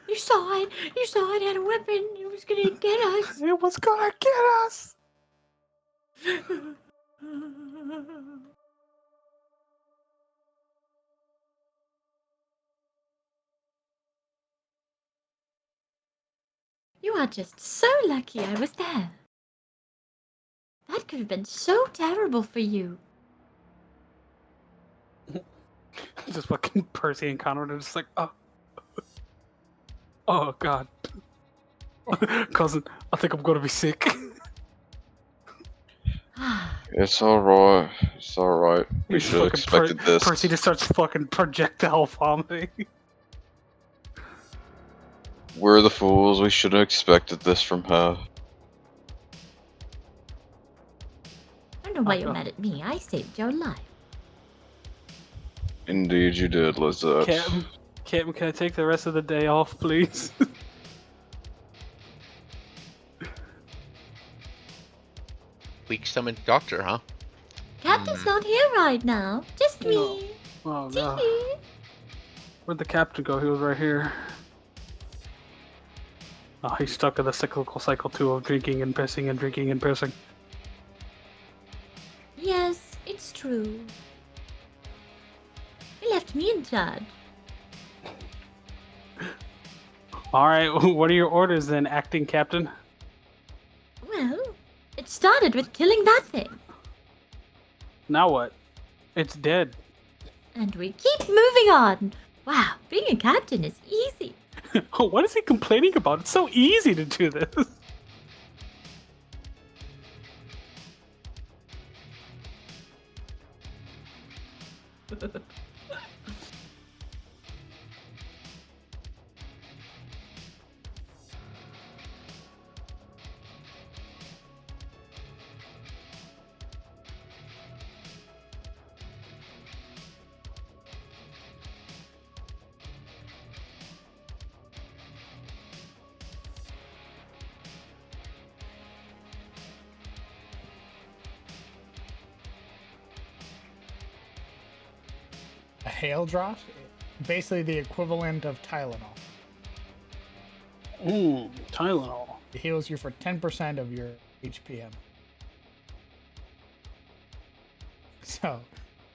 You saw it. You saw it had a weapon. It was gonna get us.
It was gonna get us.
You are just so lucky I was there. That could have been so terrible for you.
Just fucking Percy and Conrad are just like, oh god. Cousin, I think I'm gonna be sick.
It's alright. It's alright. We should have
Fucking
expected this.
Percy just starts fucking projectile vomiting.
We're the fools. We should have expected this from her.
I don't know why you're mad at me. I saved your life.
Indeed, you did, Lizette.
Captain, can I take the rest of the day off, please?
Weak summoned doctor, huh?
Captain's not here right now. Just me.
Oh god. Where'd the captain go? He was right here. Oh, he's stuck in the cyclical cycle too of drinking and pissing and drinking and pissing.
Yes, it's true. He left me in charge.
Alright, what are your orders then, acting captain?
Well, it started with killing that thing.
Now what? It's dead.
And we keep moving on. Wow, being a captain is easy.
What is he complaining about? It's so easy to do this.
A hail drop? Basically the equivalent of Tylenol.
Tylenol.
It heals you for 10% of your HPM. So,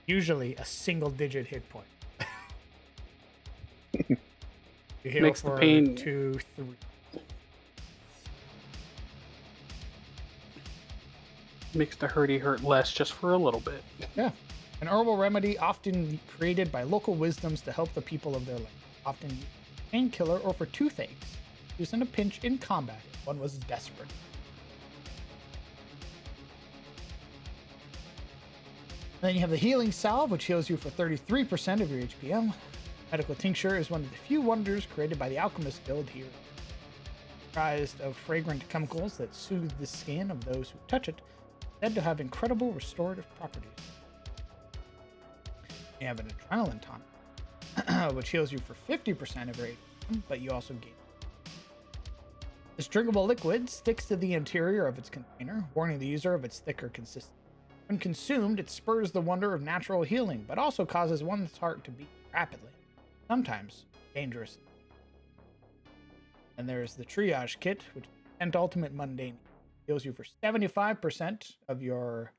usually a single digit hit point. You heal
Makes the
for
pain-
2, 3.
Makes the hurty hurt less just for a little bit.
Yeah. An herbal remedy often created by local wisdoms to help the people of their land. Often used as a painkiller or for toothaches. Used in a pinch in combat if one was desperate. Then you have the Healing Salve, which heals you for 33% of your HPM. Medical Tincture is one of the few wonders created by the Alchemist Guild here. Comprised of fragrant chemicals that soothe the skin of those who touch it, said to have incredible restorative properties. You have an adrenaline tonic, which heals you for 50% of your HP, but you also gain. This drinkable liquid sticks to the interior of its container, warning the user of its thicker consistency. When consumed, it spurs the wonder of natural healing, but also causes one's heart to beat rapidly, sometimes dangerously. And there's the triage kit, which is 10th ultimate mundane. Heals you for 75% of your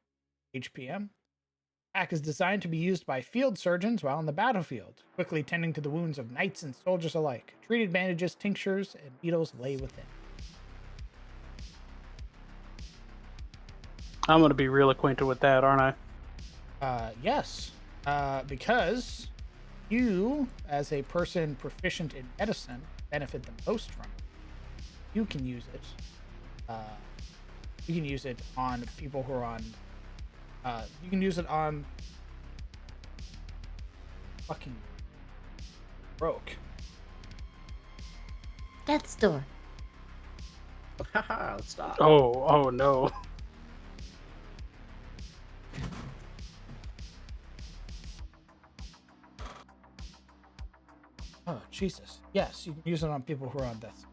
HPM. Pack is designed to be used by field surgeons while on the battlefield, quickly tending to the wounds of knights and soldiers alike. Treated bandages, tinctures, and needles lay within.
I'm going to be real acquainted with that, aren't I?
Yes. Because you, as a person proficient in medicine, benefit the most from it. You can use it. You can use it on people who are on. You can use it on. Fucking broke.
Death's door.
Haha, let's stop.
Oh no.
Oh, Jesus. Yes, you can use it on people who are on death.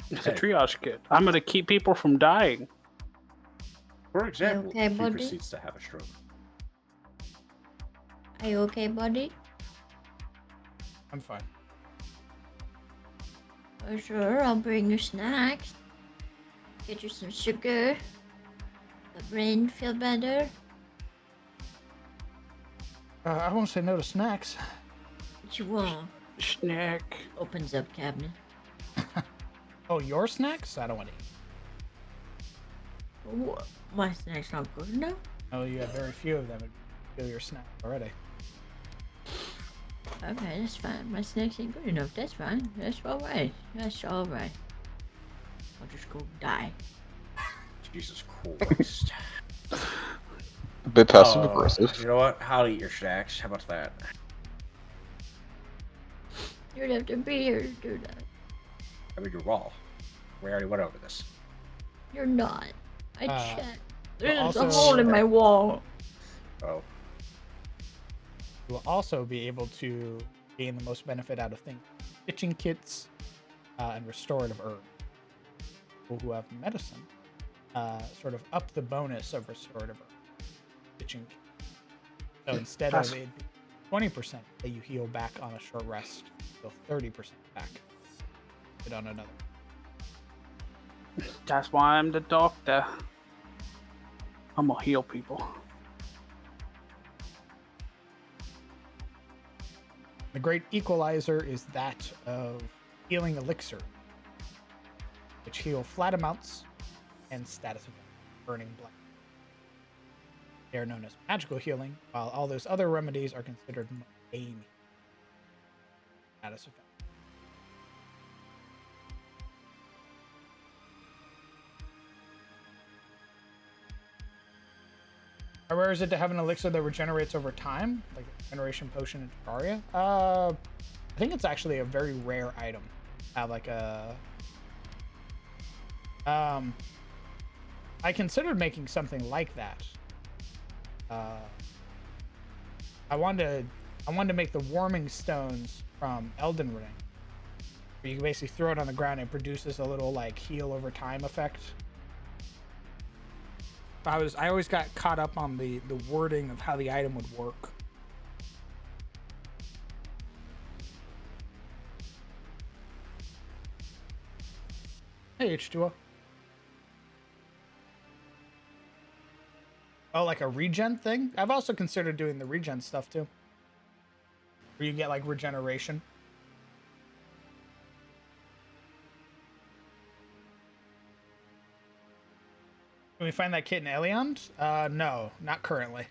It's a triage kit. I'm going to keep people from dying.
For example,
okay,
he
buddy?
proceeds to have a stroke.
Are you okay, buddy?
I'm fine.
Oh, sure, I'll bring you snacks. Get you some sugar. The brain feel better.
I won't say no to snacks.
What you want?
Snack.
Opens up cabinet.
Oh, your snacks? I don't want to eat.
What? My snack's not good enough?
Oh, you have very few of them. It'd kill your snack already.
Okay, that's fine. My snacks ain't good enough. That's fine. That's alright. That's alright. I'll just go die.
Jesus Christ.
A bit passive aggressive.
You know what? I'll eat your snacks. How about that?
You don't have to be here to do that.
I mean, you're raw. We already went over this.
You're not. I checked. There's
also-
a hole in my wall.
Oh.
You will also be able to gain the most benefit out of things, stitching kits, and restorative herbs. People who have medicine sort of up the bonus of restorative herbs. Stitching kits. So instead of it 20% that you heal back on a short rest, you'll 30% back. It on another.
That's why I'm the doctor. I'm gonna heal people.
The great equalizer is that of healing elixir, which heal flat amounts and status effects, burning black. They are known as magical healing, while all those other remedies are considered mundane status effects. How rare is it to have an elixir that regenerates over time, like a regeneration potion in Terraria? I think it's actually a very rare item. Have like a I considered making something like that. I wanted to make the warming stones from Elden Ring, where you can basically throw it on the ground and it produces a little like heal over time effect. I always got caught up on the wording of how the item would work. Hey, H2O. Oh, like a regen thing? I've also considered doing the regen stuff too. Where you get like regeneration. Can we find that kit in Eliand? No, not currently.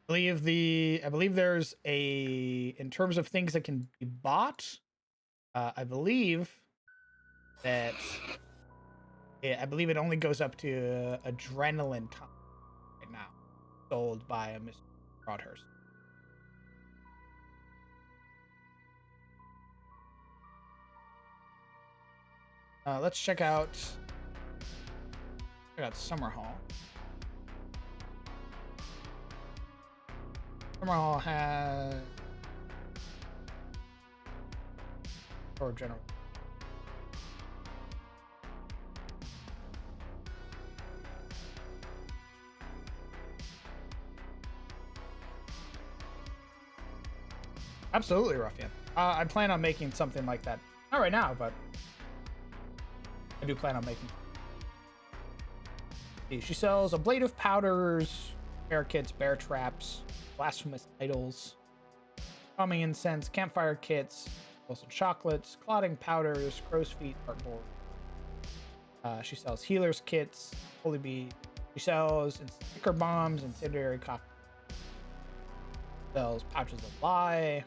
I believe there's in terms of things that can be bought, I believe that I believe it only goes up to adrenaline time right now, sold by a Mr. Broadhurst. Let's check out Summer Hall. Summer Hall has or general. Absolutely, Ruffian. I plan on making something like that. Not right now, but I do plan on making. She sells ablative powders, bear kits, bear traps, blasphemous idols, calming incense, campfire kits, also chocolates, clotting powders, crow's feet, artboard. She sells healers kits, holy bee. She sells sticker bombs, incendiary cocktails. Sells pouches of lye,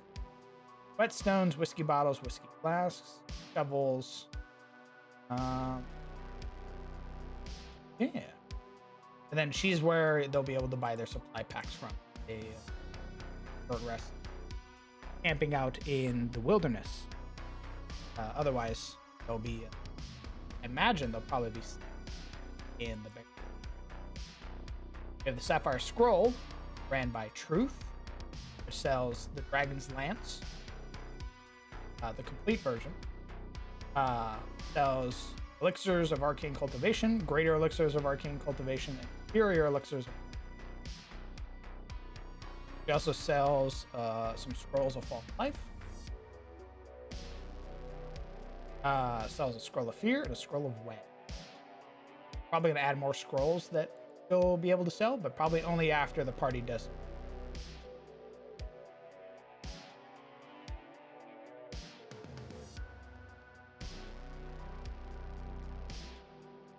whetstones, whiskey bottles, whiskey flasks, shovels. Yeah. And then she's where they'll be able to buy their supply packs from. A short rest, camping out in the wilderness. Otherwise, they'll be. I imagine they'll probably be in the. We have the Sapphire Scroll, ran by Truth, which sells the Dragon's Lance, the complete version. Sells elixirs of arcane cultivation, greater elixirs of arcane cultivation, and superior elixirs. She also sells some scrolls of false life. Sells a scroll of fear and a scroll of web. Probably gonna add more scrolls that she'll be able to sell, but probably only after the party does it.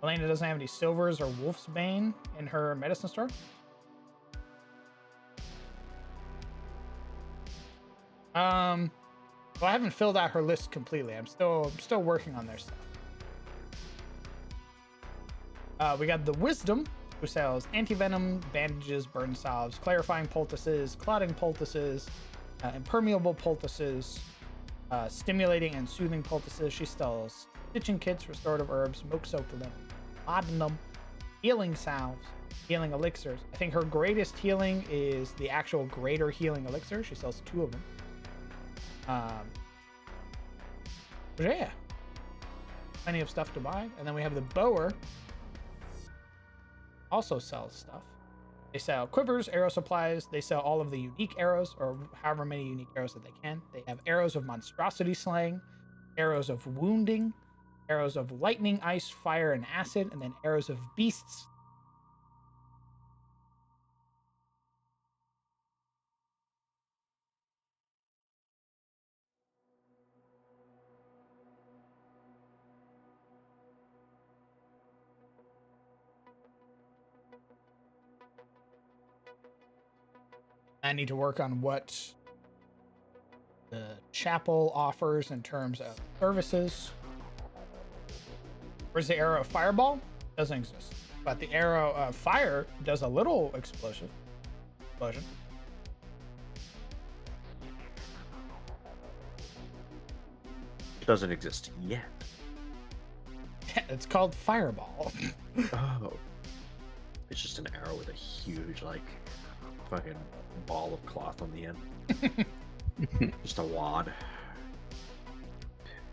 Elena doesn't have any silvers or wolf's bane in her medicine store. Well, I haven't filled out her list completely. I'm still working on their stuff. We got the Wisdom, who sells anti-venom, bandages, burn salves, clarifying poultices, clotting poultices, impermeable poultices, stimulating and soothing poultices. She sells stitching kits, restorative herbs, smoke-soaked lemon, laudanum, healing salves, healing elixirs. I think her greatest healing is the actual greater healing elixir. She sells 2 of them. But yeah, plenty of stuff to buy. And then we have the Bower, also sells stuff. They sell quivers, arrow supplies. They sell all of the unique arrows, or however many unique arrows that they can. They have arrows of monstrosity slaying, arrows of wounding, arrows of lightning, ice, fire, and acid, and then arrows of beasts. I need to work on what the chapel offers in terms of services. Where's the arrow of fireball? Doesn't exist. But the arrow of fire does a little explosion.
Doesn't exist yet.
It's called fireball.
Oh. It's just an arrow with a huge, like, fucking ball of cloth on the end. Just a wad.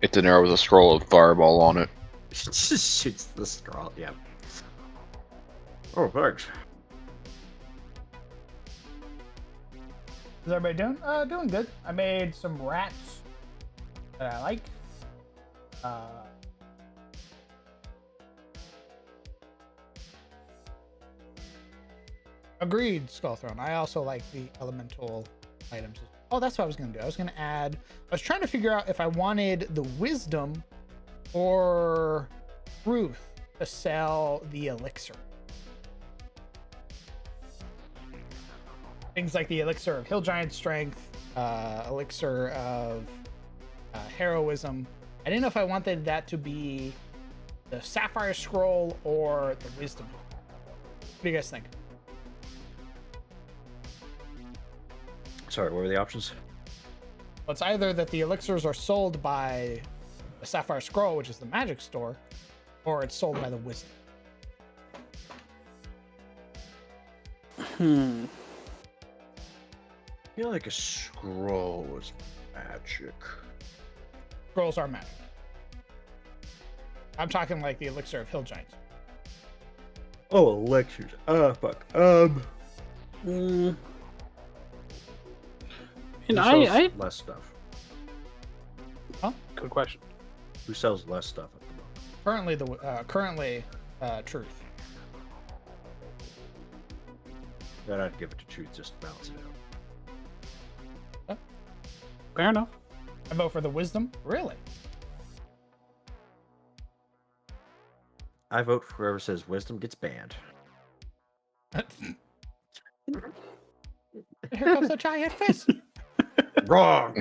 It's an arrow with a scroll of fireball on it.
Just shoots the scroll, yeah. Oh, thanks.
How's everybody doing? Doing good. I made some rats that I like. Agreed, Skullthrone. I also like the elemental items. Oh, that's what I was going to do. I was going to add... I was trying to figure out if I wanted the Wisdom or Truth to sell the elixir. Things like the elixir of Hill Giant Strength, elixir of heroism. I didn't know if I wanted that to be the Sapphire Scroll or the Wisdom. What do you guys think?
Sorry, what were the options?
Well, it's either that the elixirs are sold by the the Sapphire Scroll, which is the magic store, or it's sold by the Wisdom.
I feel like a scroll was magic.
Scrolls are magic. I'm talking like the Elixir of Hill Giants.
Oh, elixirs. Fuck.
And
Who sells
I
less stuff?
good question.
Who sells less stuff at the moment?
Currently, Truth.
Then I'd give it to Truth just to balance it out.
Fair enough.
I vote for the Wisdom. Really?
I vote for whoever says wisdom gets banned.
Here comes the giant fist.
Wrong.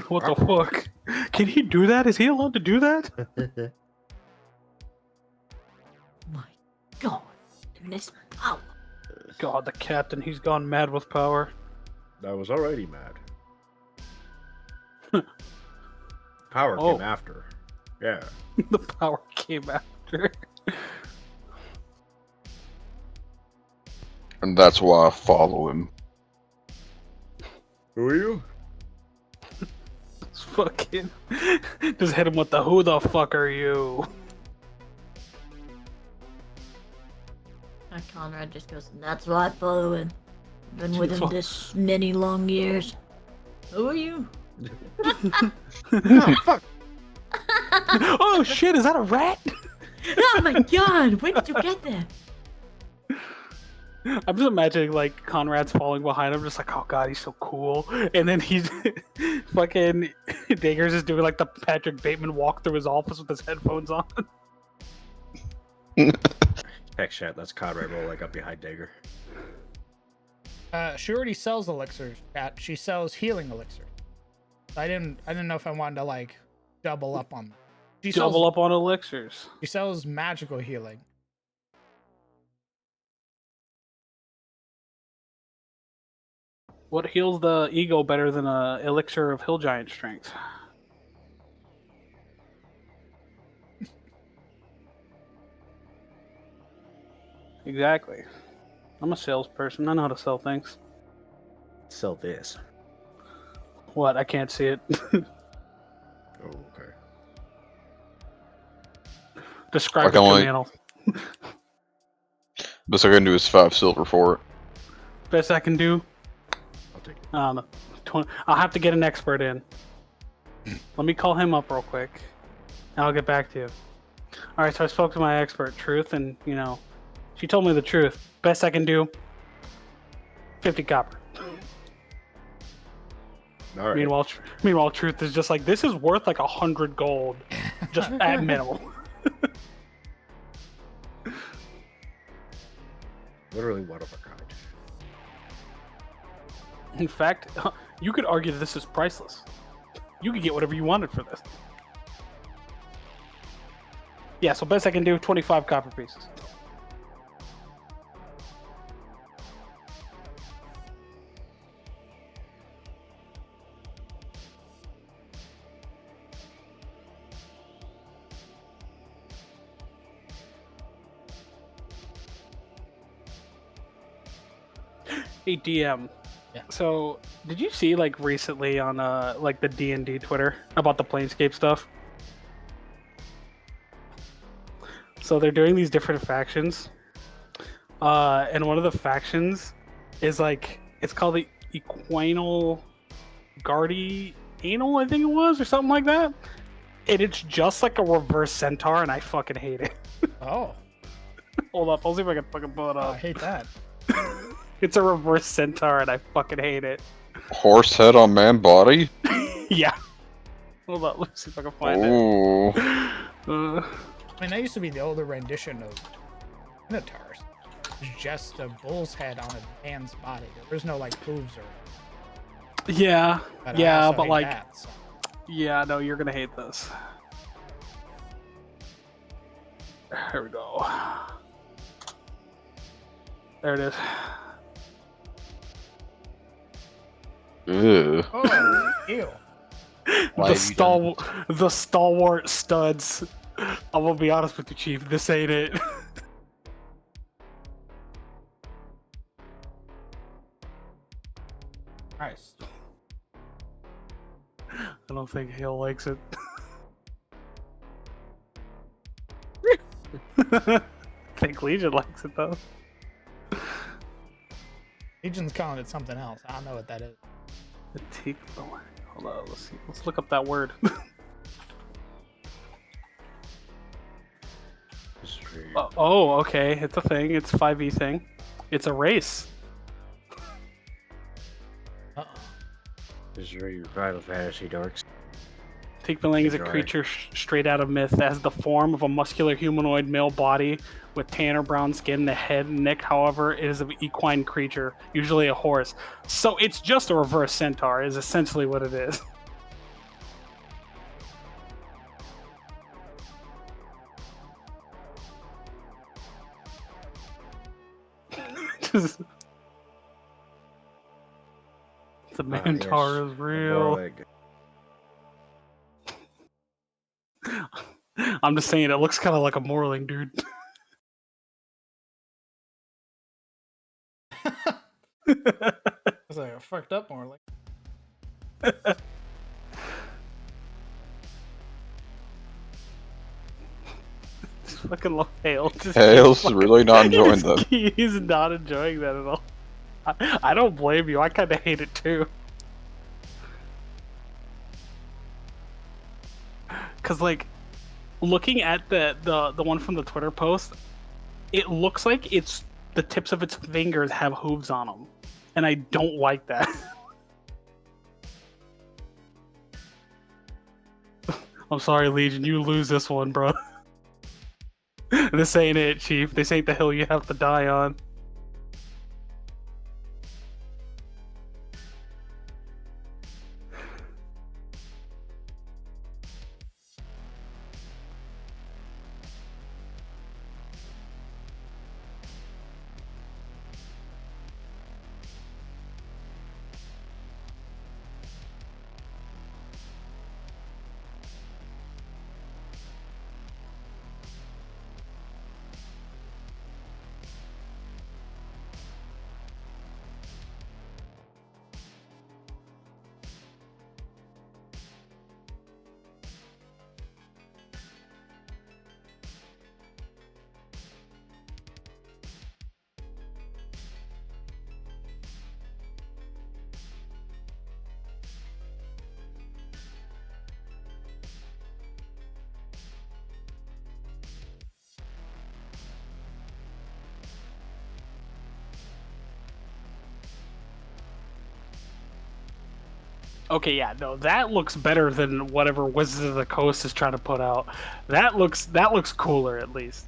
What the fuck? Can he do that? Is he allowed to do that?
My God, goodness power.
God, the captain, he's gone mad with power.
I was already mad. Power
Oh.
came after. Yeah.
The power came after.
And that's why I follow him.
Who are you?
It's fucking. Just hit him with the who the fuck are you?
And Conrad just goes, and that's why I follow him. Been with him
Fuck.
this many long years. Who are you?
Oh, fuck.
Oh shit, is that a rat?
Oh my God, when did you get there?
I'm just imagining like Conrad's falling behind him, just like, oh god, he's so cool. And then he's fucking Dagger's is doing like the Patrick Bateman walk through his office with his headphones on.
Heck shit, that's Conrad rolling up behind Dagger.
She already sells elixirs, chat. She sells healing elixirs. I didn't know if I wanted to like double up on that. She
Double up on elixirs.
She sells magical healing.
What heals the ego better than a elixir of hill giant strength? Exactly. I'm a salesperson. I know how to sell things.
Sell this.
What? I can't see it.
Oh, okay.
Describe
I can
it to
only-
me and I'll...
Best I can do is 5 silver for it.
Best I can do.
I'll take it.
I don't know. I'll have to get an expert in. Let me call him up real quick, and I'll get back to you. All right, so I spoke to my expert, Truth, and she told me the truth. Best I can do. 50 copper.
All right.
Meanwhile, Truth is just like, this is worth like 100 gold, just at minimum.
Literally one of a kind.
In fact, you could argue that this is priceless. You could get whatever you wanted for this. Yeah, so best I can do, 25 copper pieces. Hey, DM.
Yeah.
So, did you see like recently on like the D&D Twitter about the Planescape stuff? So they're doing these different factions, and one of the factions is like it's called the Equinal Guardianal, I think it was, or something like that. And it's just like a reverse centaur, and I fucking hate it.
Oh,
Hold up, I'll see if I can fucking pull it
I
up.
hate that.
It's a reverse centaur, and I fucking hate it.
Horse head on man body?
Yeah. Hold up, let's see if I can find
Ooh.
it.
I mean, that used to be the older rendition of Minotaurs. It's just a bull's head on a man's body. There's no like hooves or.
Yeah,
But I
yeah,
also
but
hate
like,
that, so.
yeah, no, you're gonna hate this. Here we go. There it is.
Ew.
Oh, ew.
Why have you done this?
The stalwart studs. I'm gonna be honest with you, Chief. This ain't it.
Nice.
I don't think Hale likes it. I think Legion likes it though.
Legion's calling it something else. I don't know what that is.
Fatigue. Hold on, let's see. Let's look up that word. Oh, okay. It's a thing. It's 5e thing. It's a race.
This is your Final Fantasy dorks.
Teekbeling is a
Enjoy.
creature straight out of myth that has the form of a muscular humanoid male body with tan or brown skin. The head and neck, however, is of equine creature, usually a horse. So it's just a reverse centaur, is essentially what it is. Just- the Mantar is real. I'm just saying, it looks kind of like a Morling, dude.
It's like a fucked up more like.
Just fucking love Hale.
Hale's really not enjoying that.
He's not enjoying that at all. I don't blame you. I kind of hate it too. Cause like, looking at the one from the Twitter post, it looks like it's the tips of its fingers have hooves on them, and I don't like that. I'm sorry, Legion. You lose this one, bro. This ain't it, Chief. This ain't the hill you have to die on. Okay, yeah, no, that looks better than whatever Wizards of the Coast is trying to put out. That looks cooler at least.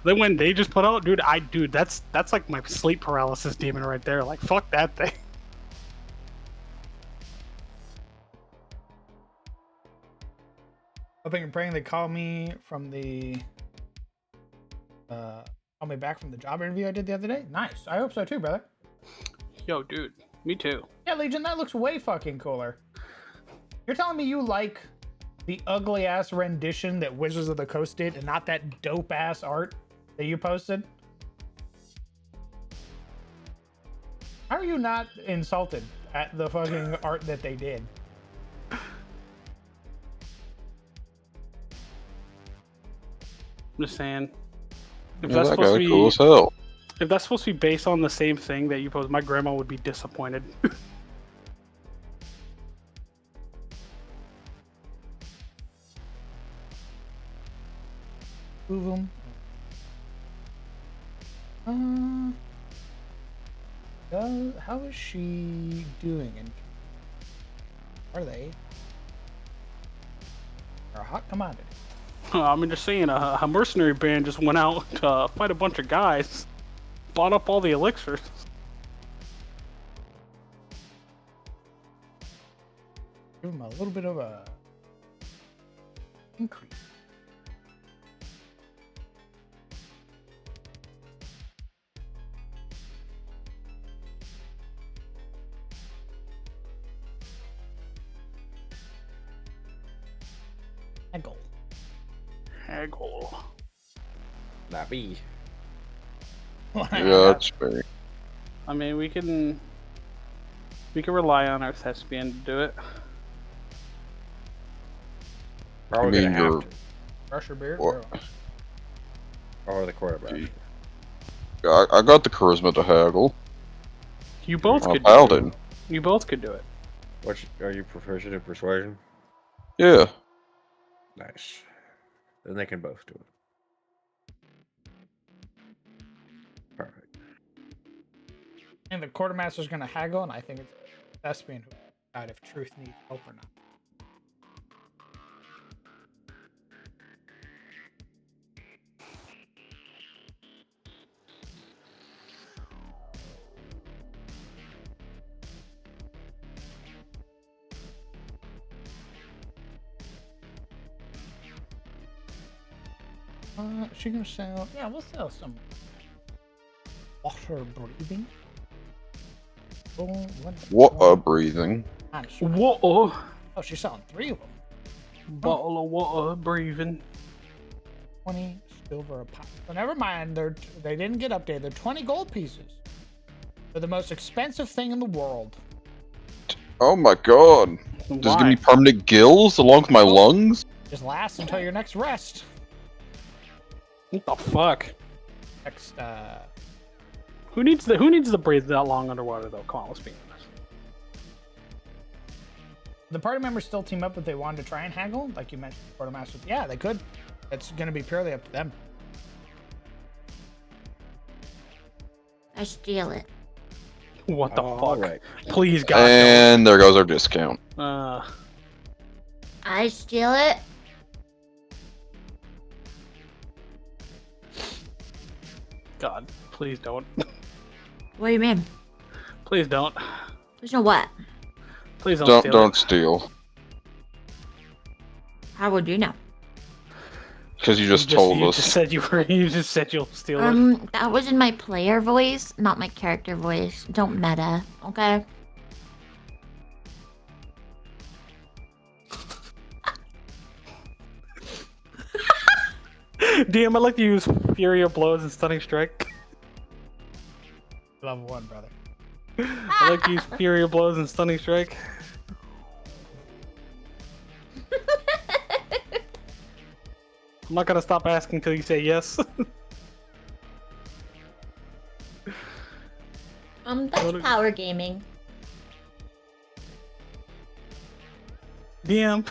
Then when they just put out, dude, that's like my sleep paralysis demon right there. Like, fuck that thing.
Hoping and praying they call me from the call me back from the job interview I did the other day. Nice. I hope so too, brother.
Yo, dude, me too.
Yeah, Legion, that looks way fucking cooler. You're telling me you like the ugly ass rendition that Wizards of the Coast did and not that dope ass art that you posted? How are you not insulted at the fucking art that they did?
I'm just saying. If
Yeah,
that's
that
supposed
guy
to be
cool as hell.
If that's supposed to be based on the same thing that you post, my grandma would be disappointed.
Move them. How is she doing? Are they? Are a hot commodity.
I'm just saying, a mercenary band just went out to fight a bunch of guys, bought up all the elixirs.
Give them a little bit of a increase. Haggle.
Haggle.
Not me.
Yeah, that's fair.
I mean, we can rely on our thespian to do it.
Probably
You
gonna
mean
have
your-
to.
Brush your beard.
What?
Or the quarterback.
I got the charisma to haggle.
You both
I'm a
could.
paladin.
You both could do it.
Are you proficient in persuasion?
Yeah.
Nice. Then they can both do it. Perfect.
And the quartermaster's gonna haggle, and I think it's Thespian who decide if Truth needs help or not. Is she gonna sell? Yeah, we'll sell some water breathing.
Water breathing.
Water.
Oh, she's selling 3 of them.
Bottle of water breathing.
20 silver a pop. So never mind. They didn't get updated. They're 20 gold pieces. They're the most expensive thing in the world.
Oh my god. Does it give me permanent gills along with my lungs?
Just lasts until your next rest.
What the fuck?
Next,
Who needs to breathe that long underwater though? Come on, let's be honest.
the party members still team up if they wanted to try and haggle, like you mentioned, quartermaster. Yeah, they could. It's gonna be purely up to them.
I steal it.
What the fuck?
Right.
Please, God.
And there goes our discount.
No.
I steal it.
God, please don't.
What do you mean?
Please don't.
There's no what?
Please don't steal.
Don't steal.
How would you know?
Because you just told
you
us.
Just said you were. You just said you'll steal it.
That was in my player voice, not my character voice. Don't meta, okay?
DM, I'd like to use Fury of Blows and Stunning Strike.
Level 1, brother.
I'd like to use Fury of Blows and Stunning Strike. I'm not gonna stop asking until you say yes.
That's power gaming.
DM.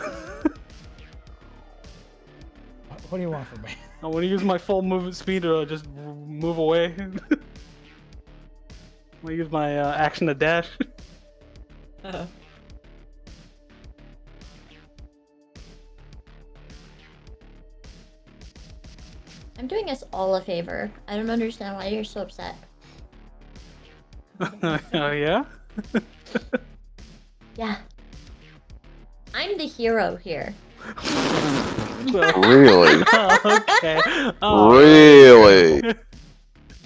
What do you want from me?
I want to use my full movement speed to just move away. I'm gonna use my action to dash.
I'm doing us all a favor. I don't understand why you're so upset.
Oh yeah?
Yeah. I'm the hero here.
Really?
Okay. Oh.
Really?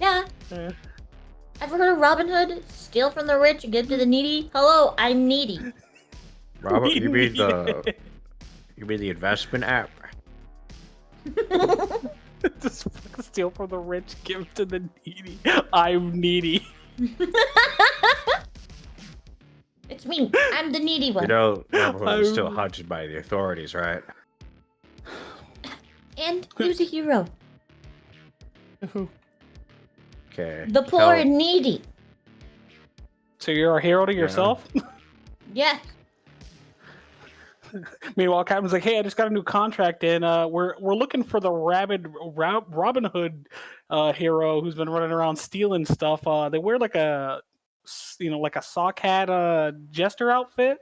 Yeah. Ever heard of Robin Hood? Steal from the rich and give to the needy? Hello, I'm needy.
Robert, you mean the investment app?
Just steal from the rich, give to the needy. I'm needy.
It's me. I'm the needy one.
You know, Robert Hood is still hunted by the authorities, right?
And who's a hero?
Okay.
The poor and needy.
So you're a hero to yourself?
Yeah.
Meanwhile, Captain's like, "Hey, I just got a new contract in. We're looking for the Robin Hood hero who's been running around stealing stuff. They wear like a sock hat jester outfit.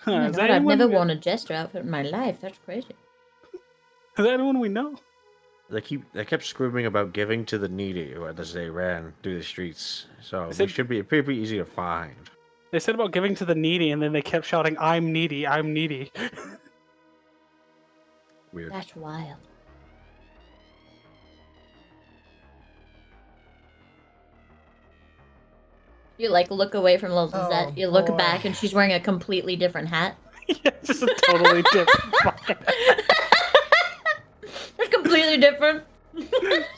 Oh my God, I've never worn a jester outfit in my life. That's crazy.
Is that anyone we know?
They kept screaming about giving to the needy as they ran through the streets. So it should be pretty easy to find.
They said about giving to the needy, and then they kept shouting, "I'm needy, I'm needy."
Weird.
That's wild. You look away from Lizette. You look back, and she's wearing a completely different hat.
Yeah, just a totally different fucking.
totally different.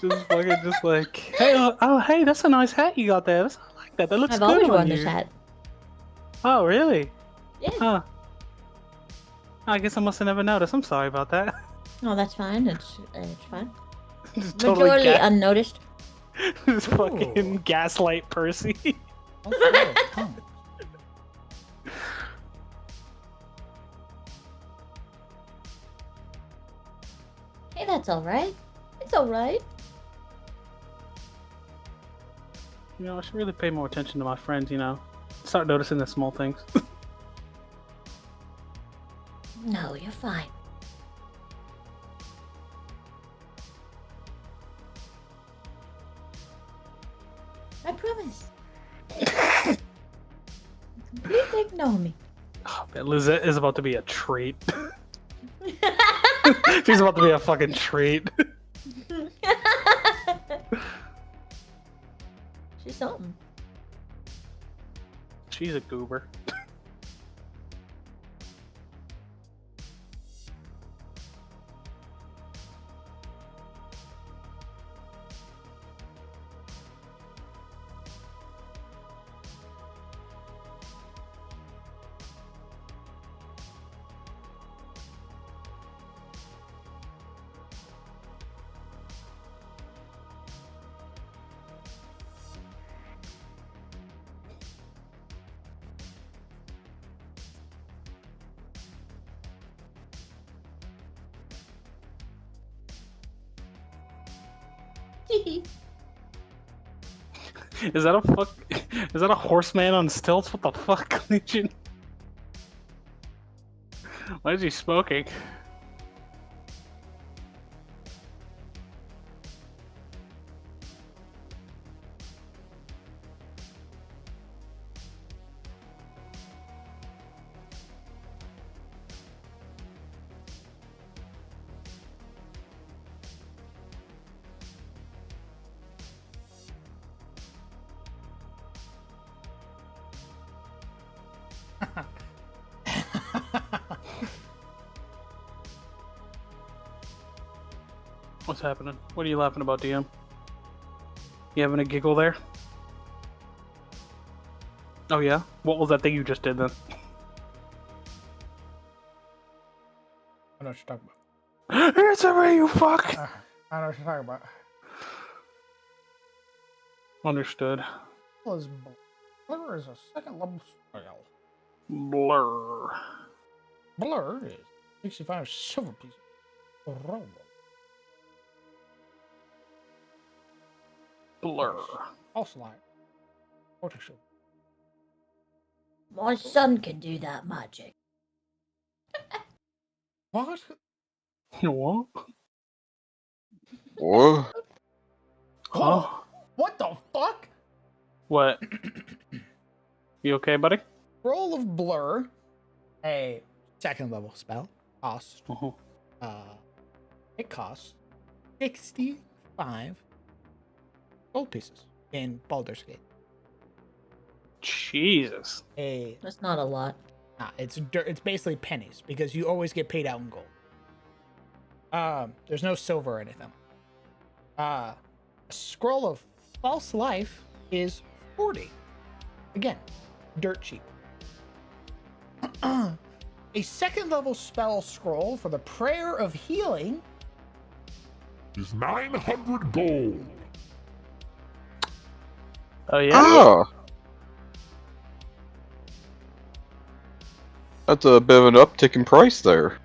Just fucking, just like, hey, hey, that's a nice hat you got there. I like that. That looks
I've
good
always
on
worn
you.
this hat.
Oh, really?
Yeah.
Huh. I guess I must have never noticed. I'm sorry about that.
Oh, that's fine. It's fine.
Just
Majorly unnoticed.
Just fucking gaslight Percy.
Hey, that's all right. It's all right.
You know, I should really pay more attention to my friends, you know. Start noticing the small things.
No, you're fine. I promise. Completely ignore me.
Oh, man, Lizette is about to be a treat. She's about to be a fucking treat.
She's something.
She's a goober. Is that a horseman on stilts? What the fuck, Legion? Why is he smoking? What's happening? What are you laughing about, DM? You having a giggle there? Oh yeah? What was that thing you just did then?
I know what you're talking about.
Answer me, you fuck!
I know what you're talking about.
Understood.
Blur is a second level spell.
Blur.
Blur is 65 silver pieces. Roll.
Blur.
Also like 40 silver.
My son can do that magic.
What?
What?
What?
Huh?
What the fuck?
What? You okay, buddy?
Roll of Blur, a second level spell, cost. It costs 65 gold pieces in Baldur's Gate.
Jesus.
That's not a lot.
It's basically pennies because you always get paid out in gold. There's no silver or anything. A scroll of false life is 40. Again, dirt cheap. A second level spell scroll for the prayer of healing
is 900 gold.
Oh yeah.
Oh. That's a bit of an uptick in price there.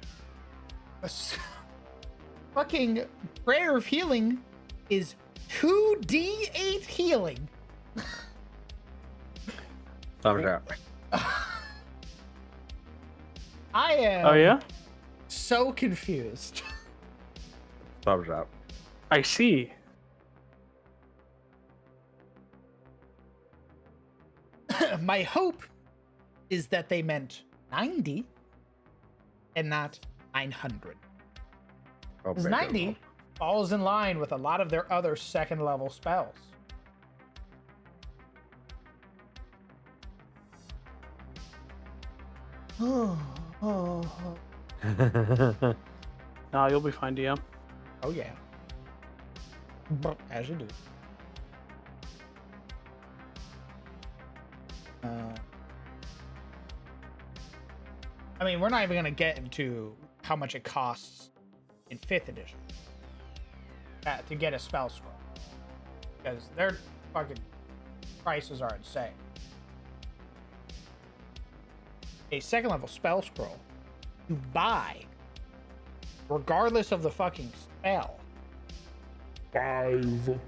Fucking prayer of healing is 2d8 healing.
Thumbs up.
I am.
Oh yeah.
So confused.
Thumbs up.
I see.
My hope is that they meant 90 and not 900. Because 90 falls in line with a lot of their other second level spells.
Nah, you'll be fine, DM.
Oh yeah. As you do. I mean, we're not even going to get into how much it costs in 5th edition to get a spell scroll. Because their fucking prices are insane. A 2nd level spell scroll to buy, regardless of the fucking spell,
500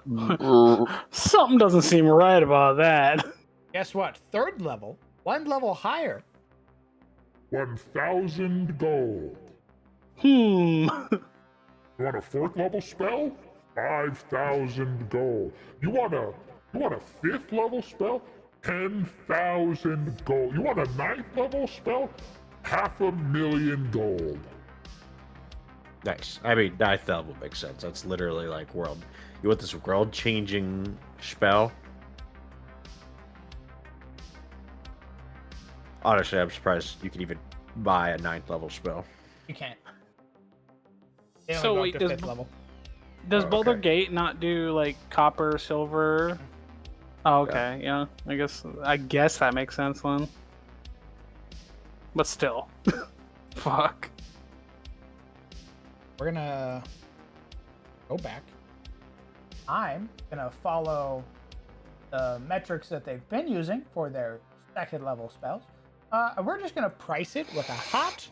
gold.
Something doesn't seem right about that.
Guess what? 3rd level, 1 level higher,
1,000 gold.
Hmm.
You want a 4th level spell? 5,000 gold. You want a 5th level spell? 10,000 gold. You want a 9th level spell? 500,000 gold.
Nice. I mean, 9th level makes sense. That's literally like world. You want this world-changing spell? Honestly, I'm surprised you can even buy a 9th level spell.
you can't. They only
So
go
wait,
up to
does
5th level.
does
Oh,
Boulder
okay.
Gate not do like copper, silver? Oh, okay, yeah. I guess that makes sense then. But still, fuck.
We're gonna go back. I'm gonna follow the metrics that they've been using for their 2nd level spells. We're just gonna price it with a hot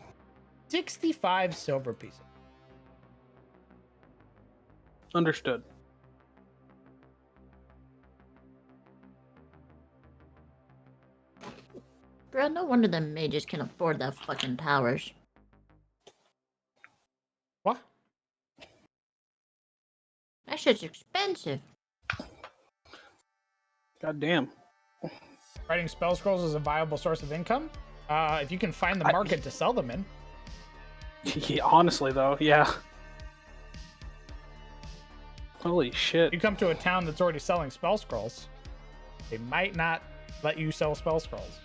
65 silver pieces.
Understood.
Bro, no wonder the mages can afford that fucking powers.
What?
That shit's expensive.
God damn.
Writing spell scrolls is a viable source of income. If you can find the market to sell them in.
Yeah, honestly though, yeah. Holy shit.
You come to a town that's already selling spell scrolls, they might not let you sell spell scrolls.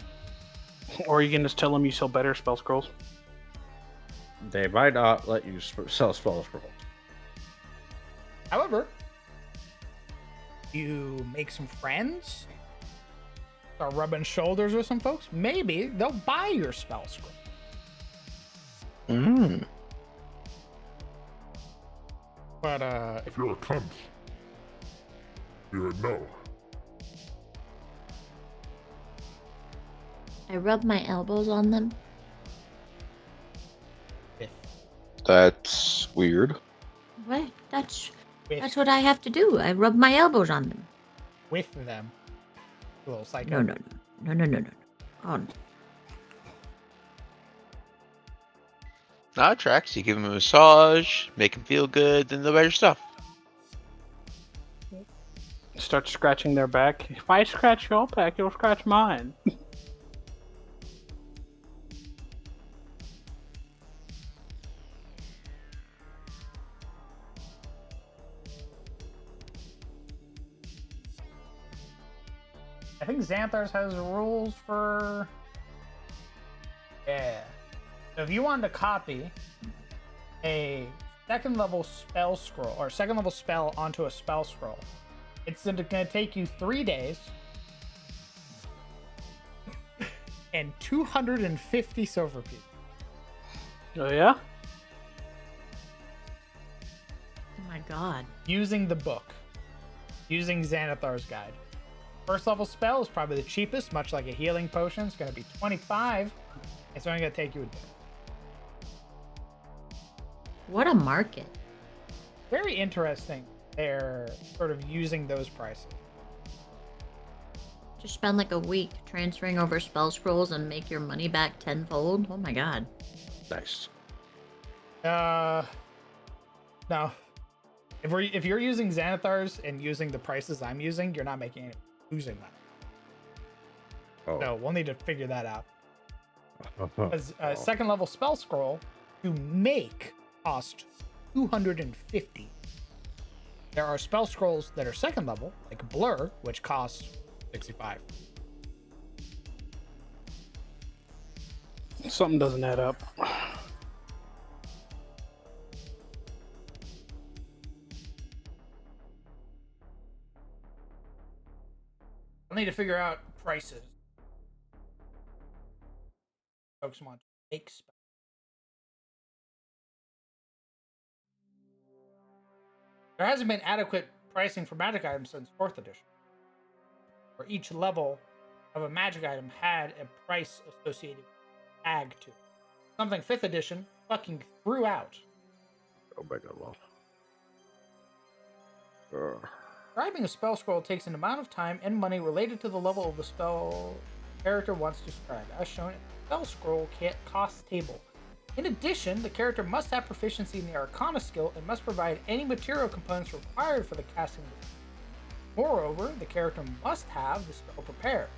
Or you can just tell them you sell better spell scrolls.
They might not let you sell spell scrolls.
However, you make some friends, start rubbing shoulders with some folks, maybe they'll buy your spell scroll. But
If you're a cunt, you're a no.
I rub my elbows on them.
That's weird.
What? That's
with,
what I have to do. I rub my elbows on them.
with them, a little psycho.
No. Oh, no.
Nah, tracks. You give him a massage, make him feel good, then they'll buy your stuff.
Start scratching their back. If I scratch your back, you'll scratch mine.
I think Xanthars has rules for... Yeah. So if you wanted to copy a 2nd level spell scroll, or 2nd level spell onto a spell scroll, it's going to take you 3 days and 250 silver pieces.
Oh yeah?
Oh my god.
Using the book. Using Xanathar's guide. 1st level spell is probably the cheapest, much like a healing potion. It's going to be 25. It's only going to take you a day.
What a market.
Very interesting. They're sort of using those prices.
Just spend like a week transferring over spell scrolls and make your money back tenfold. Oh my god.
Nice.
No. If you're using Xanathar's and using the prices I'm using, you're not making any losing money.
Oh.
So we'll need to figure that out. Because 2nd level spell scroll to make cost 250. There are spell scrolls that are 2nd level, like Blur, which costs 65.
Something doesn't add up.
need to figure out prices. Folks want to take spells. There hasn't been adequate pricing for magic items since 4th edition, where each level of a magic item had a price associated with tag to it. Something 5th edition fucking threw out.
Oh my god, well.
Describing a spell scroll takes an amount of time and money related to the level of the spell the character wants to describe, as shown in the spell scroll cost table. In addition, the character must have proficiency in the Arcana skill and must provide any material components required for the casting of the spell. Moreover, the character must have the spell prepared,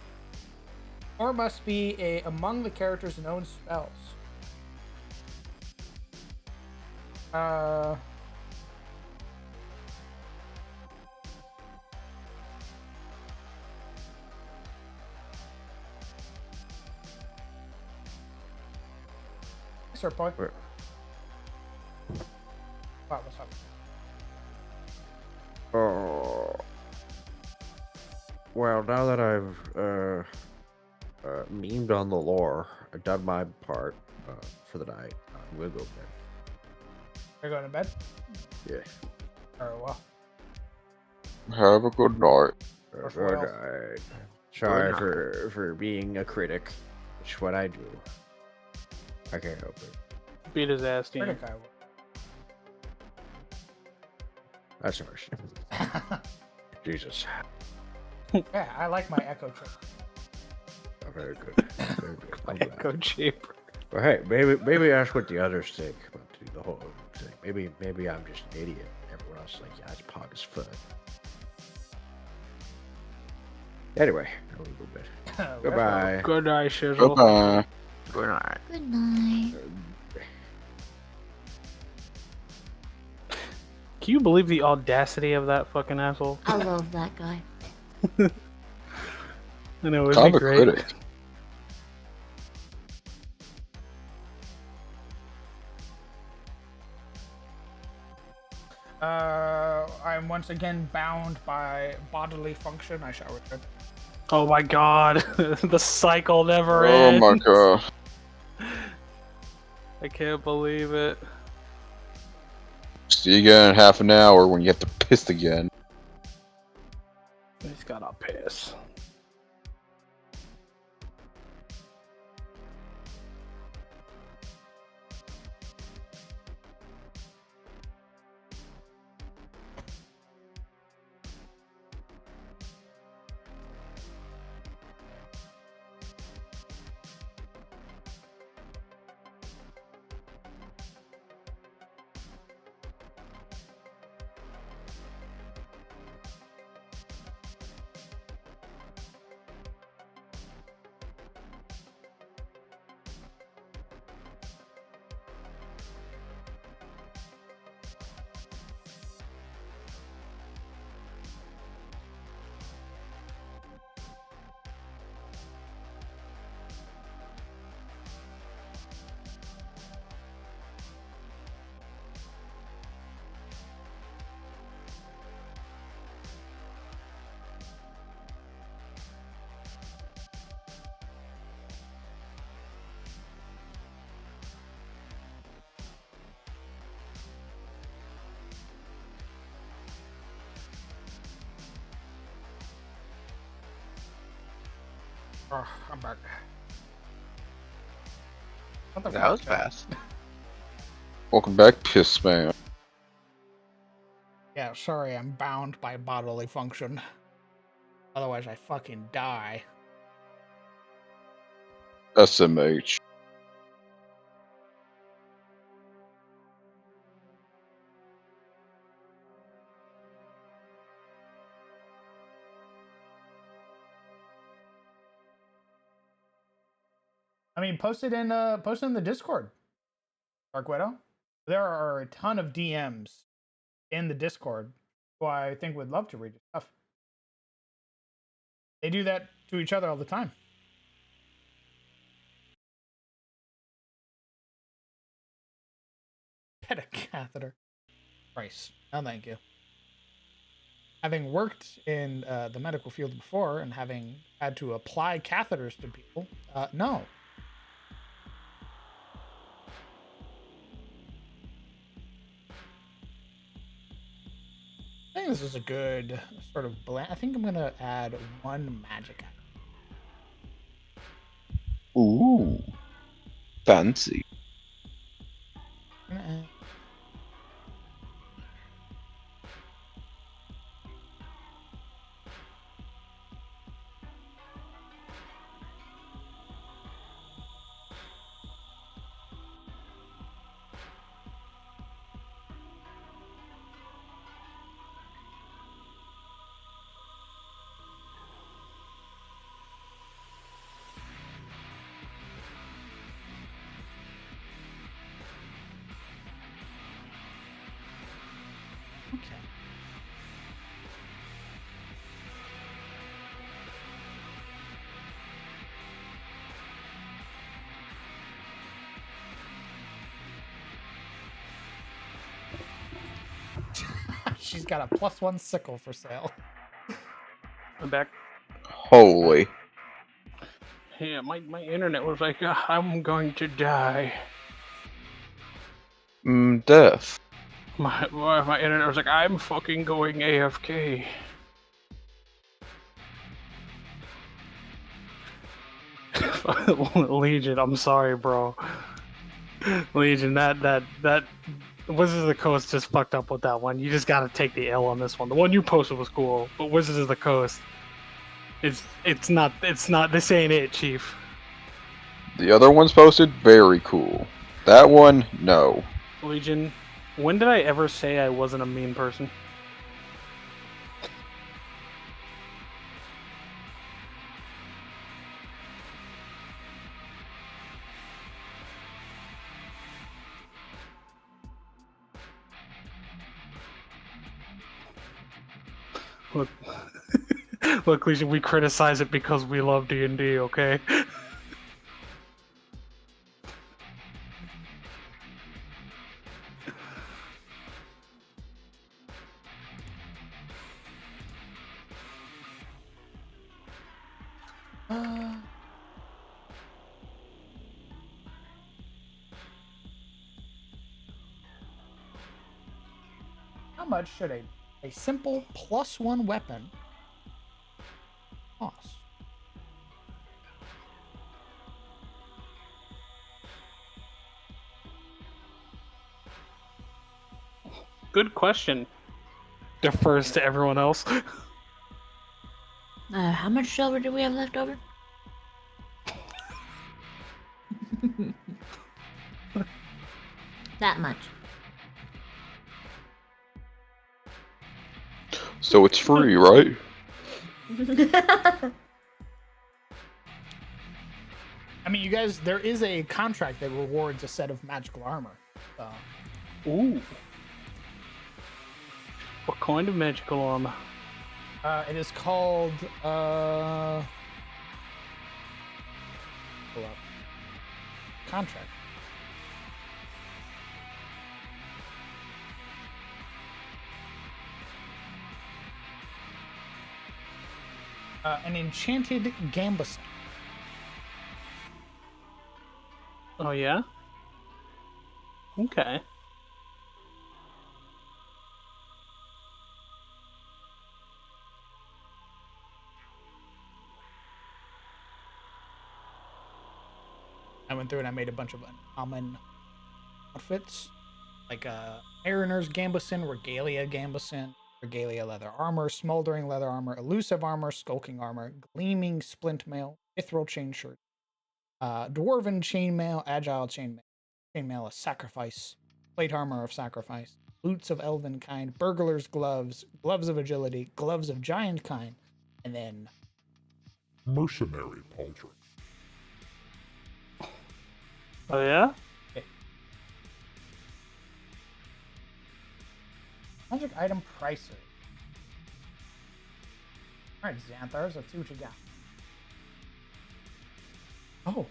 or must be among the character's known spells. Sir, boy.
Where?
Wow, what's up?
Oh. Well, now that I've memed on the lore, I've done my part for the night. We'll go to bed.
You're going to bed?
Yeah.
Very well.
Have a good night.
Good night. Sorry for being a critic. It's what I do. I can't help it.
Beat his ass, team.
Critic I will.
That's harsh. Jesus.
Yeah, I like my echo trick.
Oh, very good. Very good. I'm glad.
Echo chamber.
Well, hey, maybe that's what the others think about the whole thing. Maybe I'm just an idiot. Everyone else is like, yeah, it's pog as fuck. Anyway, I will go to bed. Goodbye.
Good night, Shizzle.
Goodbye.
Good night.
Good night.
Can you believe the audacity of that fucking asshole?
I love that guy.
I know, isn't
I'm
he
a
great?
critic.
I'm once again bound by bodily function. I shall return.
Oh my god, the cycle never
Oh
ends.
my god.
I can't believe it.
See you again in half an hour when you have to piss again.
He's gotta piss.
Oh, I'm back. What the
That
fuck,
was
Joe?
fast.
Welcome back, piss man.
Yeah, sorry, I'm bound by bodily function. Otherwise, I fucking die.
SMH.
I mean, post it in the Discord, Dark Widow. There are a ton of DMs in the Discord who I think would love to read your stuff. They do that to each other all the time. Get a catheter. Price. No, thank you. having worked in the medical field before and having had to apply catheters to people, no. I think this is a good sort of blend. I think I'm gonna add one magic item.
Ooh. Fancy.
I'm gonna add- Okay. She's got a +1 sickle for sale.
I'm back.
Holy.
Yeah, my internet was like, I'm going to die.
Death.
My internet was like, I'm fucking going AFK. Legion, I'm sorry, bro. Legion, that Wizards of the Coast just fucked up with that one. You just gotta take the L on this one. The one you posted was cool, but Wizards of the Coast, it's not. This ain't it, Chief.
The other one's posted, very cool. That one, no.
Legion, when did I ever say I wasn't a mean person? Look, look, Legion, we criticize it because we love D&D, okay?
How much should a simple +1 weapon cost?
Good question. Defers to everyone else.
How much silver do we have left over? That much.
So it's free, right?
I mean, you guys, there is a contract that rewards a set of magical armor. So.
Ooh. What kind of magical armor?
It is called, pull up. Contract. An enchanted gambeson.
Oh, yeah? Okay.
I went through and I made a bunch of uncommon outfits, like Mariner's Gambeson, Regalia Gambeson, Regalia leather armor, Smoldering leather armor, Elusive armor, Skulking armor, Gleaming splint mail, Mithril chain shirt, Dwarven chainmail, Agile chainmail, a sacrifice, plate armor of sacrifice, boots of elven kind, burglar's gloves, gloves of agility, gloves of giant kind, and then
Mercenary pauldron.
Oh, yeah?
magic item prices. Alright, Xanthars, let's see what you got. Oh.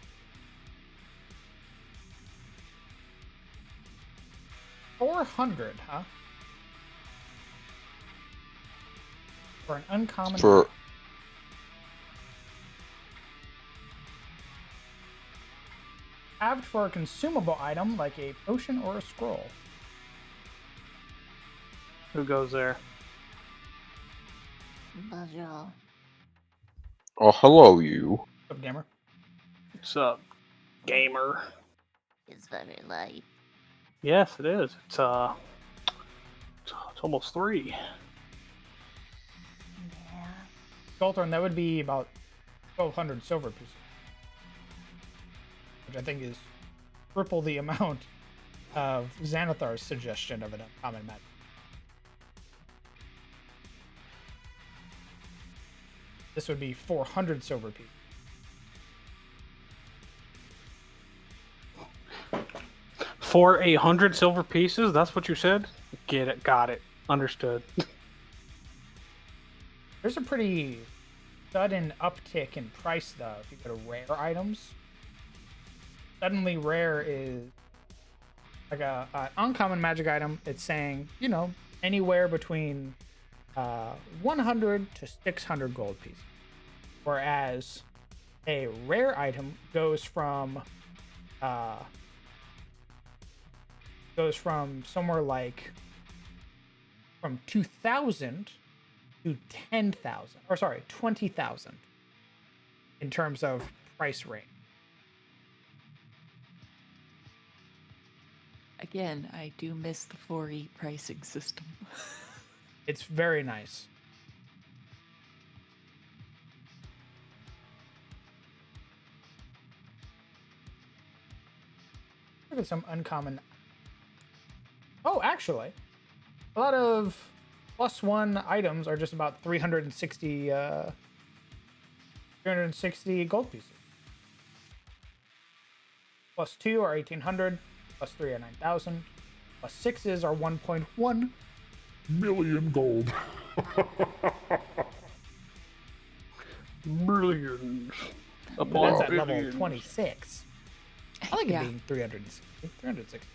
$400, huh? For an uncommon.
For
Halved for a consumable item like a potion or a scroll.
Who goes there?
Bonjour.
oh, hello, you.
What's up, gamer?
What's up, gamer?
It's very light.
Yes, it is. It's almost 3.
Yeah.
Golthorn, that would be about 1,200 silver pieces. Which I think is triple the amount of Xanathar's suggestion of an uncommon magic. This would be 400 silver pieces.
For 100 silver pieces? That's what you said? Get it. Got it. Understood.
There's a pretty sudden uptick in price, though, if you go to rare items. Suddenly rare is like a uncommon magic item. It's saying, you know, anywhere between 100 to 600 gold pieces. Whereas a rare item goes from somewhere like from 2,000 to 10,000, or sorry, 20,000 in terms of price range.
Again, I do miss the 4E pricing system.
It's very nice. Look at some uncommon. Oh, actually, a lot of +1 items are just about 360 gold pieces. +2 are 1,800. +3 are 9,000. +6s are 1.1
million gold.
Millions.
That's at level 26. I like
Yeah.
it being 360. 360.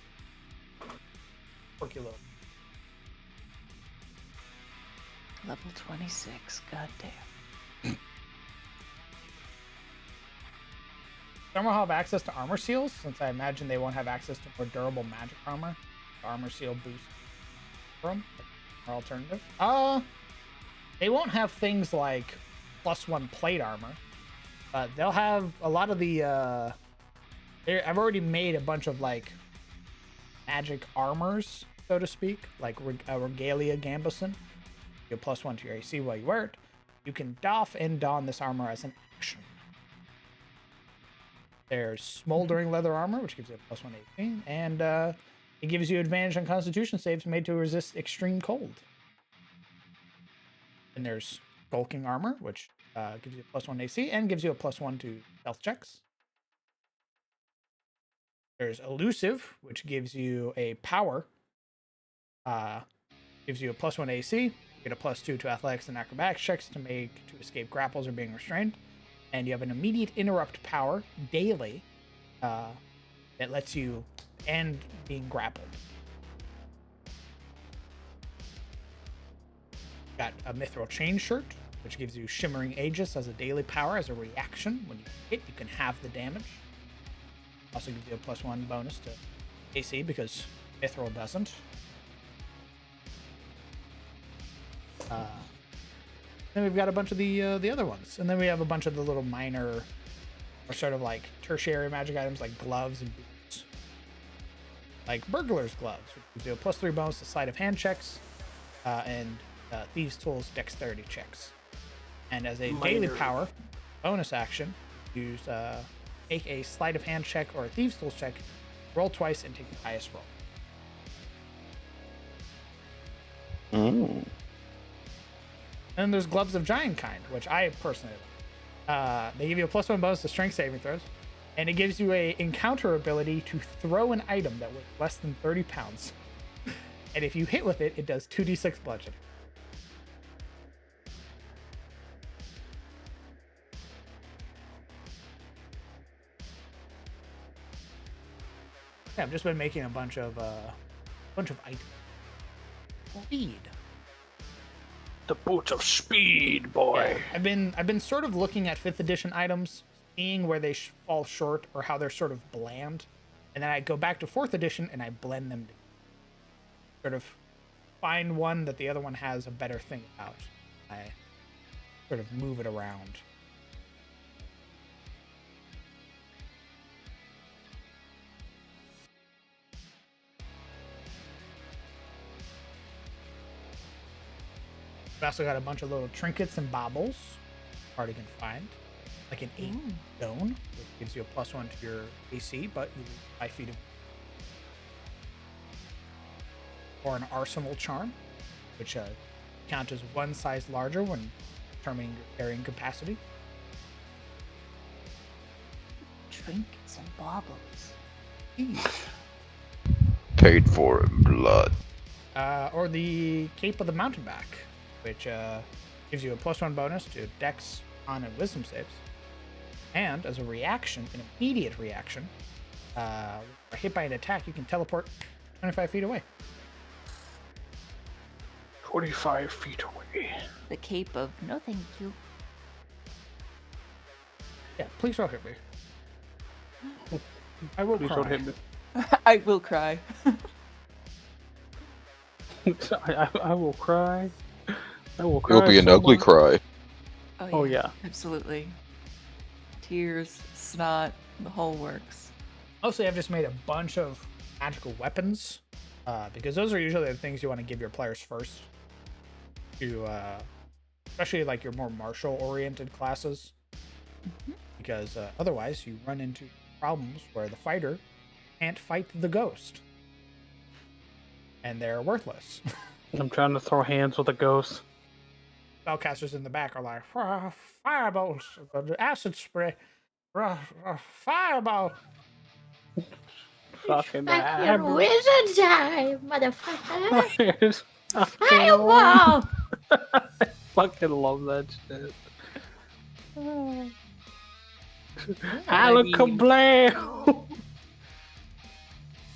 4 kilo.
Level 26. Goddamn.
Some will have access to armor seals, since I imagine they won't have access to more durable magic armor. The armor seal boost from or alternative. They won't have things like +1 plate armor, but they'll have a lot of the. I've already made a bunch of like magic armors, so to speak, like Regalia Gambeson. You have +1 to your AC while you wear it. You can doff and don this armor as an action. There's Smoldering Leather Armor, which gives you a +1 AC, and it gives you advantage on Constitution saves made to resist extreme cold. And there's Skulking Armor, which gives you a +1 AC and gives you a +1 to stealth checks. There's Elusive, which gives you a power. Gives you a +1 AC. You get a +2 to athletics and acrobatics checks to escape grapples or being restrained. And you have an immediate interrupt power daily that lets you end being grappled. Got a Mithril Chain Shirt, which gives you Shimmering Aegis as a daily power as a reaction. When you hit, you can halve the damage. Also gives you a +1 bonus to AC because Mithril doesn't. Then we've got a bunch of the other ones, and then we have a bunch of the little minor, or sort of like tertiary magic items like gloves and boots, like Burglar's Gloves, which gives you a +3 bonus to sleight of hand checks, and Thieves' Tools dexterity checks. And as a daily power, bonus action, use make a sleight of hand check or a Thieves' Tools check, roll twice, and take the highest roll. And then there's Gloves of Giant Kind, which I personally like. They give you a +1 bonus to strength saving throws, and it gives you a encounter ability to throw an item that weighs less than 30 pounds. And if you hit with it, it does 2d6 bludgeoning. Yeah, I've just been making a bunch of items. Read.
The boots of speed, boy.
Yeah, I've been sort of looking at 5th edition items, seeing where they fall short or how they're sort of bland, and then I go back to 4th edition and I blend them together. Sort of find one that the other one has a better thing about. I sort of move it around. I've also got a bunch of little trinkets and baubles. Hard can find. Like an 8 stone, which gives you a +1 to your AC, but you lose 5 feet of. Or an arsenal charm, which count as 1 size larger when determining your carrying capacity.
Trinkets and baubles.
Paid for in blood.
Or the Cape of the Mountainback, which gives you a +1 bonus to Dex, Con, and Wisdom saves. And as a reaction, an immediate reaction, hit by an attack, you can teleport 25 feet away.
25 feet away.
The cape of no thank you.
Yeah, please don't hit me. I will
Please
cry.
don't hit me.
I will cry.
I will cry. I will cry.
It'll be an
so
ugly
much.
cry.
Oh, yeah.
Absolutely. Tears, snot, the whole works.
Mostly, I've just made a bunch of magical weapons, because those are usually the things you want to give your players first. To, especially like your more martial-oriented classes, because otherwise you run into problems where the fighter can't fight the ghost, and they're worthless.
I'm trying to throw hands with a ghost.
Spellcasters in the back are like, fireballs, acid spray, fireball.
Fucking
Back your wizard time, motherfucker!
Fireball!
Fireball!
I fucking love that shit. Alakablam!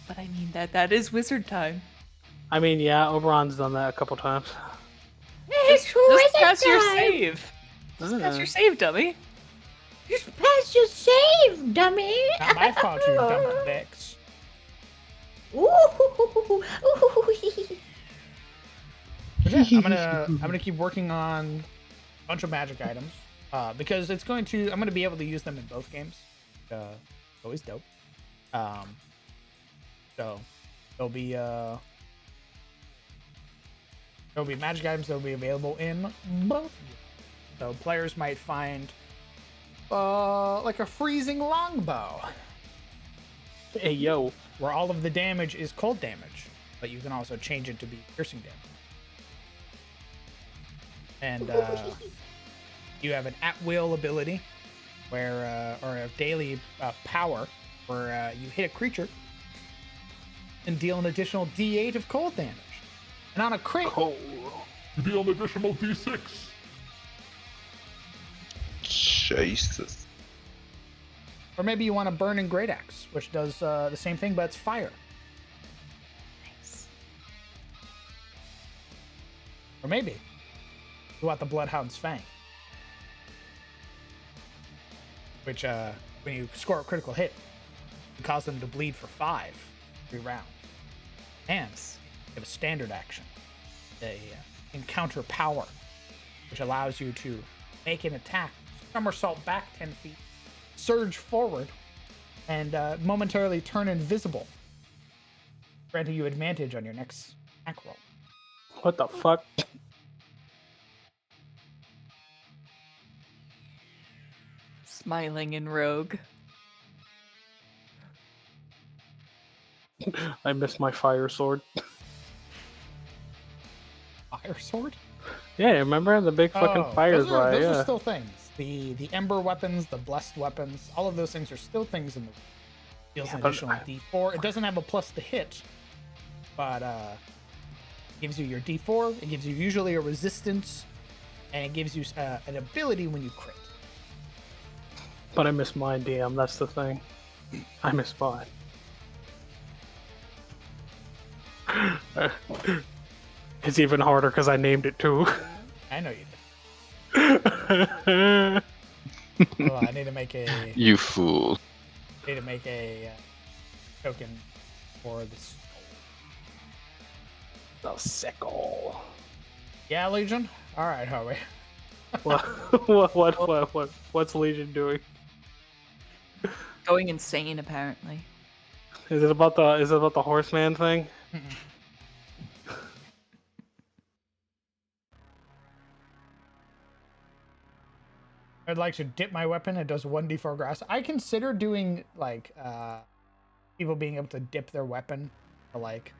But I mean that is wizard time.
I mean, yeah, Oberon's done that a couple times.
It's
Just
wizard
pass your
time!
save. Just pass your save, dummy.
Just pass your save, dummy!
Not my fault, you dumb dicks.
Ooh.
But yeah, I'm gonna keep working on a bunch of magic items, because I'm gonna be able to use them in both games. Always dope. So there'll be magic items that'll be available in both games. So players might find like a freezing longbow.
Hey yo,
where all of the damage is cold damage, but you can also change it to be piercing damage. And you have an at-will ability, where or a daily power, where you hit a creature and deal an additional D8 of cold damage. And on a crit,
You deal an additional D6.
Jesus.
or maybe you want a burning great axe, which does the same thing, but it's fire.
Nice.
Or maybe you want the Bloodhound's Fang, which when you score a critical hit, you cause them to bleed for 3 rounds. And you have a standard action, a encounter power, which allows you to make an attack, somersault back 10 feet, surge forward, and momentarily turn invisible, granting you advantage on your next attack roll.
what the fuck?
Smiling in rogue.
I missed my fire sword.
Fire sword?
Yeah, remember the big fucking fire
those
guy?
those
Yeah.
are still things. The ember weapons, the blessed weapons, all of those things are still things in the deals
Yeah,
an
but
additional D4. It doesn't have a plus to hit, but gives you your D4. It gives you usually a resistance, and it gives you an ability when you crit.
But I missed mine, DM. That's the thing. I missed mine. It's even harder because I named it too.
I know you did. Hold on, I need to make a.
You fool.
I need to make a token for this.
The sickle.
Yeah, Legion. All right, Howie.
What's Legion doing?
Going insane, apparently.
Is it about the horseman thing?
I'd like to dip my weapon. It does 1d4 grass. I consider doing like people being able to dip their weapon for like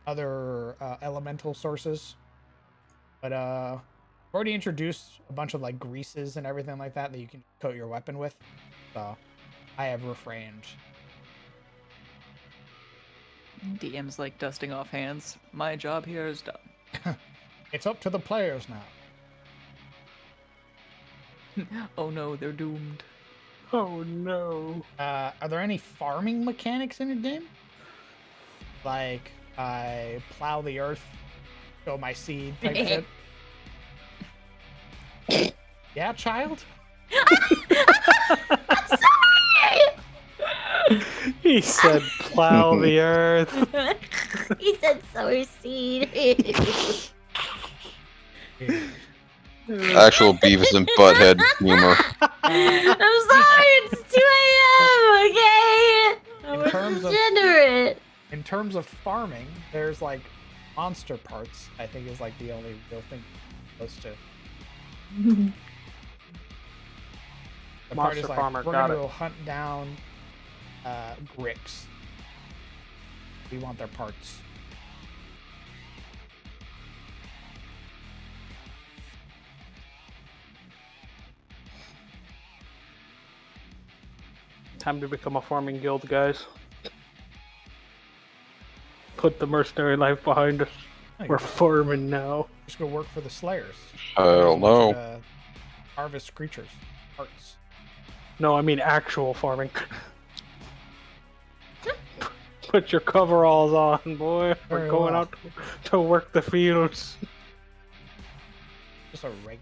other elemental sources, but I've already introduced a bunch of like greases and everything like that you can coat your weapon with, so I have refrained.
DM's like dusting off hands. My job here is done.
It's up to the players now.
Oh no, they're doomed.
Oh no.
Are there any farming mechanics in the game? Like I plow the earth, sow my seed type shit? Yeah, child?
I'm sorry!
He said plow the earth.
He said sower seed.
Actual Beavis and Butthead humor.
I'm sorry, it's 2 a.m., okay? I was degenerate.
In terms of farming, there's like monster parts, I think is like the only real thing close to. The part
Monster
is like,
farmer,
we're
got
gonna
it.
go hunt down Grix. We want their parts.
Time to become a farming guild, guys. Put the mercenary life behind us. We're farming now.
Just go work for the Slayers.
Hell no.
Harvest creatures, parts.
No, I mean actual farming. Put your coveralls on, boy. We're
Very
going
well.
out to work the fields.
Just a reg.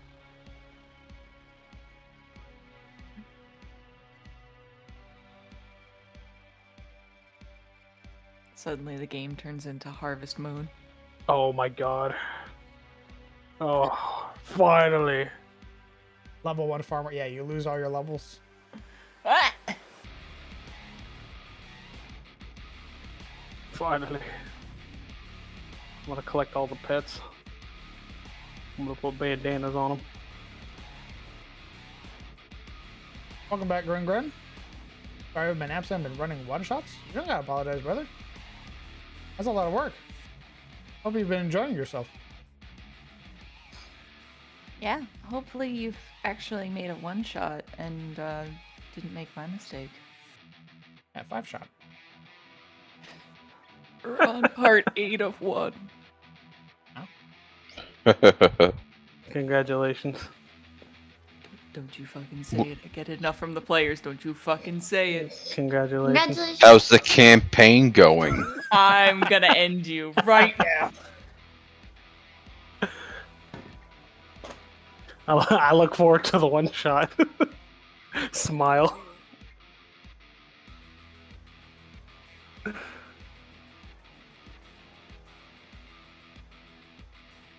Suddenly the game turns into Harvest Moon.
Oh my god. Oh, finally.
Level 1 farmer. Yeah, you lose all your levels.
Finally. I'm gonna collect all the pets. I'm gonna put bandanas on them.
Welcome back, Gren. Sorry I've been absent. I've been running one-shots. You don't gotta apologize, brother. That's a lot of work. Hope you've been enjoying yourself.
Yeah, hopefully you've actually made a one-shot and didn't make my mistake.
Yeah, 5-shot.
We're on part 8 of 1.
Congratulations.
Don't you fucking say it. I get enough from the players. Don't you fucking say it.
Congratulations.
How's the campaign going?
I'm gonna end you right now.
I look forward to the one shot. Smile.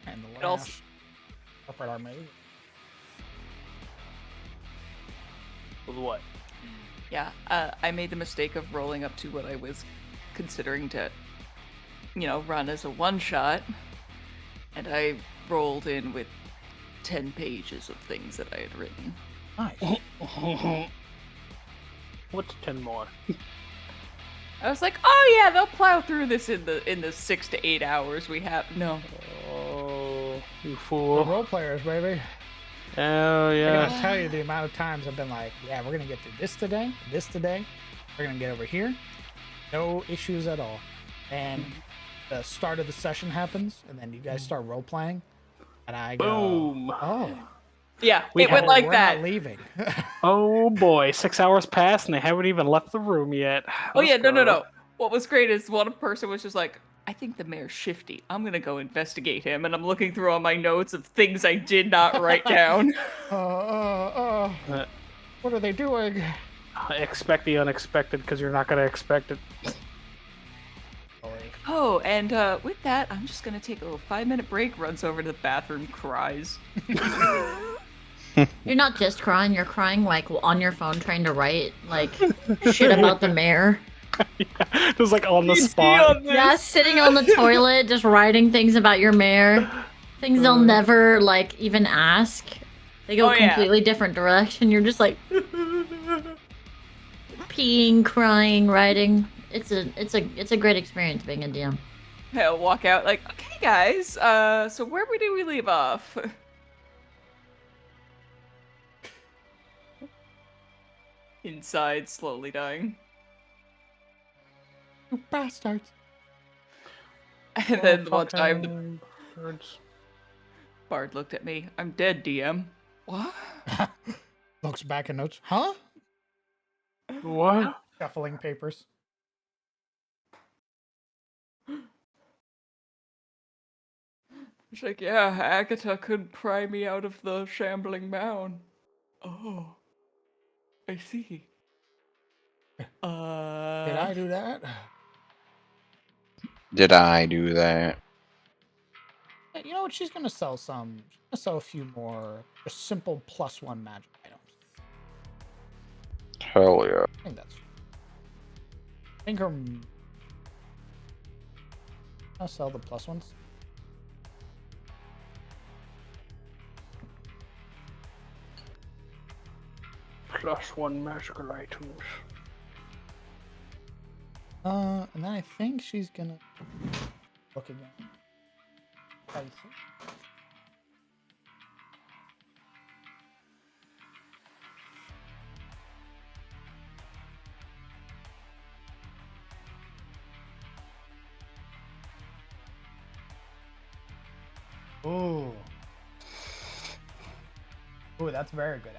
And the
It also-
last corporate army.
With what?
Yeah, I made the mistake of rolling up to what I was considering to, run as a one-shot. And I rolled in with 10 pages of things that I had written.
Nice.
What's 10 more?
I was like, oh yeah, they'll plow through this in the 6 to 8 hours we have. No.
Oh, you
The
fool.
role players, baby.
Oh,
I
yeah.
can tell you the amount of times I've been like, yeah, we're gonna get through this today, we're gonna get over here. No issues at all. And the start of the session happens, and then you guys start role playing, and I go,
Boom.
oh,
Yeah,
We
it went
had-
like
we're
that.
not leaving.
Oh, boy. 6 hours passed and they haven't even left the room yet.
Oh
Let's
yeah, no.
go.
What was great is one person was just like, I think the mayor's shifty. I'm gonna go investigate him, and I'm looking through all my notes of things I did not write down.
What are they doing?
Expect the unexpected, because you're not gonna expect it.
Oh, and with that, I'm just gonna take a little 5-minute break, runs over to the bathroom, cries.
You're not just crying, you're crying like on your phone trying to write like shit about the mayor.
Yeah, just like on the spot.
Yeah, sitting on the toilet, just writing things about your mayor. Things they'll never like even ask. They go completely different direction. You're just like peeing, crying, writing. It's a great experience being a DM.
I'll walk out like, okay guys, so where do we leave off? Inside, slowly dying.
You bastards.
And then one time, Bard looked at me. I'm dead, DM. What?
Looks back and notes. Huh?
What?
Shuffling papers.
She's like, yeah, Agatha could pry me out of the shambling mound. Oh, I see.
Did I do that?
Did I do that?
You know what? She's gonna sell some. She's gonna sell a few more just simple +1 magic items.
Hell yeah.
I think that's. I think her. I'll sell the +1s.
+1 magical items.
And then I think she's gonna look again. Pricing. Ooh. Ooh, that's very good.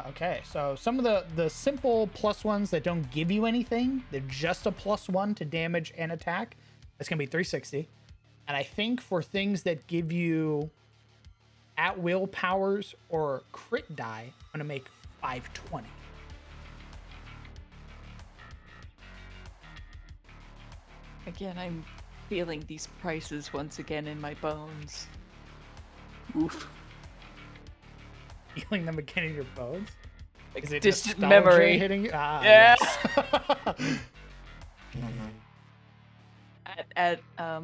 Okay, so some of the simple +1s that don't give you anything, they're just a +1 to damage and attack. That's gonna be 360. And I think for things that give you at will powers or crit die, I'm gonna make 520.
Again, I'm feeling these prices once again in my bones.
Oof.
Feeling them again in your bones?
Like
Is it
distant
nostalgia
memory.
hitting you? Ah,
Yeah.
yes.
At the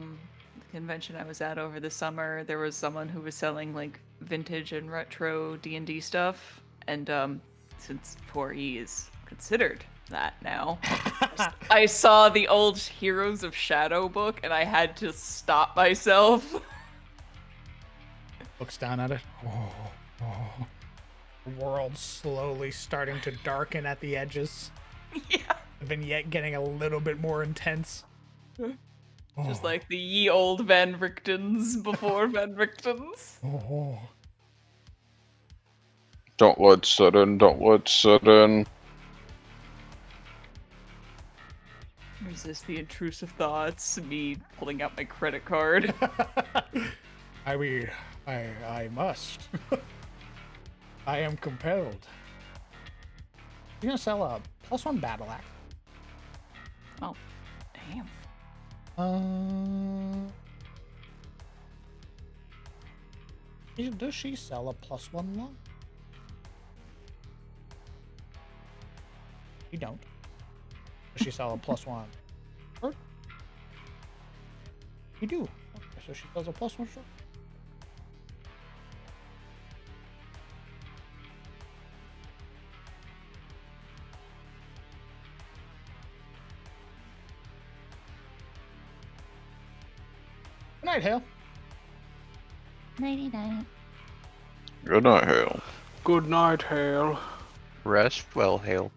convention I was at over the summer, there was someone who was selling like vintage and retro D&D stuff, and since 4E is considered that now, I saw the old Heroes of Shadow book, and I had to stop myself.
Looks down at it. Oh. The world's slowly starting to darken at the edges.
Yeah.
And yet getting a little bit more intense.
Just like the ye old Van Richtens before Van Richtens.
Oh.
Don't let sudden, don't let sudden.
Resist the intrusive thoughts, me pulling out my credit card.
I mean, I must. I am compelled. You're gonna sell a +1 battle axe.
Oh, damn.
Does she sell a +1 long? You don't. Does she sell a +1 short? You do. Okay, so she sells a +1 short. Good night, Hale.
Nighty night.
Good night, Hale.
Good night, Hale.
Rest well, Hale.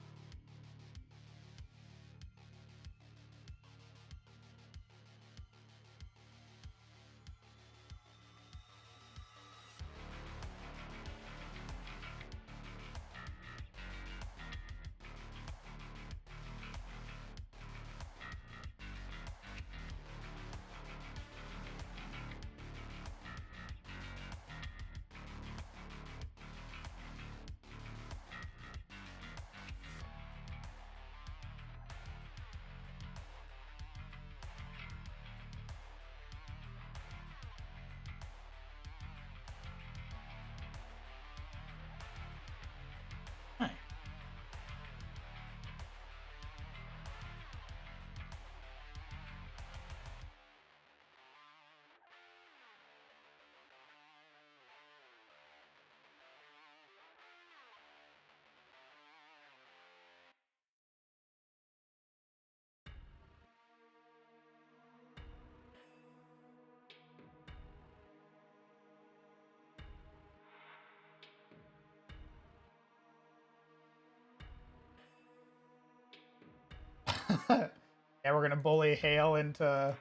Yeah, we're gonna bully Hale into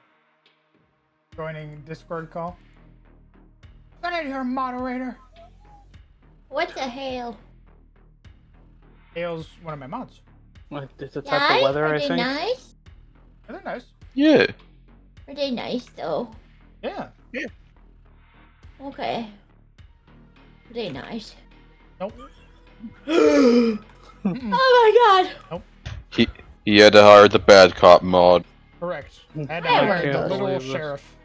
joining Discord call. Get in here, moderator.
What's a hail?
Hale's one of my mods.
Like, it's a type of weather,
Are
I
they
think.
nice?
Are they nice?
Yeah.
Are they nice though?
Yeah.
Okay. Are they nice?
Nope.
Oh my god!
He had to hire the bad cop mod.
Correct. I had to
I
hire
can't
the literal
believe this.
sheriff.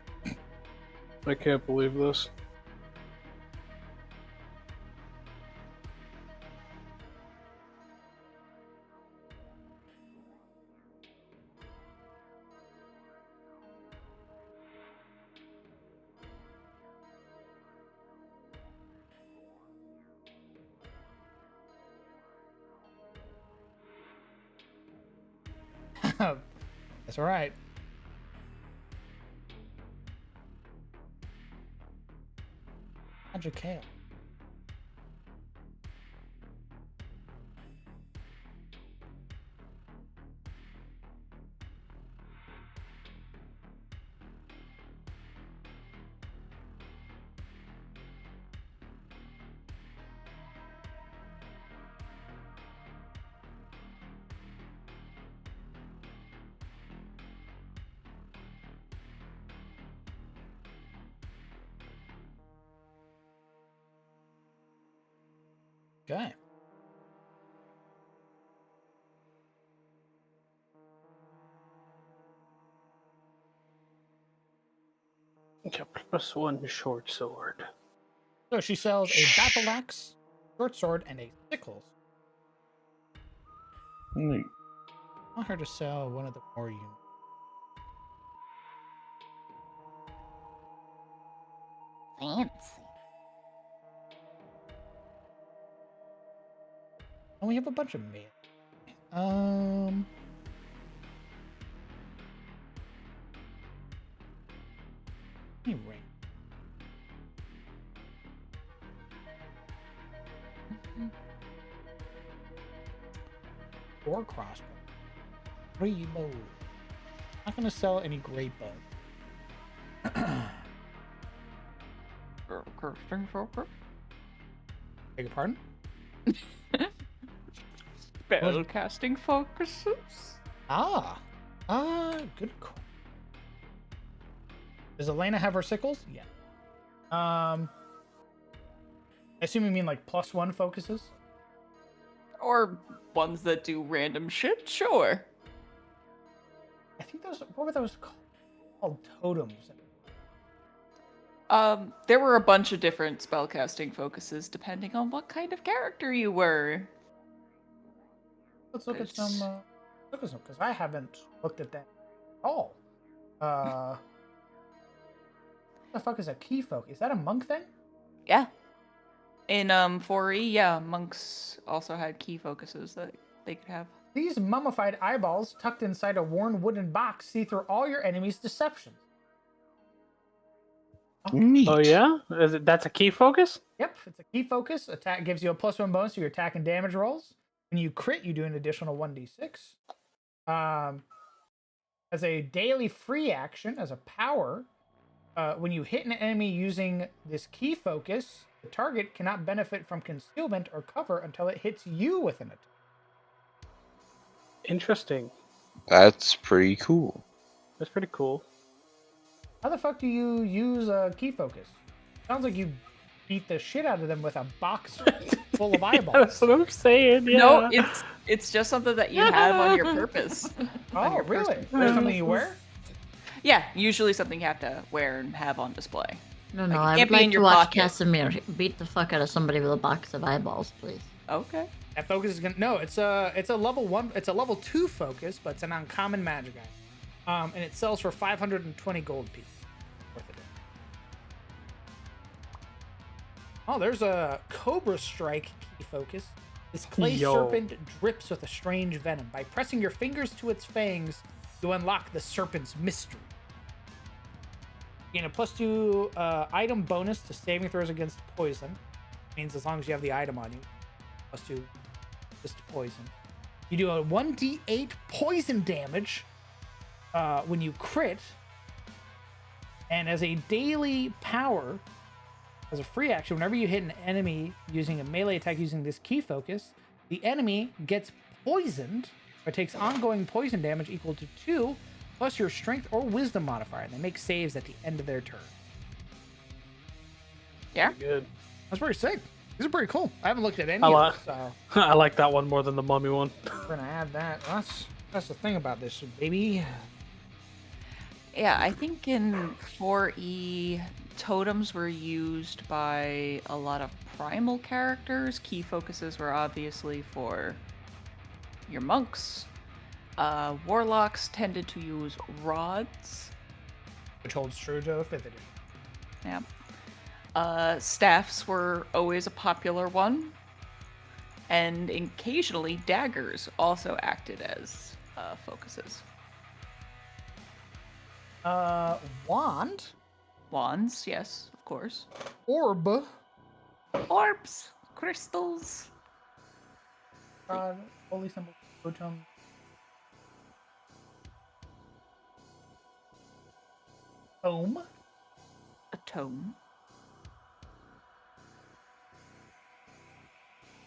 I can't believe this.
That's right. Magic Hale. Okay.
Yeah, +1 short sword.
So she sells a battle axe, short sword, and a sickle.
Neat.
I want her to sell one of the more unique.
Fancy.
And we have a bunch of meat. Anyway. Or crossbow. Three bow. Not gonna sell any great bow. Beg your pardon?
Spell casting focuses.
Good call. Does Elena have her sickles? Yeah. I assume you mean like +1 focuses?
Or ones that do random shit, sure.
I think those. What were those called? Totems.
There were a bunch of different spellcasting focuses depending on what kind of character you were.
Let's look at some. Look at some because I haven't looked at that at all. What the fuck is a key focus? Is that a monk thing?
Yeah. In 4E, yeah, monks also had key focuses that they could have.
These mummified eyeballs tucked inside a worn wooden box see through all your enemies' deceptions.
Neat.
Oh yeah? That's a key focus?
Yep, it's a key focus. Attack gives you a +1 bonus to your attack and damage rolls. When you crit, you do an additional 1d6. As a daily free action, as a power, when you hit an enemy using this key focus, the target cannot benefit from concealment or cover until it hits you with an attack.
Interesting.
That's pretty cool.
That's pretty cool.
How the fuck do you use a key focus? Sounds like you beat the shit out of them with a box full of eyeballs.
That's what I'm saying. Yeah.
No, it's just something that you have on your purpose.
Oh,
your
really?
person.
There's something you wear?
Yeah, usually something you have to wear and have on display.
No,
Like, it
I
can't
would
be in
like to
your
watch
pocket.
Casimir beat the fuck out of somebody with a box of eyeballs, please.
Okay.
That focus is gonna it's a level 1, it's a level 2 focus, but it's an uncommon magic item. And it sells for 520 gold pieces worth of it. Oh, there's a Cobra Strike key focus. This clay serpent drips with a strange venom. By pressing your fingers to its fangs, you unlock the serpent's mystery. Gain a +2 item bonus to saving throws against poison. Means as long as you have the item on you, +2 just poison. You do a 1d8 poison damage when you crit. And as a daily power, as a free action, whenever you hit an enemy using a melee attack using this key focus, the enemy gets poisoned or takes ongoing poison damage equal to 2 plus your strength or wisdom modifier. And they make saves at the end of their turn.
Yeah.
Good.
That's pretty sick. These are pretty cool. I haven't looked at any
I
of
like,
them, so
I like that one more than the mummy one.
we're gonna add that. That's the thing about this, baby.
Yeah, I think in 4E, totems were used by a lot of primal characters. Key focuses were obviously for your monks. Warlocks tended to use rods.
Which holds true to 5th edition.
Yeah. Staffs were always a popular one. And occasionally daggers also acted as focuses.
Wand?
Wands, yes, of course.
Orb?
Orbs, crystals.
Holy symbol, totem. Tome?
A tome.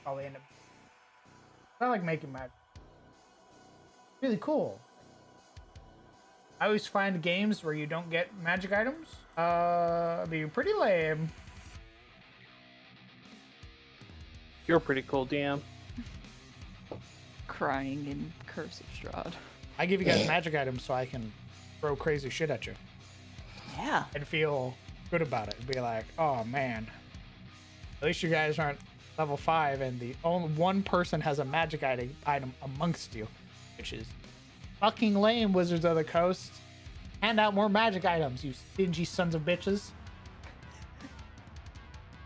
Probably end up. I like making magic. Really cool. I always find games where you don't get magic items be pretty lame.
You're pretty cool, DM.
Crying in Curse of Strahd.
I give you guys magic items so I can throw crazy shit at you.
Yeah.
And feel good about it. Be like, oh man, at least you guys aren't level 5 and the only one person has a magic item amongst you, which is fucking lame, Wizards of the Coast. Hand out more magic items, you stingy sons of bitches.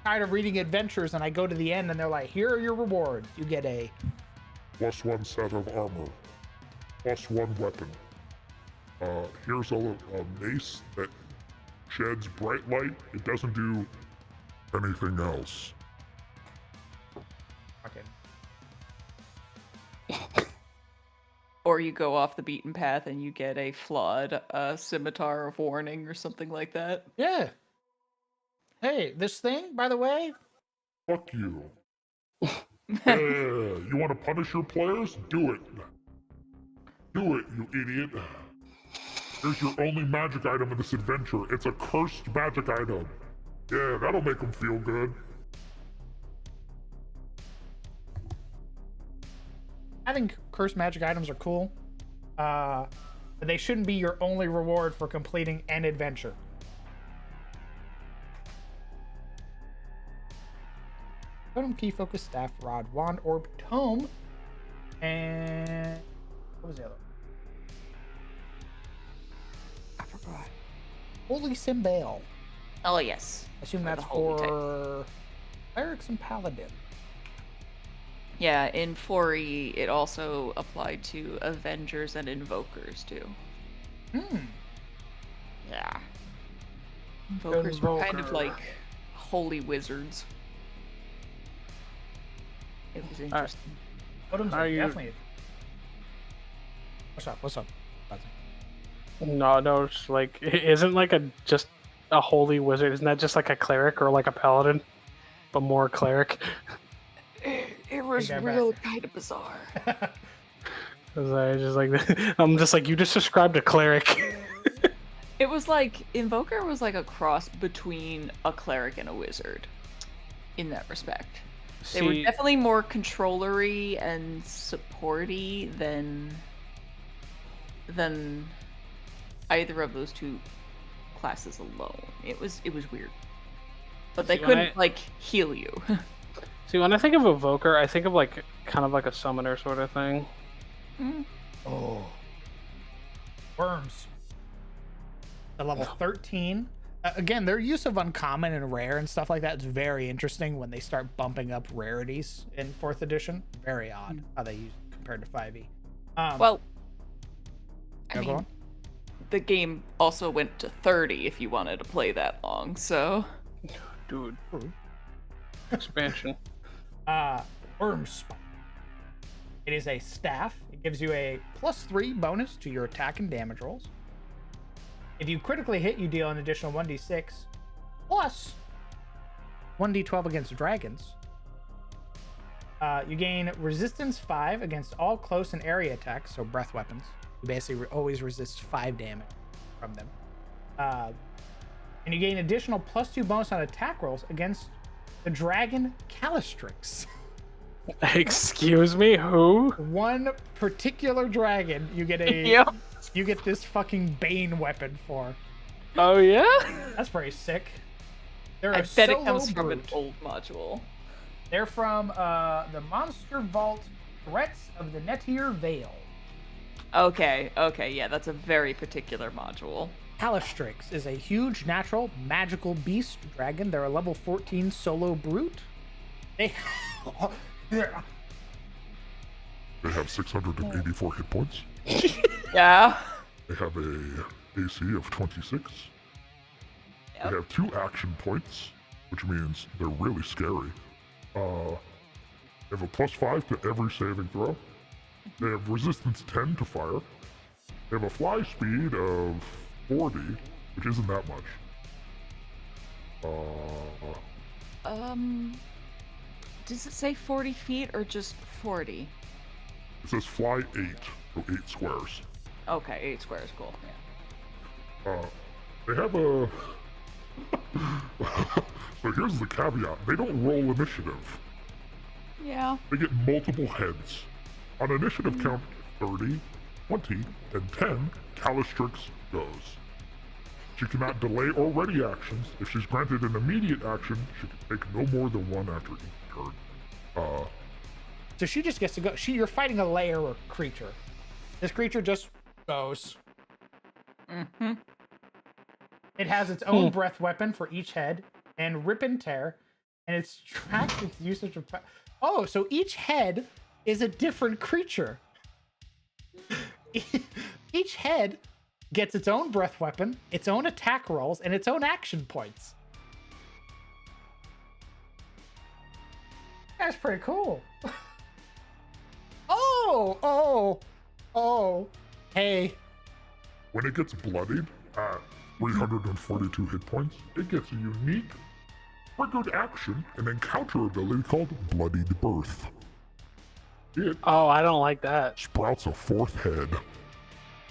Tired of reading adventures and I go to the end and they're like, here are your rewards. You get a
+1 set of armor, +1 weapon. Here's a mace that sheds bright light. It doesn't do anything else.
Or you go off the beaten path and you get a flawed scimitar of warning or something like that.
Yeah. Hey, this thing, by the way.
Fuck you. Yeah, you want to punish your players? Do it. Do it, you idiot. Here's your only magic item in this adventure. It's a cursed magic item. Yeah, that'll make them feel good.
I think cursed magic items are cool. But they shouldn't be your only reward for completing an adventure. Totem, key, focus, staff, rod, wand, orb, tome, and what was the other?
I forgot.
Holy Symbol.
Oh yes.
I assume
For the
that's
holy type.
for clerics and paladins.
Yeah, in 4E, it also applied to Avengers and Invokers, too. Yeah. Invokers were kind of like holy wizards. It was interesting.
Totems
Are
are
you-
definitely... What's up?
No, it's like, isn't like just a holy wizard, isn't that just like a cleric or like a paladin? But more cleric?
It was
Take that
real kind of bizarre.
I'm just like, you just described a cleric.
It was like, Invoker was like a cross between a cleric and a wizard. In that respect. They were
See-
definitely more controllery and supporty than either of those two classes alone. It was weird. But they
See, when
couldn't like heal you.
See, when I think of Evoker, I think of like, kind of like a summoner sort of thing.
Oh. Worms. At level 13. Again, their use of uncommon and rare and stuff like that is very interesting when they start bumping up rarities in 4th edition. Very odd how they use it compared to 5e.
Well, I
Yeah, go
mean,
on.
the game also went to 30 if you wanted to play that long, so...
Dude. Expansion.
Worm Spike. It is a staff. It gives you a +3 bonus to your attack and damage rolls. If you critically hit, you deal an additional 1d6 plus 1d12 against dragons. You gain resistance 5 against all close and area attacks, so breath weapons. You basically always resist 5 damage from them. And you gain additional +2 bonus on attack rolls against the dragon Calistrix.
Excuse me, who?
One particular dragon, you get a
Yep.
you get this fucking Bane weapon for.
Oh yeah?
That's pretty sick. They're
I
a
bet it
solo
comes from an
brute.
old module.
They're from the Monster Vault Threats of the Netir Vale.
Okay, yeah, that's a very particular module.
Calistrix is a huge natural magical beast dragon. They're a level 14 solo brute. They
They have 684 hit points.
Yeah.
They have a AC of 26.
Yep.
They have 2 action points, which means they're really scary. They have a +5 to every saving throw. They have resistance 10 to fire. They have a fly speed of 40, which isn't that much.
Does it say 40 feet or just 40?
It says fly 8, so 8 squares.
Okay, 8 squares, cool. Yeah.
They have a... So here's the caveat. They don't roll initiative.
Yeah.
They get multiple heads. On initiative count 30, 20, and 10, Calistrix goes. She cannot delay or ready actions. If she's granted an immediate action, she can take no more than 1 after each turn.
So she just gets to go. You're fighting a layer creature. This creature just goes.
Mm-hmm.
It has its own breath weapon for each head, and rip and tear, and it's tracked its usage of. Oh, so each head is a different creature. Each head gets its own breath weapon, its own attack rolls, and its own action points. That's pretty cool. Oh, hey.
When it gets bloodied at 342 hit points, it gets a unique triggered action and encounter ability called Bloodied Birth. It
I don't like that.
sprouts a 4th head,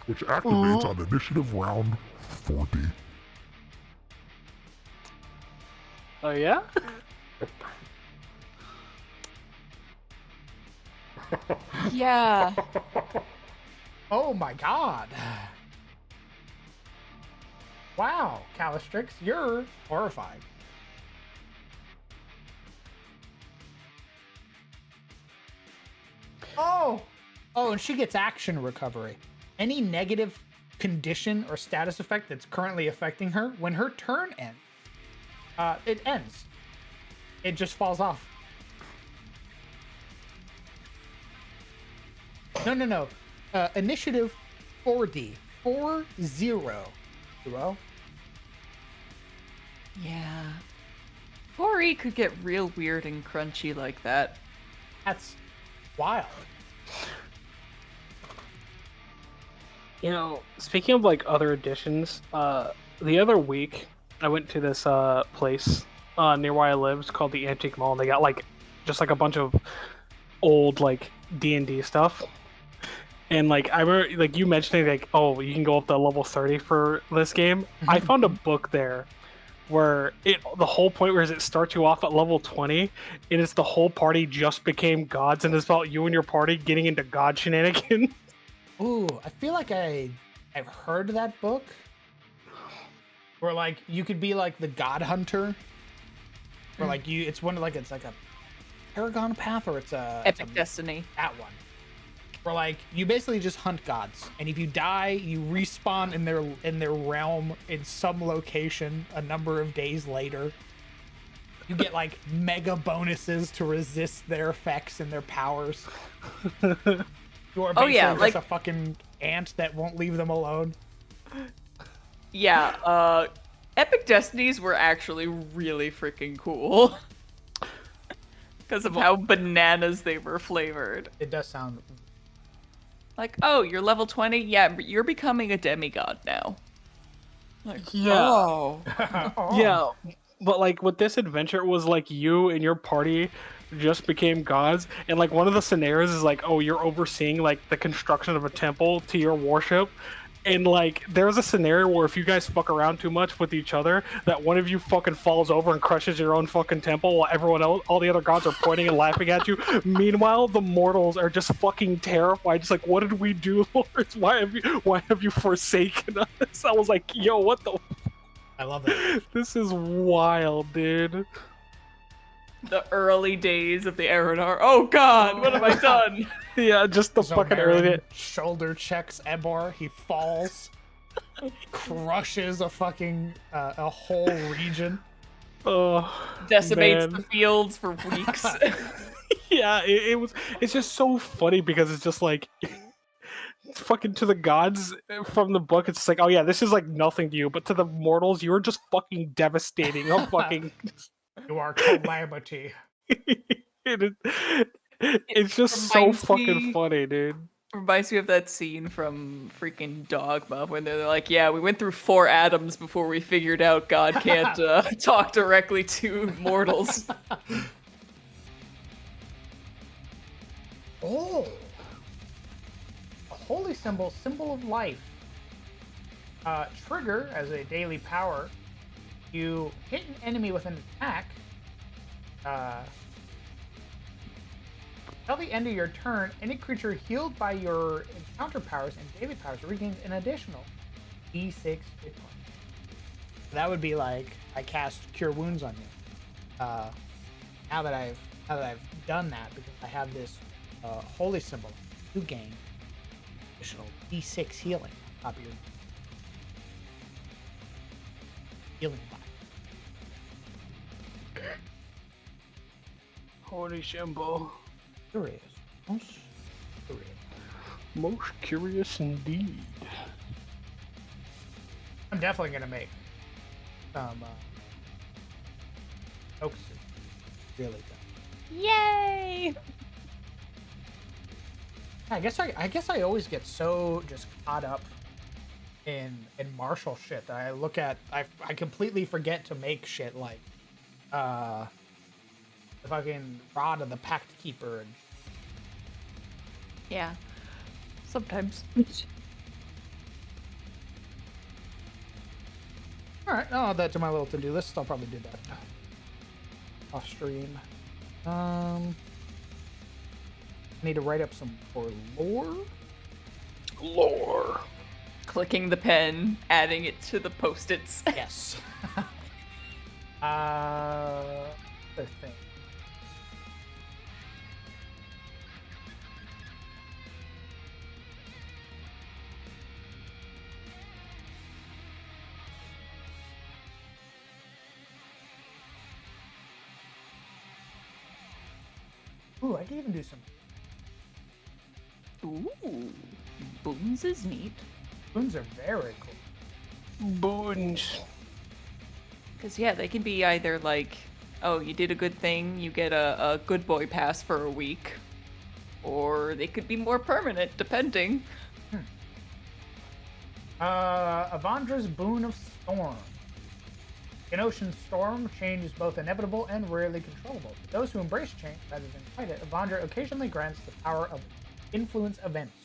which activates on initiative round 40.
Oh yeah?
Yeah.
Oh my god. Wow, Calistrix, you're horrified. Oh, and she gets action recovery. Any negative condition or status effect that's currently affecting her, when her turn ends, it ends. It just falls off. No. Initiative 4D. 4-0.
Yeah. 4E could get real weird and crunchy like that.
That's wild.
You know, speaking of like other editions, the other week I went to this place near where I live. It's called the Antique Mall, and they got like just like a bunch of old like D&D stuff. And like I remember, like you mentioning, like, oh, you can go up to level 30 for this game. I found a book there where the whole point where it starts you off at level 20, and it's the whole party just became gods, and it's about you and your party getting into god shenanigans.
Ooh, I feel like I've heard that book. Where like you could be like the god hunter. Or like it's like a Paragon Path, or it's a
Epic Destiny.
That one. Where like you basically just hunt gods, and if you die, you respawn in their realm in some location a number of days later. You get like mega bonuses to resist their effects and their powers. You are basically just a fucking ant that won't leave them alone.
Yeah, Epic Destinies were actually really freaking cool. Because of how bananas they were flavored.
It does sound
like, oh, you're level 20? Yeah, you're becoming a demigod now. Like,
yeah.
Oh.
Yeah. But like with this adventure, it was like you and your party just became gods, and like one of the scenarios is like, oh, you're overseeing like the construction of a temple to your worship. And like, there's a scenario where if you guys fuck around too much with each other, that one of you fucking falls over and crushes your own fucking temple while everyone else, all the other gods are pointing and laughing at you. Meanwhile, the mortals are just fucking terrified. Just like, what did we do, lords? Why have you forsaken us? I was like, yo, what the?
I love it.
This is wild, dude.
The early days of the Aranar. Oh god, what have I done?
Yeah, just the fucking early.
Shoulder checks Ebor. He falls, crushes a fucking a whole region.
Oh,
decimates
man.
the fields for weeks.
Yeah, it's just so funny because it's just like fucking to the gods from the book. It's just like, oh yeah, this is like nothing to you, but to the mortals, you're just fucking devastating. A fucking.
You are calamity.
It's just so fucking funny, dude.
Reminds me of that scene from freaking Dogma when they're like, yeah, we went through 4 Adams before we figured out God can't talk directly to mortals.
Oh. A holy symbol, symbol of life. Trigger as a daily power. You hit an enemy with an attack. Till the end of your turn, any creature healed by your encounter powers and daily powers regains an additional D6 hit points. That would be like I cast Cure Wounds on you. Now that I've done that, because I have this holy symbol, you gain additional D6 healing on top of your healing body.
Holy symbol.
Curious. Most curious.
Most curious indeed.
I'm definitely gonna make some Tokusu. Really good.
Yay!
I guess I always get so just caught up in martial shit that I look at I completely forget to make shit like the fucking Rod of the Pact Keeper and
yeah. Sometimes.
Alright, I'll add that to my little to-do list. I'll probably do that off stream. I need to write up some for lore.
Lore.
Clicking the pen, adding it to the post-its.
Yes. Other thing. Ooh, I can even do some.
Ooh, boons is neat.
Boons are very cool.
Boons.
Because, yeah, they can be either like, oh, you did a good thing, you get a good boy pass for a week. Or they could be more permanent, depending.
Avandra's Boon of Storm. An ocean storm, change is both inevitable and rarely controllable. To those who embrace change rather than fight it, Avandra occasionally grants the power of influence events.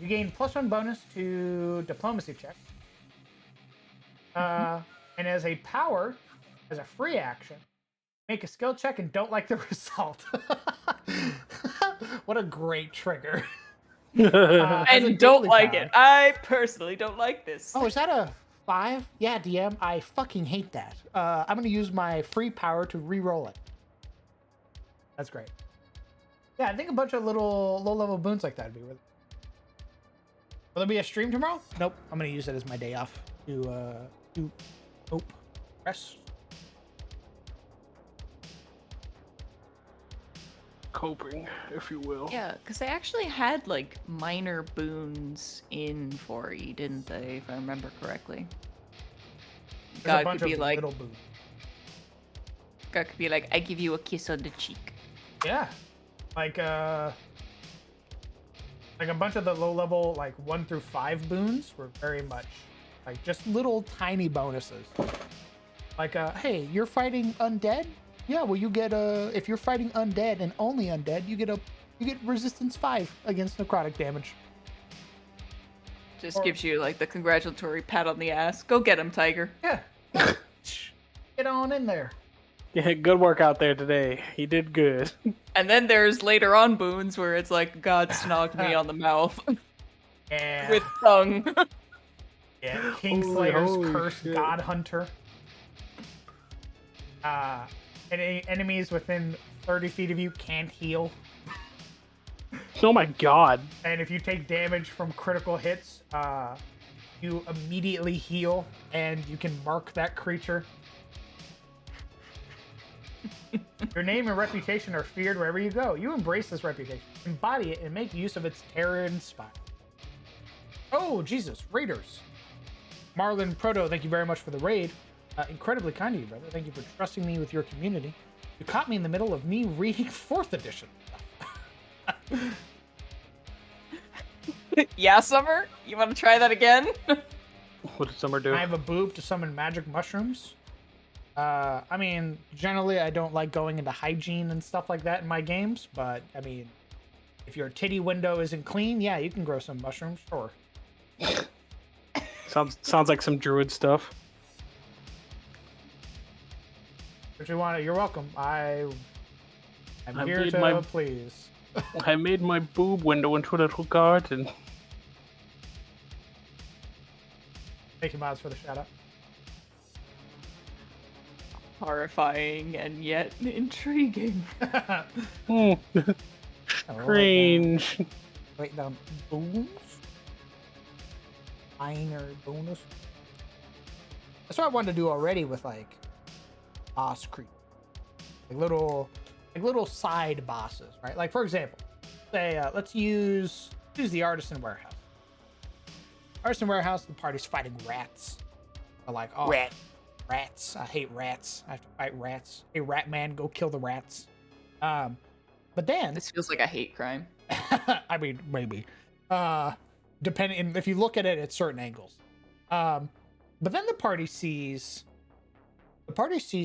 You gain +1 bonus to diplomacy checks. And as a power, as a free action, make a skill check and don't like the result. What a great trigger.
And don't like it. I personally don't like this.
Oh, is that a 5? Yeah, DM, I fucking hate that. I'm gonna use my free power to re-roll it. That's great. Yeah, I think a bunch of little low-level boons like that would be really. Will there be a stream tomorrow? Nope. I'm gonna use it as my day off to rest.
Coping, if you will.
Yeah, because they actually had like minor boons in 4E, didn't they? If I remember correctly.
There's a
God
bunch
could be
of
like,
little boons.
God could be like, I give you a kiss on the cheek.
Yeah, like a bunch of the low level 1 through 5 boons were very much like just little tiny bonuses. Like hey, you're fighting undead? Yeah, well you get if you're fighting undead and only undead, you get resistance 5 against necrotic damage.
Just gives you like the congratulatory pat on the ass. Go get him, Tiger.
Yeah. Get on in there.
Yeah, good work out there today. He did good.
And then there's later on boons where it's like God snogged me on the mouth.
Yeah.
With tongue.
Yeah, Kingslayer's
Holy
Curse,
shit.
God Hunter. Enemies within 30 feet of you can't heal.
Oh my god.
And if you take damage from critical hits, you immediately heal, and you can mark that creature. Your name and reputation are feared wherever you go. You embrace this reputation, embody it, and make use of its terror and spite. Oh, Jesus, raiders. Marlon Proto, thank you very much for the raid. Incredibly kind of you, brother. Thank you for trusting me with your community. You caught me in the middle of me reading 4th edition.
Yeah, Summer? You want to try that again?
What did Summer do?
I have a boob to summon magic mushrooms. I mean, generally I don't like going into hygiene and stuff like that in my games, but I mean, if your titty window isn't clean, yeah, you can grow some mushrooms, sure.
Sounds like some druid stuff.
If you want it, you're welcome. I'm
I
here
made
to please.
I made my boob window into a little garden.
Thank you, Mods, for the shout out.
Horrifying and yet intriguing.
Strange.
Write down boons. Minor bonus. That's what I wanted to do already with boss creep. Like little side bosses, right? Like for example, say let's use the Artisan Warehouse. Artisan Warehouse, the party's fighting rats. They're like, oh, rats. I hate rats. I have to fight rats. Hey, rat man, go kill the rats. But then
This feels like a hate crime.
I mean, maybe. Depending if you look at it at certain angles. But then the party sees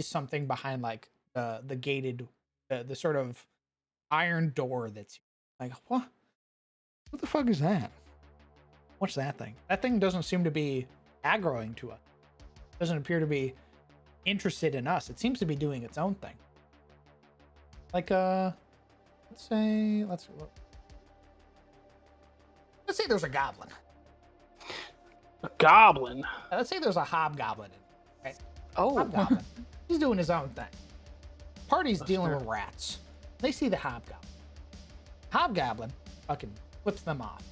something behind the gated the sort of iron door that's like, what the fuck is that? What's that thing? That thing doesn't seem to be aggroing to us. Doesn't appear to be interested in us. It seems to be doing its own thing. Like let's say there's a goblin.
A goblin?
Let's say there's a hobgoblin. Right?
Oh.
Hobgoblin. He's doing his own thing. Party's dealing with rats. They see the hobgoblin. Hobgoblin fucking flips them off.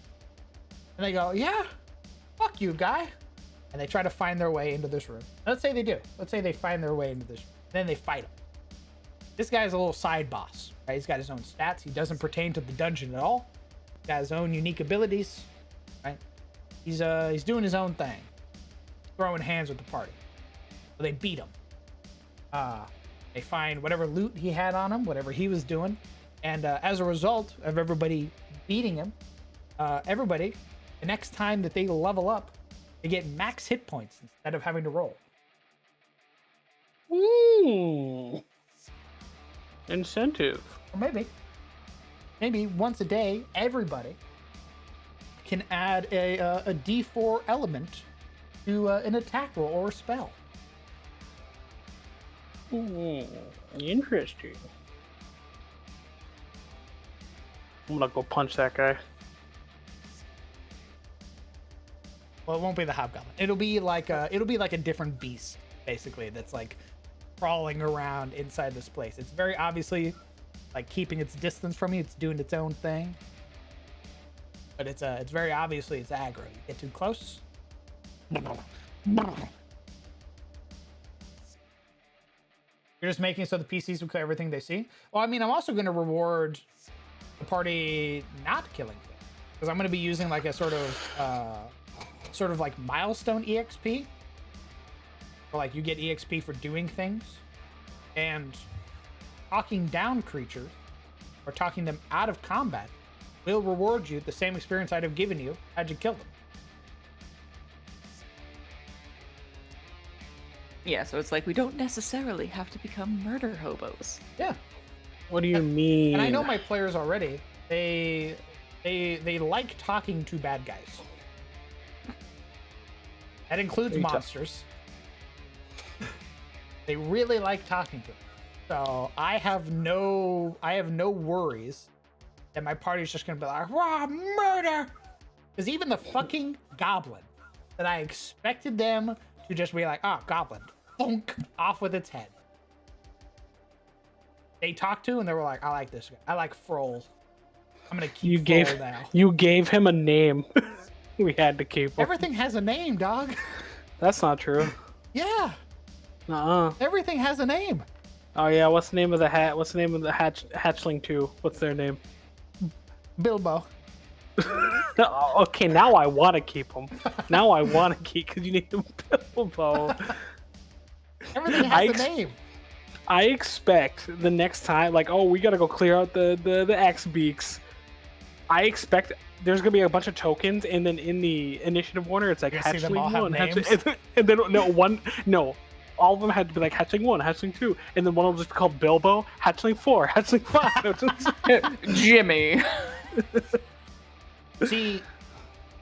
And they go, yeah, fuck you, guy. And they try to find their way into this room. Let's say they do. Let's say they find their way into this room. Then they fight him. This guy's a little side boss, right? He's got his own stats. He doesn't pertain to the dungeon at all. He's got his own unique abilities, right? He's doing his own thing. Throwing hands with the party. So they beat him. They find whatever loot he had on him, whatever he was doing. And as a result of everybody beating him, everybody, the next time that they level up, they get max hit points instead of having to roll.
Ooh. Incentive.
Or maybe once a day, everybody can add a D4 element to an attack roll or a spell.
Ooh, interesting. I'm gonna go punch that guy.
Well, it won't be the hobgoblin. It'll be like a different beast, basically, that's like crawling around inside this place. It's very obviously like keeping its distance from you. It's doing its own thing. But it's very obviously it's aggro. You get too close. You're just making so the PCs will kill everything they see. Well, I mean, I'm also going to reward the party not killing things, because I'm going to be using like a sort of like milestone EXP. Or like you get EXP for doing things. And talking down creatures or talking them out of combat will reward you the same experience I'd have given you had you killed them.
Yeah, so it's like we don't necessarily have to become murder hobos.
Yeah.
What do you mean?
And I know my players already. They like talking to bad guys. That includes monsters. They really like talking to them. So I have no worries that my party's just gonna be like, raw murder. Because even the fucking goblin that I expected them to just be like, oh, goblin, thunk, off with its head. They talked to and they were like, I like this guy. I like Froll. I'm gonna keep Froll now.
You gave him a name. We had to keep him.
Everything has a name, dog.
That's not true.
Yeah.
Uh-uh.
Everything has a name.
Oh yeah, what's the name of the What's the name of the hatchling 2? What's their name?
Bilbo.
Okay, now I want to keep him. Now I want to keep because you need him Bilbo.
Everything has a name.
I expect the next time, like, oh, we gotta go clear out the X beaks. I expect there's gonna be a bunch of tokens, and then in the initiative order, it's like hatchling 1, and then all of them had to be like hatchling 1, hatchling 2, and then one will just be called Bilbo, hatchling 4, hatchling 5.
Jimmy.
See,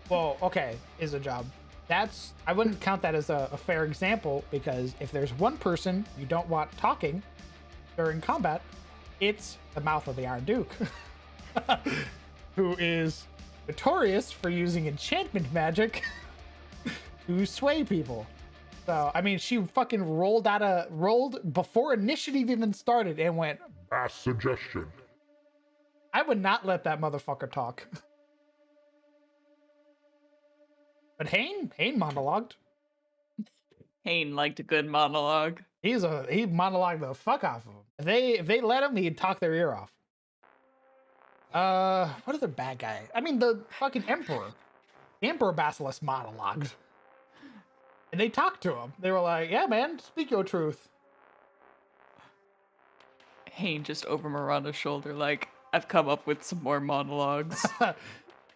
well, okay, is a job. I wouldn't count that as a fair example, because if there's one person you don't want talking during combat, it's the Mouth of the Iron Duke, who is notorious for using enchantment magic to sway people. So, I mean, she fucking rolled before initiative even started and went,
Ask suggestion.
I would not let that motherfucker talk. But Hain monologued.
Hain liked a good monologue.
He monologued the fuck off of them. If they let him, he'd talk their ear off. What other bad guy? I mean, the fucking Emperor. The Emperor Basilisk monologued. And they talked to him. They were like, yeah, man, speak your truth.
Hain just over Miranda's shoulder, like, I've come up with some more monologues.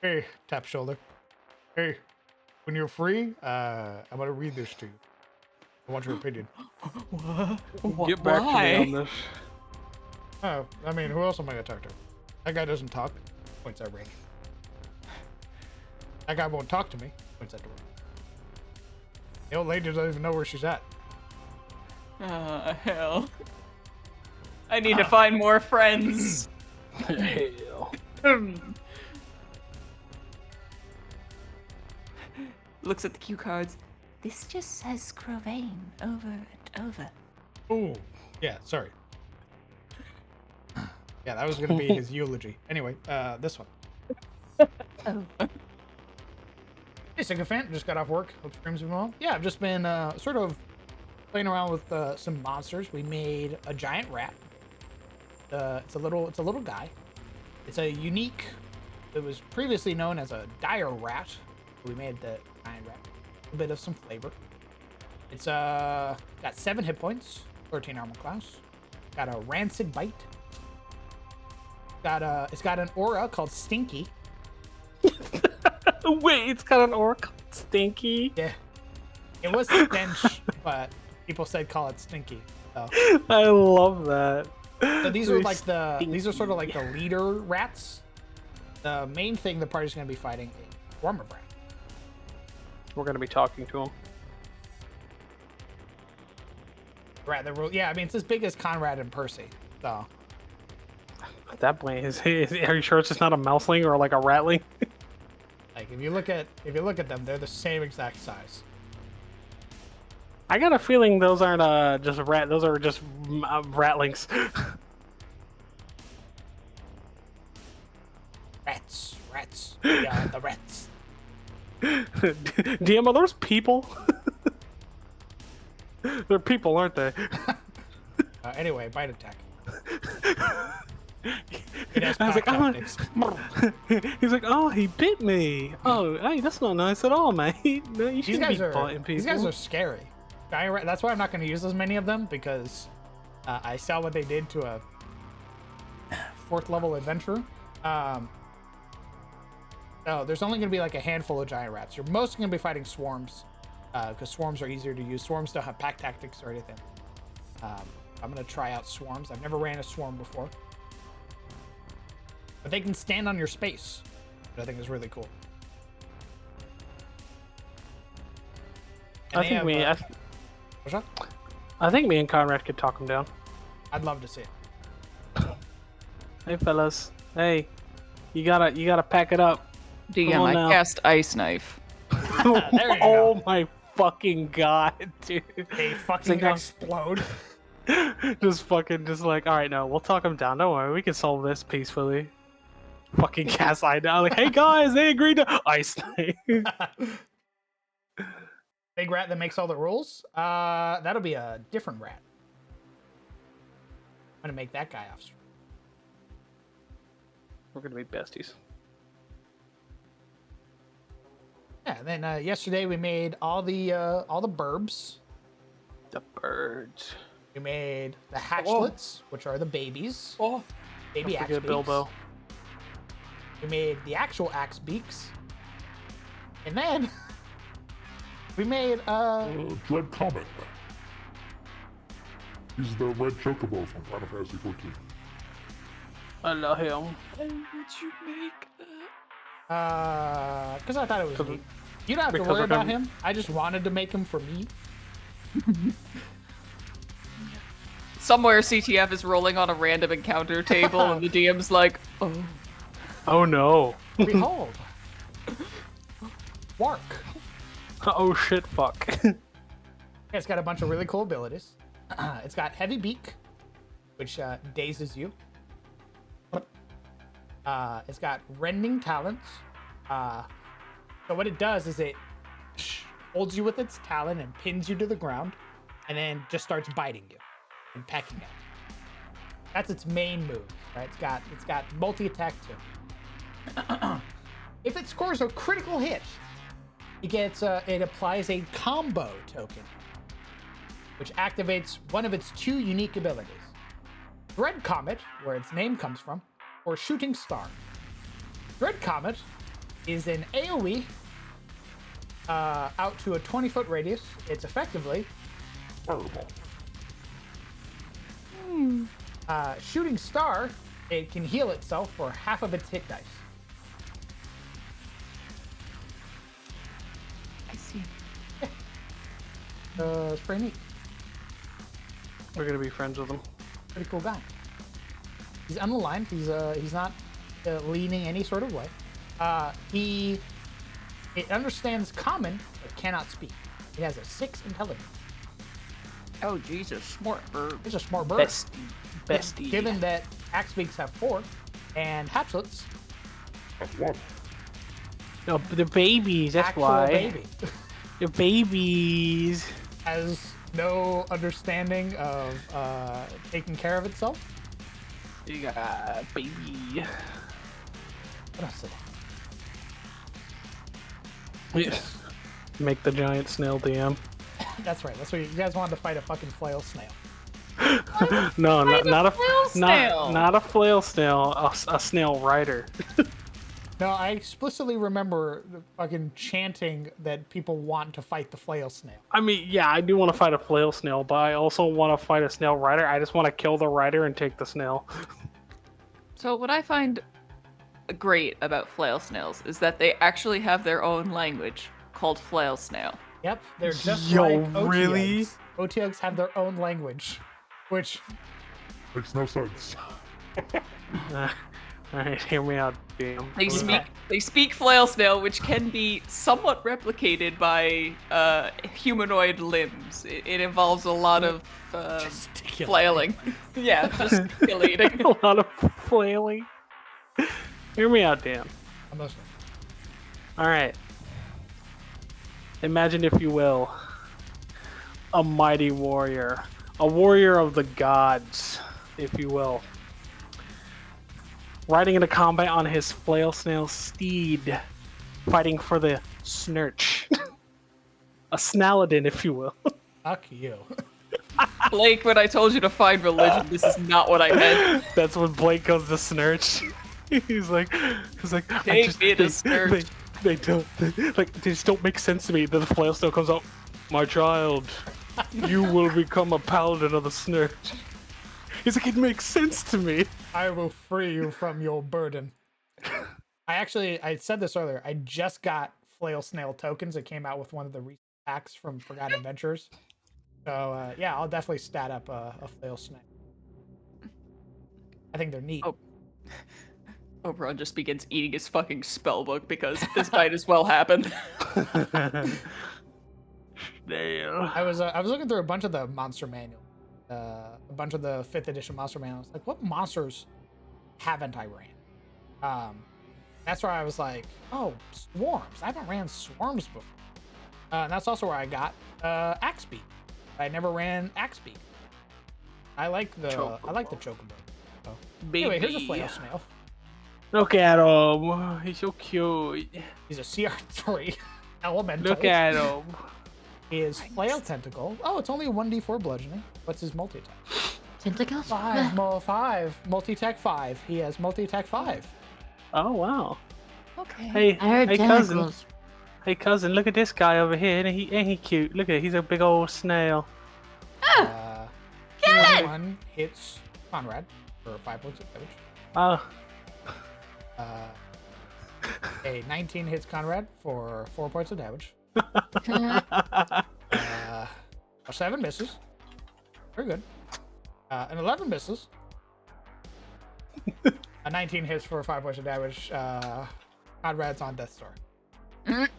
Hey, tap shoulder. Hey, when you're free, I'm gonna read this to you. I want your opinion.
What?
Get back to me on this.
Oh, I mean, who else am I gonna talk to? That guy doesn't talk. Points at range. That guy won't talk to me. Points at door. The old lady doesn't even know where she's at.
Hell. I need to find more friends.
Hell.
Looks at the cue cards. This just says Scrovane over and over.
Ooh. Yeah, sorry. Yeah, that was gonna be his eulogy. Anyway, this one.
Oh.
Hey, Sycophant, just got off work. Hope streams are well. Yeah, I've just been sort of playing around with some monsters. We made a giant rat. It's a little guy. It's a unique. It was previously known as a dire rat. We made the giant rat. A bit of some flavor. It's got 7 hit points, 13 armor class. Got a rancid bite. It's got an aura called Stinky.
Wait, it's got an aura called Stinky?
Yeah. It was stench, but people said call it Stinky. So.
I love that.
So these are sort of like the leader rats. The main thing the party's gonna be fighting is Swarm rat.
We're gonna be talking to him.
Rat, yeah, I mean it's as big as Conrad and Percy. So.
At that point, are you sure it's just not a mouseling or like a ratling?
Like if you look at them, they're the same exact size.
I got a feeling those aren't just rat. Those are just ratlings.
Rats. Yeah, the rats.
DM, are those people? They're people, aren't they?
Anyway, bite attack.
I was like, oh. He's like, oh, he bit me. Oh, hey, that's not nice at all, mate. No, you shouldn't be biting people.
These guys are scary. That's why I'm not going to use as many of them, because I saw what they did to a 4th level adventurer. So there's only going to be like a handful of giant rats. You're mostly going to be fighting swarms, because swarms are easier to use. Swarms don't have pack tactics or anything. I'm going to try out swarms. I've never ran a swarm before. But they can stand on your space, which I think is really cool. And
I think
what's up?
I think me and Conrad could talk him down.
I'd love to see it.
Hey fellas, hey, you gotta pack it up.
DM, I cast Ice Knife.
There you
Oh
go.
my fucking god, dude!
They fucking explode.
just like, all right, no, we'll talk him down. Don't worry, we can solve this peacefully. Fucking cast eye down, like, hey guys, they agreed to Ice Knife.
Big rat that makes all the rules. That'll be a different rat. I'm gonna make that guy off.
We're gonna be besties.
Yeah. And then yesterday we made all the burbs.
The birds.
We made the hatchlets, which are the babies.
Oh,
baby
don't
axe
forget
beaks.
Bilbo.
We made the actual axe beaks, and then we made
Dread Comet. He's the red chocobo from Final Fantasy XIV.
I love him.
Why would you make that?
Because I thought it was neat. You don't have to
because
worry
of
about
him.
him. I just wanted to make him for me.
Somewhere CTF is rolling on a random encounter table and the DM's like, oh.
Oh no.
Behold. Wark.
Oh shit, fuck.
It's got a bunch of really cool abilities. It's got heavy beak, which dazes you. It's got rending talons. So what it does is it holds you with its talon and pins you to the ground, and then just starts biting you and pecking at you. That's its main move, right? It's got multi-attack too. If it scores a critical hit, it applies a combo token, which activates one of its 2 unique abilities: Dread Comet, where its name comes from, or Shooting Star. Dread Comet is an AoE out to a 20-foot radius. It's effectively
Fireball.
Shooting Star. It can heal itself for half of its hit dice.
I see.
It's pretty neat.
We're gonna be friends with him.
Pretty cool guy. He's unaligned. He's not leaning any sort of way. It understands common but cannot speak. It has a 6 intelligence.
Oh Jesus, smart bird.
It's a smart bird.
Bestie.
Given that axe beaks have 4 and hatchlets
That's 1.
No, but the babies. That's
actual
why.
baby
The babies.
has no understanding of taking care of itself.
You got baby.
What else?
Make the giant snail DM.
That's right. That's what you guys wanted to fight, a fucking flail snail.
No, not a
flail snail.
not a flail snail. A snail rider.
No, I explicitly remember the fucking chanting that people want to fight the flail snail.
I mean, yeah, I do want to fight a flail snail, but I also want to fight a snail rider. I just want to kill the rider and take the snail.
So what I find great about flail snails is that they actually have their own language called flail snail.
Yep, they're just
Yo,
like Otyugs.
really?
Otyugs have their own language, which
Makes no sense.
Alright, hear me out, damn.
They speak flail snail, which can be somewhat replicated by humanoid limbs. It involves a lot of flailing. Yeah, gesticulating.
A lot of flailing. Hear me out, damn.
I'm listening.
Alright. Imagine, if you will, a mighty warrior. A warrior of the gods, if you will. Riding into combat on his flail snail steed. Fighting for the Snurch. A Snaladin, if you will.
Fuck you.
Blake, when I told you to find religion, this is not what I meant.
That's when Blake goes to Snurch. he's like,
Take me to Snurch.
They just don't make sense to me. Then the flail still comes out. My child, you will become a paladin of the Snurch. He's like, it makes sense to me.
I will free you from your burden. I said this earlier. I just got Flail Snail tokens. It came out with one of the recent packs from Forgotten Adventures. So yeah, I'll definitely stat up a Flail Snail. I think they're neat.
Oh. Oberon just begins eating his fucking spellbook because this might as well happen.
Damn.
I was looking through a bunch of the monster manual, a bunch of the 5th edition monster manuals. Like, what monsters haven't I ran? That's where I was like, oh, swarms. I haven't ran swarms before. And that's also where I got Axebeak. I never ran Axebeak. I like the Chocobo. So, anyway, here's a Flail Snail.
Look at him. He's so cute.
He's a CR3 elemental.
Look at him.
His Flail Tentacle. Oh, it's only a 1d4 bludgeoning. What's his multi-attack?
Tentacles?
5. Multi-attack 5. He has multi-attack 5.
Oh, wow.
Okay.
Hey,
I heard
hey
tentacles.
cousin. Hey, cousin, look at this guy over here. Ain't he cute? Look at he's a big old snail.
Get it!
1 hits Conrad for 5 points of damage.
Oh.
A 19 hits Conrad for 4 points of damage. A 7 misses. Very good. An 11 misses. A 19 hits for 5 points of damage. Conrad's on death's door. The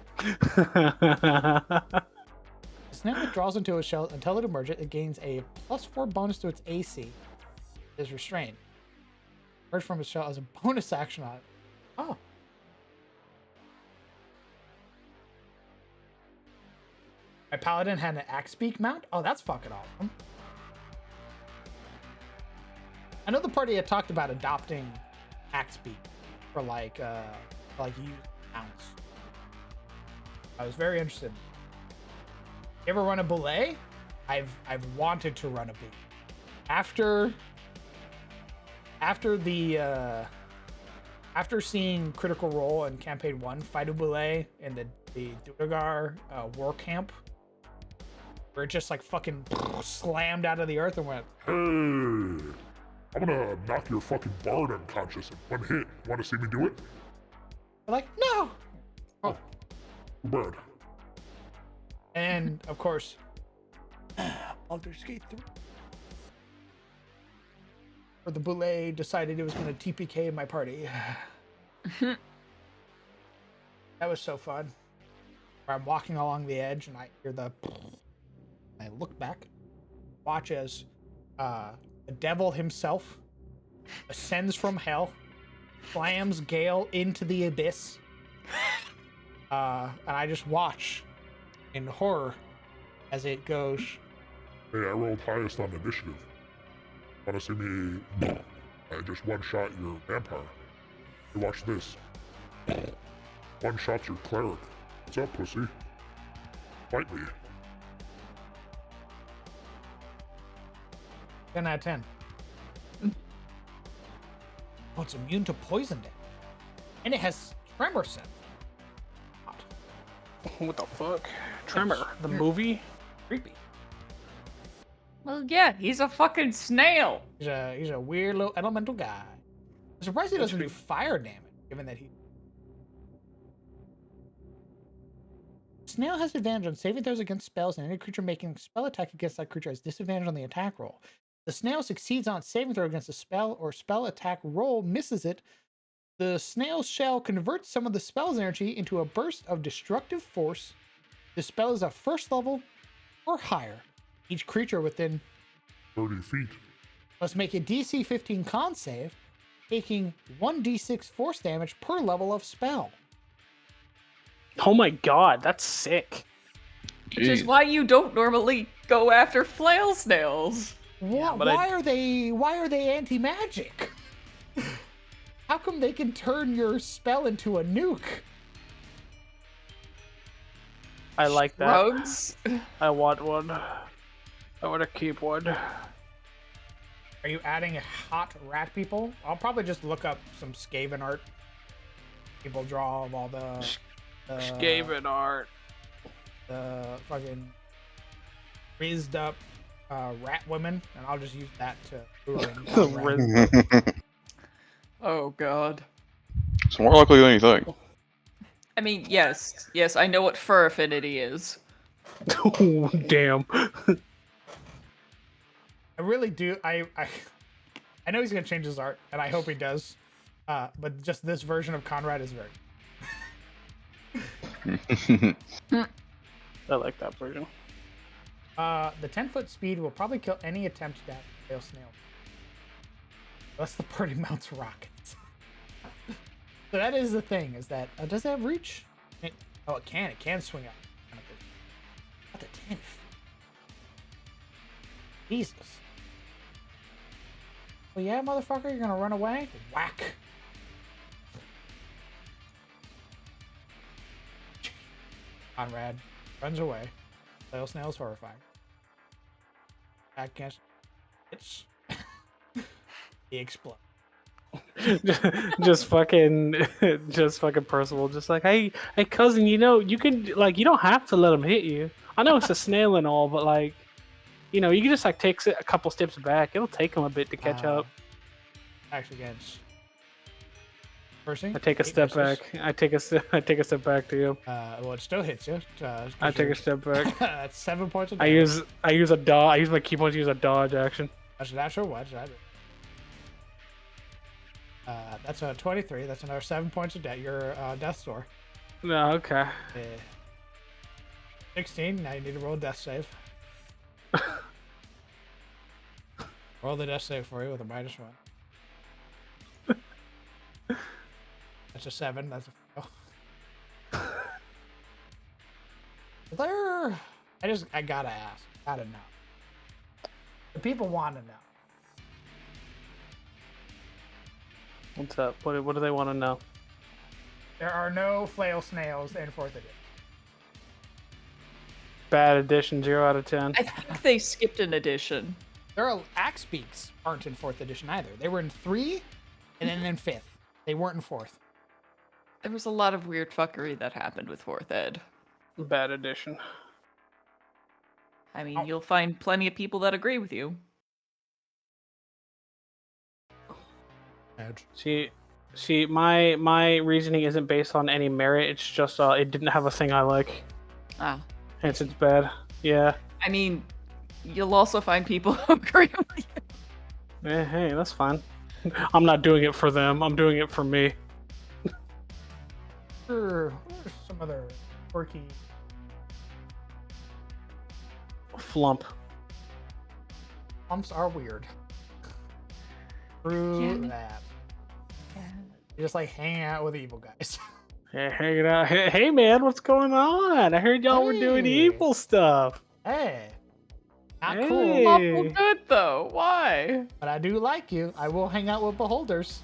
snail withdraws into a shell until it emerges. It gains a +4 bonus to its AC. It is restrained. Emerge from its shell as a bonus action on it. Oh. My paladin had an Axebeak mount? Oh, that's fucking awesome. I know the party had talked about adopting Axebeak for like used mounts. I was very interested. You ever run a Belay? I've wanted to run a Belay. After seeing Critical Role in Campaign 1 fight a Belay in the Duergar war camp, where it just like fucking slammed out of the earth and went,
Hey, I'm gonna knock your fucking bard unconscious in 1 hit. Want to see me do it?
they're like, no!
Oh, bird.
And of course, Baldur's Gate 3. Where the Belay decided it was going to TPK my party. That was so fun. Where I'm walking along the edge and I hear I look back, watch as the devil himself ascends from hell, slams Gale into the abyss, and I just watch in horror as it goes.
Hey, I rolled highest on initiative. Want to see me? I just one-shot your vampire. Hey, watch this. One-shot your cleric. What's up, pussy? Fight me.
10 out of 10. Oh, it's immune to poison damage. And it has tremor sense.
What the fuck? Tremor, the movie?
Creepy.
Well, yeah, he's a fucking snail.
He's a weird little elemental guy. I'm surprised he doesn't do fire damage, given that he... Snail has advantage on saving throws against spells, and any creature making a spell attack against that creature has disadvantage on the attack roll. The snail succeeds on saving throw against a spell or spell attack roll misses it. The snail shall convert some of the spell's energy into a burst of destructive force. The spell is a 1st level or higher. Each creature within
30 feet
must make a DC 15 con save, taking 1d6 force damage per level of spell.
Oh my god, that's sick.
Which is why you don't normally go after flail snails.
Why are they anti-magic? How come they can turn your spell into a nuke?
I like that.
Drugs?
I want one. I want a keyboard.
Are you adding hot rat people? I'll probably just look up some Skaven art. People draw of all the
Skaven art.
The fucking rizzed up rat women, and I'll just use that to lure in.
Oh god.
It's more likely than you think.
I mean, yes, I know what fur affinity is.
Oh, damn.
I really do. I know he's gonna change his art, and I hope he does. But just this version of Conrad is very.
I like that version.
The 10-foot speed will probably kill any attempt to fail snail. Unless the party mounts rockets. So that is the thing, is that, does it have reach? It can swing up. Up to 10 feet. Jesus. Well, yeah, motherfucker, you're gonna run away? Whack. Conrad runs away. Flail snail's horrified. Back against it's he explodes.
just fucking Percival, just like, hey cousin, you can, like, you don't have to let him hit you. I know it's a snail and all, but like, you can just like take a couple steps back. It'll take him a bit to catch up.
Actually, against Percy,
I take a step back. I take a step back to you.
Well, it still hits you.
I take a step back.
That's 7 points of damage.
I use a dodge. I use my key point to use a dodge action.
That's a natural. What? That's a 23. That's another 7 points of death. Your death score.
No, okay.
16. Now you need to roll a death save. Roll the death save for you with a -1. That's a 7. That's a fail. I gotta ask. Gotta know. The people want to know.
What's up? What do they want to know?
There are no flail snails in 4th edition.
Bad edition, 0 out of 10.
I think they skipped an edition.
There are axe beaks aren't in 4th edition either. They were in 3 and then in 5th. They weren't in 4th.
There was a lot of weird fuckery that happened with 4th ed.
Bad edition.
I mean, you'll find plenty of people that agree with you.
See, my reasoning isn't based on any merit. It's just it didn't have a thing I like.
Ah.
Hence it's bad. Yeah.
I mean, you'll also find people who agree with you.
Yeah, hey, that's fine. I'm not doing it for them. I'm doing it for me.
What are some other quirky
flump?
Flumps are weird. True that. You just like hanging out with evil guys.
Yeah, hanging out. Hey man, what's going on? I heard y'all were doing evil stuff.
Hey. Not
Hey.
cool.
Awful good though. Why?
But I do like you. I will hang out with beholders.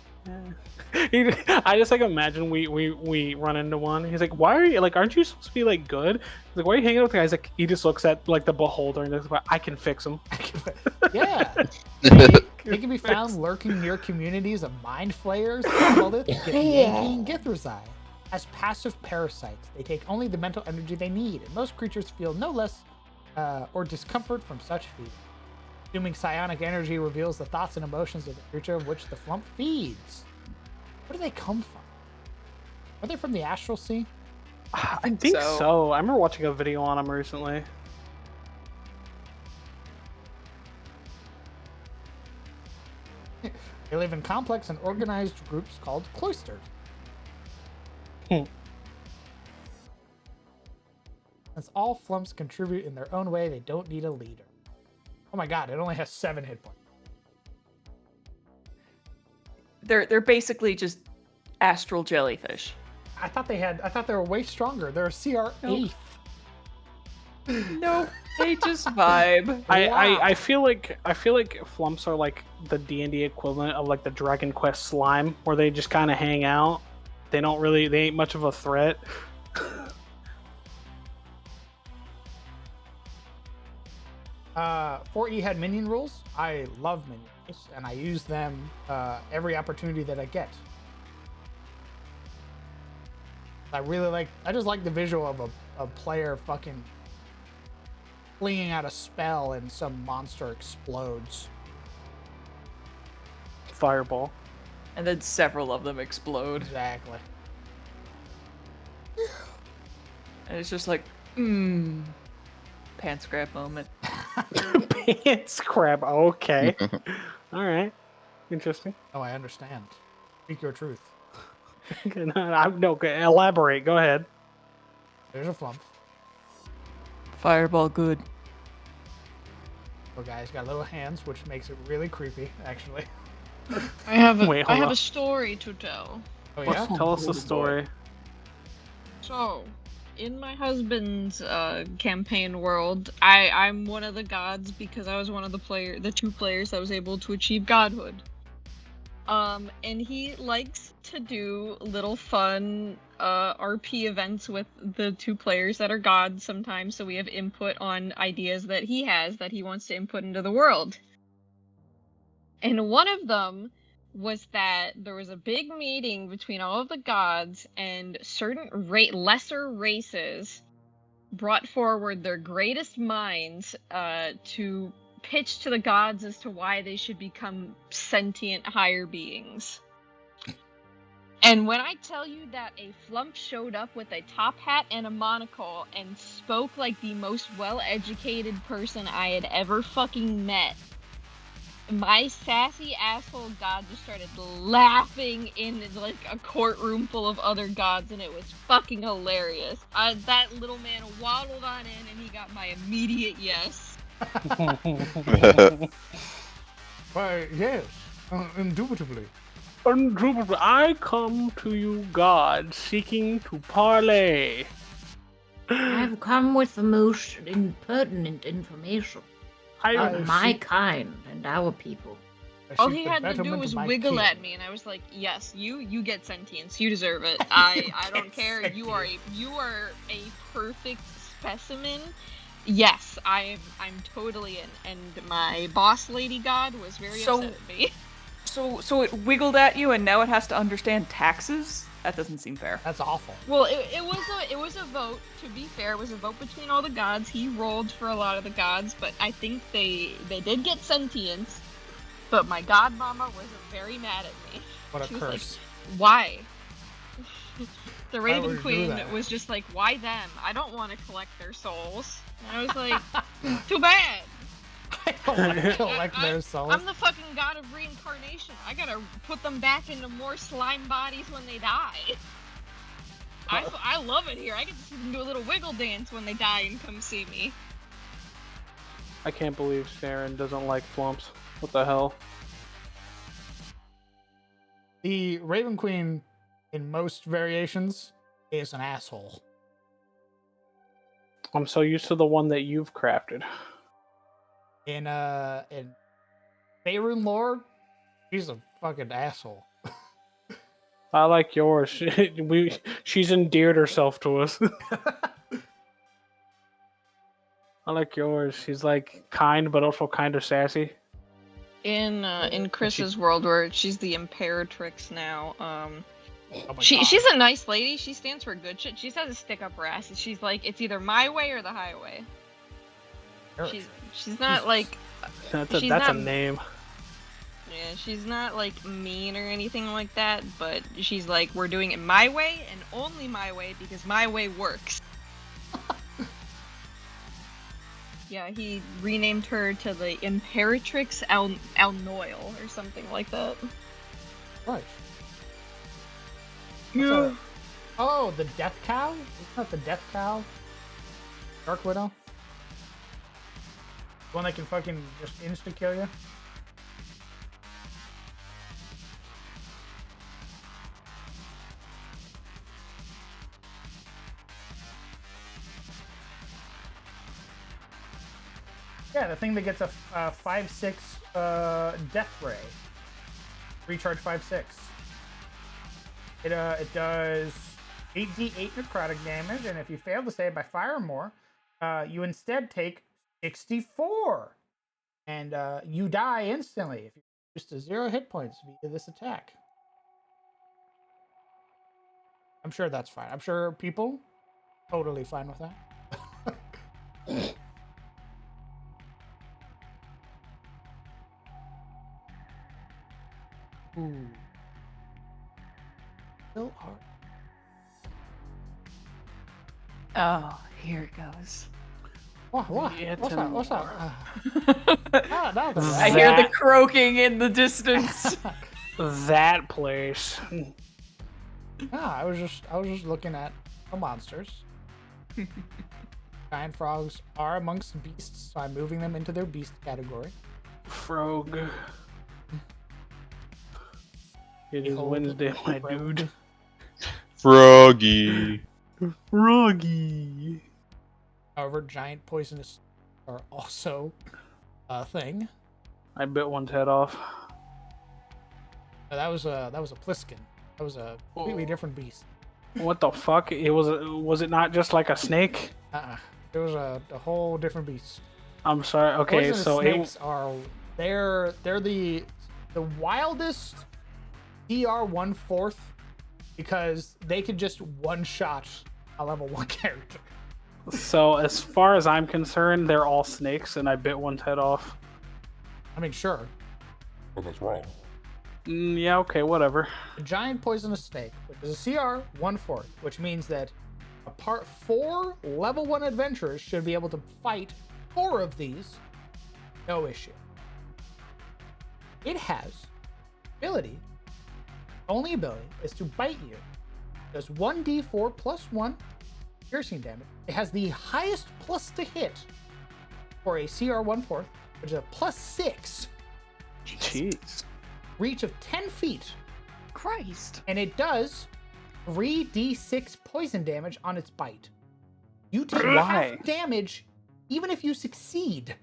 I just like imagine we run into one. He's like, "Why are you like? Aren't you supposed to be like good?" He's like, "Why are you hanging out with guys?" Like, he just looks at like the beholder and he's like, "I can fix him."
Yeah. They can be found lurking near communities of mind flayers, Monolith, Yankee, and Githrazai. As passive parasites, they take only the mental energy they need, and most creatures feel no less or discomfort from such feeding. Assuming psionic energy reveals the thoughts and emotions of the creature of which the flump feeds. Where do they come from? Are they from the Astral Sea?
I think so. I remember watching a video on them recently.
They live in complex and organized groups called cloisters. Since all flumps contribute in their own way, they don't need a leader. Oh my god, it only has 7 hit points.
They're basically just astral jellyfish.
I thought they were way stronger. They're a CR 8.
No, they just vibe.
I feel like flumps are like the D&D equivalent of like the Dragon Quest slime, where they just kind of hang out. They ain't much of a threat.
4E had minion rules. I love minions, and I use them every opportunity that I get. I just like the visual of a player fucking flinging out a spell and some monster explodes.
Fireball.
And then several of them explode.
Exactly.
And it's just like, pants grab moment.
Pants crab. Okay. All right. Interesting.
Oh, I understand. Speak your truth.
No, elaborate. Go ahead.
There's a flump.
Fireball good.
Poor guy's got little hands, which makes it really creepy, actually.
I have a,
Wait,
I
hold
have
on.
a story to tell.
Oh yeah?
Tell us the story.
So, in my husband's campaign world, I'm one of the gods because I was one of the 2 players that was able to achieve godhood. And he likes to do little fun RP events with the 2 players that are gods sometimes, so we have input on ideas that he has that he wants to input into the world. And one of them was that there was a big meeting between all of the gods, and certain lesser races brought forward their greatest minds to pitch to the gods as to why they should become sentient higher beings. And when I tell you that a flump showed up with a top hat and a monocle and spoke like the most well-educated person I had ever fucking met, my sassy asshole god just started laughing in like a courtroom full of other gods, and it was fucking hilarious. That little man waddled on in and he got my immediate yes.
Why, yes, indubitably.
Indubitably, I come to you, God, seeking to parley.
I've come with the most impertinent information about my kind and our people.
All he had to do was wiggle at me, and I was like, "Yes, you get sentience. You deserve it. I don't care. You are a perfect specimen. Yes, I'm totally in." And my boss lady god was very upset at me.
So it wiggled at you, and now it has to understand taxes? That doesn't seem fair.
That's awful.
Well, it was a vote. To be fair, it was a vote between all the gods. He rolled for a lot of the gods, but I think they did get sentience. But my godmama was very mad at me.
What a
She was
curse!
like, "Why?" The
Why would
Raven
you do
Queen
that?
was just like, "Why them? I don't want to collect their souls." And I was like, "Too bad."
I don't want to collect their souls.
I'm the fucking god of reincarnation. I gotta put them back into more slime bodies when they die. I love it here. I get to see them do a little wiggle dance when they die and come see me.
I can't believe Sharon doesn't like flumps. What the hell?
The Raven Queen, in most variations, is an asshole.
I'm so used to the one that you've crafted.
In Faerun lore, she's a fucking asshole.
I like yours. She's endeared herself to us. I like yours. She's like kind, but also kind of sassy.
In Chris's world, where she's the Imperatrix now,
Oh my God.
she's a nice lady. She stands for good shit. She just has a stick up her ass. She's like, it's either my way or the highway. She's not like
That's
she's
a
not-
name.
Yeah, she's not like mean or anything like that, but she's like, we're doing it my way and only my way because my way works. Yeah, he renamed her to the Imperatrix Alnoil or something like that.
Right.
Yeah.
Oh, the Death Cow? Isn't that the Death Cow? Dark Widow? One that can fucking just insta-kill you? Yeah, the thing that gets a 5/6 death ray. Recharge 5/6. It does 8d8 necrotic damage, and if you fail to save by fire or more, you instead take 64. And you die instantly if you're reduced to 0 hit points via this attack. I'm sure that's fine. I'm sure people totally fine with that. Ooh. Still hard.
Oh, here it goes.
What? What's up?
I hear the croaking in the distance.
That place.
I was just looking at the monsters. Giant frogs are amongst beasts, so I'm moving them into their beast category.
Frog. It is Wednesday, my dude.
Froggy.
Froggy.
However, giant poisonous are also a thing.
I bit one's head off.
That was a Pliskin. That was a completely different beast.
What the fuck? Was it not just like a snake?
It was a whole different beast.
I'm sorry. Okay,
Poisonous
so
snakes are they're the wildest DR 1/4 because they could just one shot a level 1 character.
So as far as I'm concerned, they're all snakes, and I bit one's head off.
I mean, sure.
But that's wrong.
Yeah, okay, whatever.
A giant poisonous snake, which is a CR 1/4, which means that 4 level 1 adventurers should be able to fight 4 of these, no issue. It has only ability is to bite you. It does 1d4 plus 1 piercing damage. It has the highest plus to hit for a CR 1/4, which is a plus 6.
Jeez.
Reach of 10 feet.
Christ.
And it does 3d6 poison damage on its bite. You take half damage even if you succeed.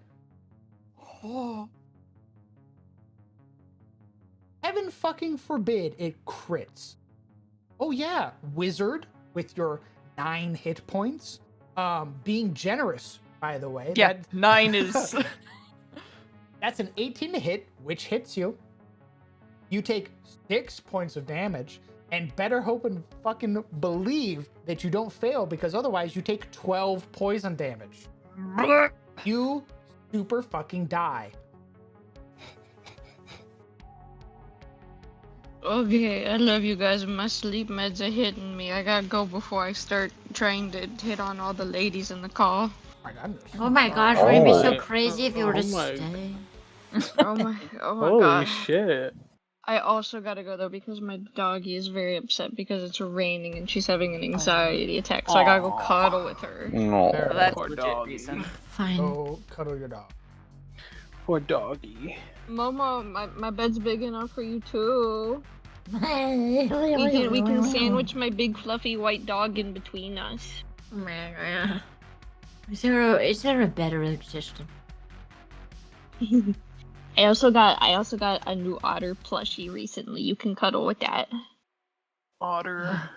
Oh.
Heaven fucking forbid it crits. Oh yeah, wizard with your 9 hit points. Being generous, by the way.
Yeah, 9 is...
That's an 18 to hit, which hits you. You take 6 points of damage, and better hope and fucking believe that you don't fail, because otherwise you take 12 poison damage. You super fucking die.
Okay, I love you guys. My sleep meds are hitting me. I gotta go before I start trying to hit on all the ladies in the call.
Oh my gosh, would it be so crazy if you were to stay?
Oh my
Holy
god.
shit.
I also gotta go though because my doggy is very upset because it's raining and she's having an anxiety attack, so I gotta go cuddle with her.
No.
Well, that's
Poor
legit
doggy.
reason.
Fine.
Go cuddle your dog.
Poor doggy.
Momo, my bed's big enough for you too. We
we
can sandwich my big fluffy white dog in between us.
Is there a better existence?
I also got a new otter plushie recently. You can cuddle with that.
Otter.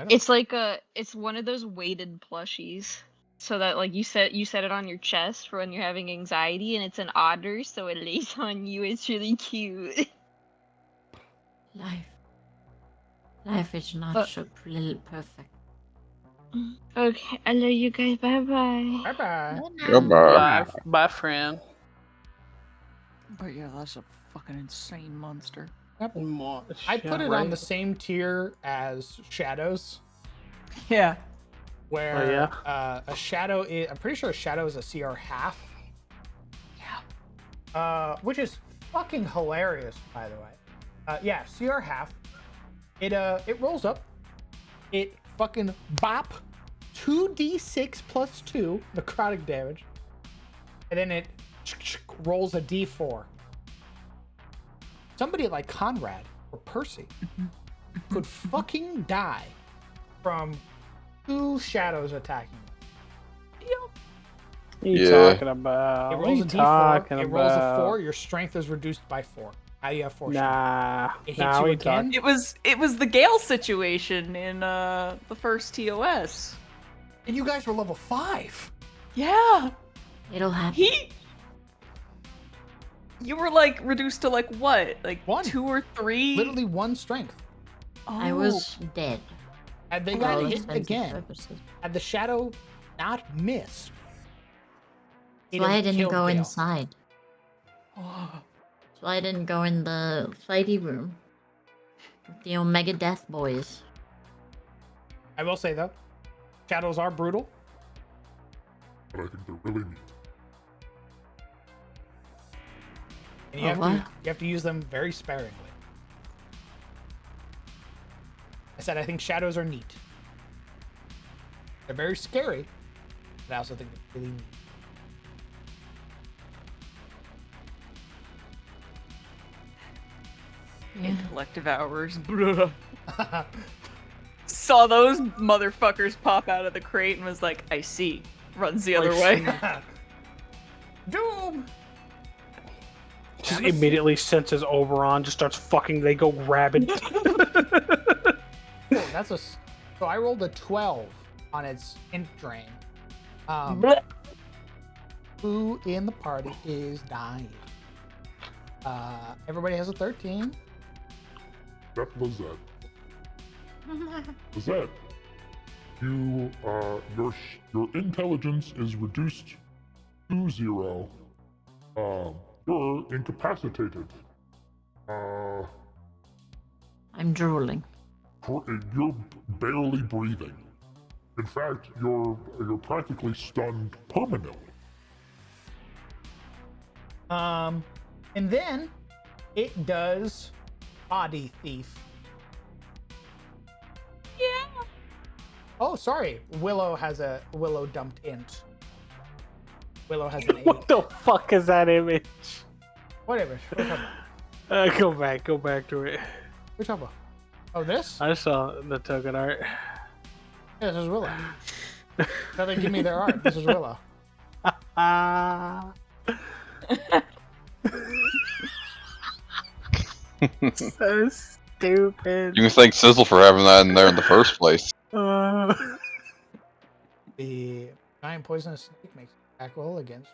It's one of those weighted plushies. So that like you set it on your chest for when you're having anxiety, and it's an otter, so it lays on you. It's really cute.
Life is not so perfect.
Okay, I love you guys. Bye bye.
Bye bye.
Goodbye.
Bye, friend.
But yeah, that's a fucking insane monster.
I put it on the same tier as Shadows.
Yeah.
Where a Shadow is... I'm pretty sure a Shadow is a CR half. Yeah. Which is fucking hilarious, by the way. Yeah, CR half. It rolls up. It fucking bop 2d6 plus 2 necrotic damage. And then it rolls a d4. Somebody like Conrad or Percy could fucking die from 2 shadows attacking them.
What are you talking about?
It
What are
rolls
you
a d4.
talking
It rolls a
about?
4. Your strength is reduced by 4. Now you have 4 strength.
Nah.
It hits
Nah,
you
we
again.
It was the Gale situation in the first TOS.
And you guys were level 5.
Yeah.
It'll happen.
You were like reduced to like what? Like 2 or 3?
Literally 1 strength.
I was dead.
Had they
For
got
all
hit
intents and
again,
purposes.
had the shadow not missed,
That's why I didn't
killed
go
Gale.
inside. That's why I didn't go in the fighty room. With the Omega Death boys.
I will say though, shadows are brutal.
But I think they're really neat.
And you have to use them very sparingly. I said I think shadows are neat. They're very scary, but I also think they're really neat.
Collective hours. Saw those motherfuckers pop out of the crate and was like, I see. Runs the other way.
Doom!
Just immediately senses Oberon, just starts fucking, they go rabid.
Oh, that's so I rolled a 12 on its int drain. Who in the party is dying? Everybody has a 13.
That was that. Lizette, you, your intelligence is reduced to 0. You're incapacitated.
I'm drooling.
You're barely breathing. In fact, you're practically stunned permanently.
And then it does body thief.
Yeah.
Oh, sorry. Willow dumped int. Willow has an 8.
What the fuck is that image?
Whatever.
Go back to it.
Which one? Oh, this?
I saw the token art.
Yeah, this is Willow. Now they give me their art. This is Willow.
So stupid.
You can thank Sizzle for having that in there in the first place.
The giant poisonous snake makes attack roll against.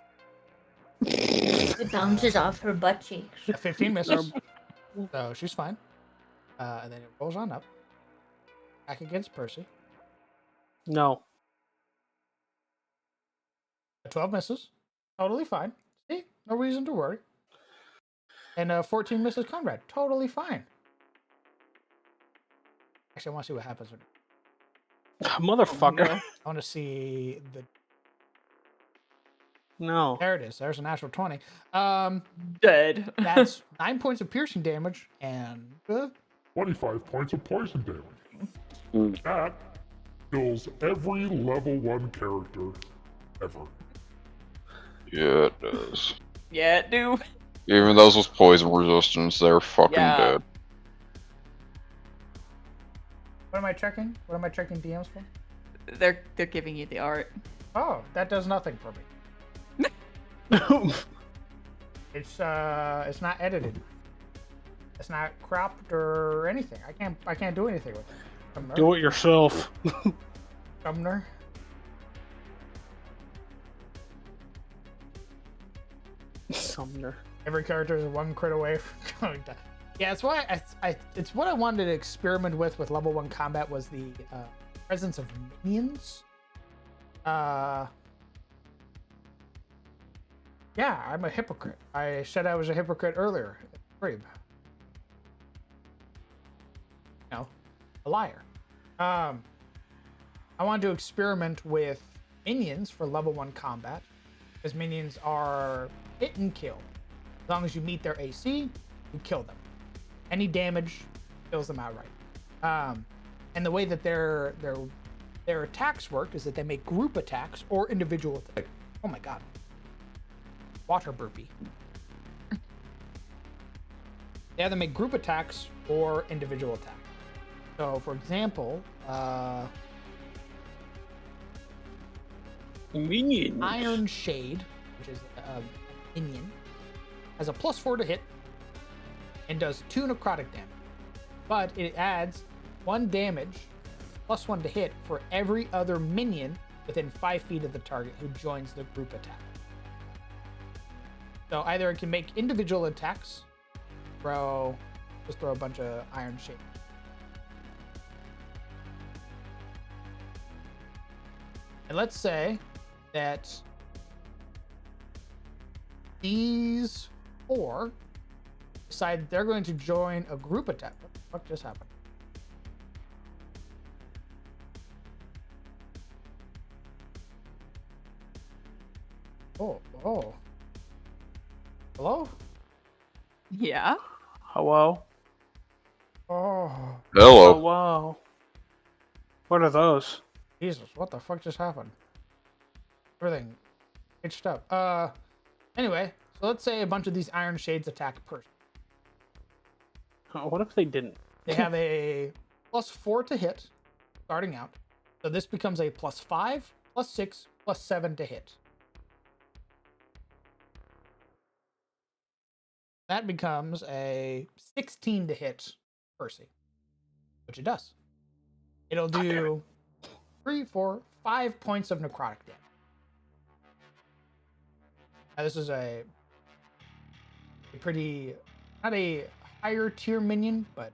It bounces off her butt cheeks.
15 misses. So she's fine. And then it rolls on up. Back against Percy.
No.
12 misses. Totally fine. See? No reason to worry. And 14 misses Conrad. Totally fine. Actually, I want to see what happens with it.
Motherfucker.
I want to see the...
No.
There it is. There's a natural 20.
Dead.
That's 9 points of piercing damage and...
25 points of poison damage. That kills every level 1 character ever.
Yeah, it does.
Yeah, it do.
Even those with poison resistance, they're fucking dead.
What am I checking? What am I checking DMs for?
They're giving you the art.
Oh, that does nothing for me. It's not edited. It's not cropped or anything. I can't do anything with it. Sumner.
Do it yourself.
Sumner.
Sumner.
Every character is 1 crit away from going down. Yeah, it's why it's what I wanted to experiment with level 1 combat was the presence of minions. Yeah, I'm a hypocrite. I said I was a hypocrite earlier. Brib. No, a liar. I wanted to experiment with minions for level 1 combat, because minions are hit and kill. As long as you meet their AC, you kill them. Any damage kills them outright. And the way that their attacks work is that they make group attacks or individual attacks. Oh my god. Water burpee. They either make group attacks or individual attacks. So, for example,
Minion.
Iron Shade, which is a minion, has a +4 to hit and does 2 necrotic damage. But it adds 1 damage, +1 to hit for every other minion within 5 feet of the target who joins the group attack. So either it can make individual attacks, just throw a bunch of iron shade. And let's say that these 4 decide they're going to join a group attack. What the fuck just happened? Oh. Hello?
Yeah.
Hello.
Oh.
Hello.
Hello. What are those?
Jesus, what the fuck just happened? Everything hitched up. Anyway, so let's say a bunch of these iron shades attack a person.
What if they didn't?
They have a +4 to hit, starting out. So this becomes a +5, +6, +7 to hit. That becomes a 16 to hit Percy, which it does. It'll do 3, 4, 5 points of necrotic damage. Now this is a pretty, not a higher tier minion, but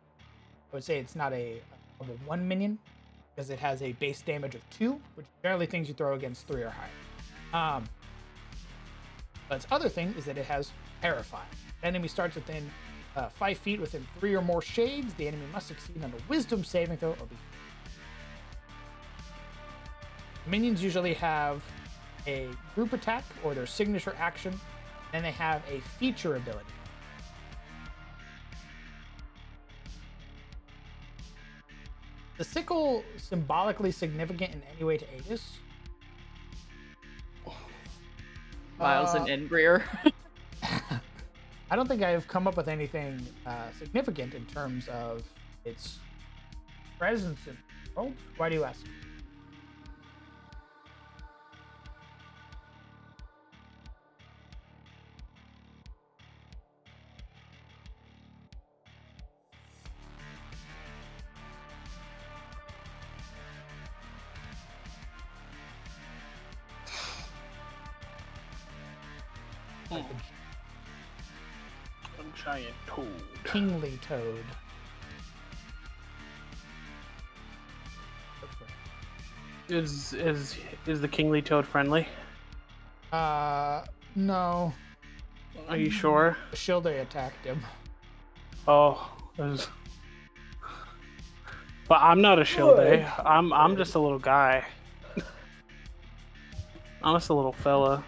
I would say it's not a level 1 minion because it has a base damage of 2, which are generally things you throw against 3 or higher. But its other thing is that it has Terrify. The enemy starts within 5 feet within 3 or more shades. The enemy must succeed on a Wisdom saving throw or be. Minions usually have a group attack or their signature action, and they have a feature ability. The sickle symbolically significant in any way to Aegis?
Miles and Embrier.
I don't think I've come up with anything significant in terms of its presence in the world. Why do you ask?
Giant toad.
Kingly toad.
Is the kingly toad friendly?
No.
Are you sure?
Shilde attacked him.
Oh, but I'm not a Shilde. I'm just a little guy. I'm just a little fella.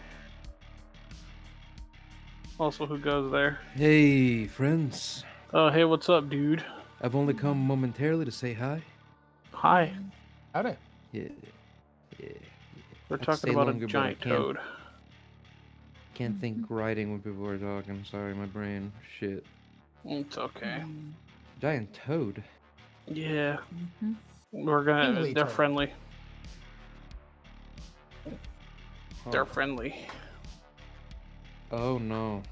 Also, who goes there?
Hey, friends.
Oh, hey, what's up, dude?
I've only come momentarily to say hi.
Hi.
Howdy.
Yeah.
We're
I'd
talking
stay
about
longer,
a
but I
giant toad.
Can't think writing when people are talking. Sorry, my brain. Shit.
It's okay.
Giant toad.
Yeah. We're gonna.
Kingly
They're
toad.
friendly. They're
Oh.
friendly.
Oh no.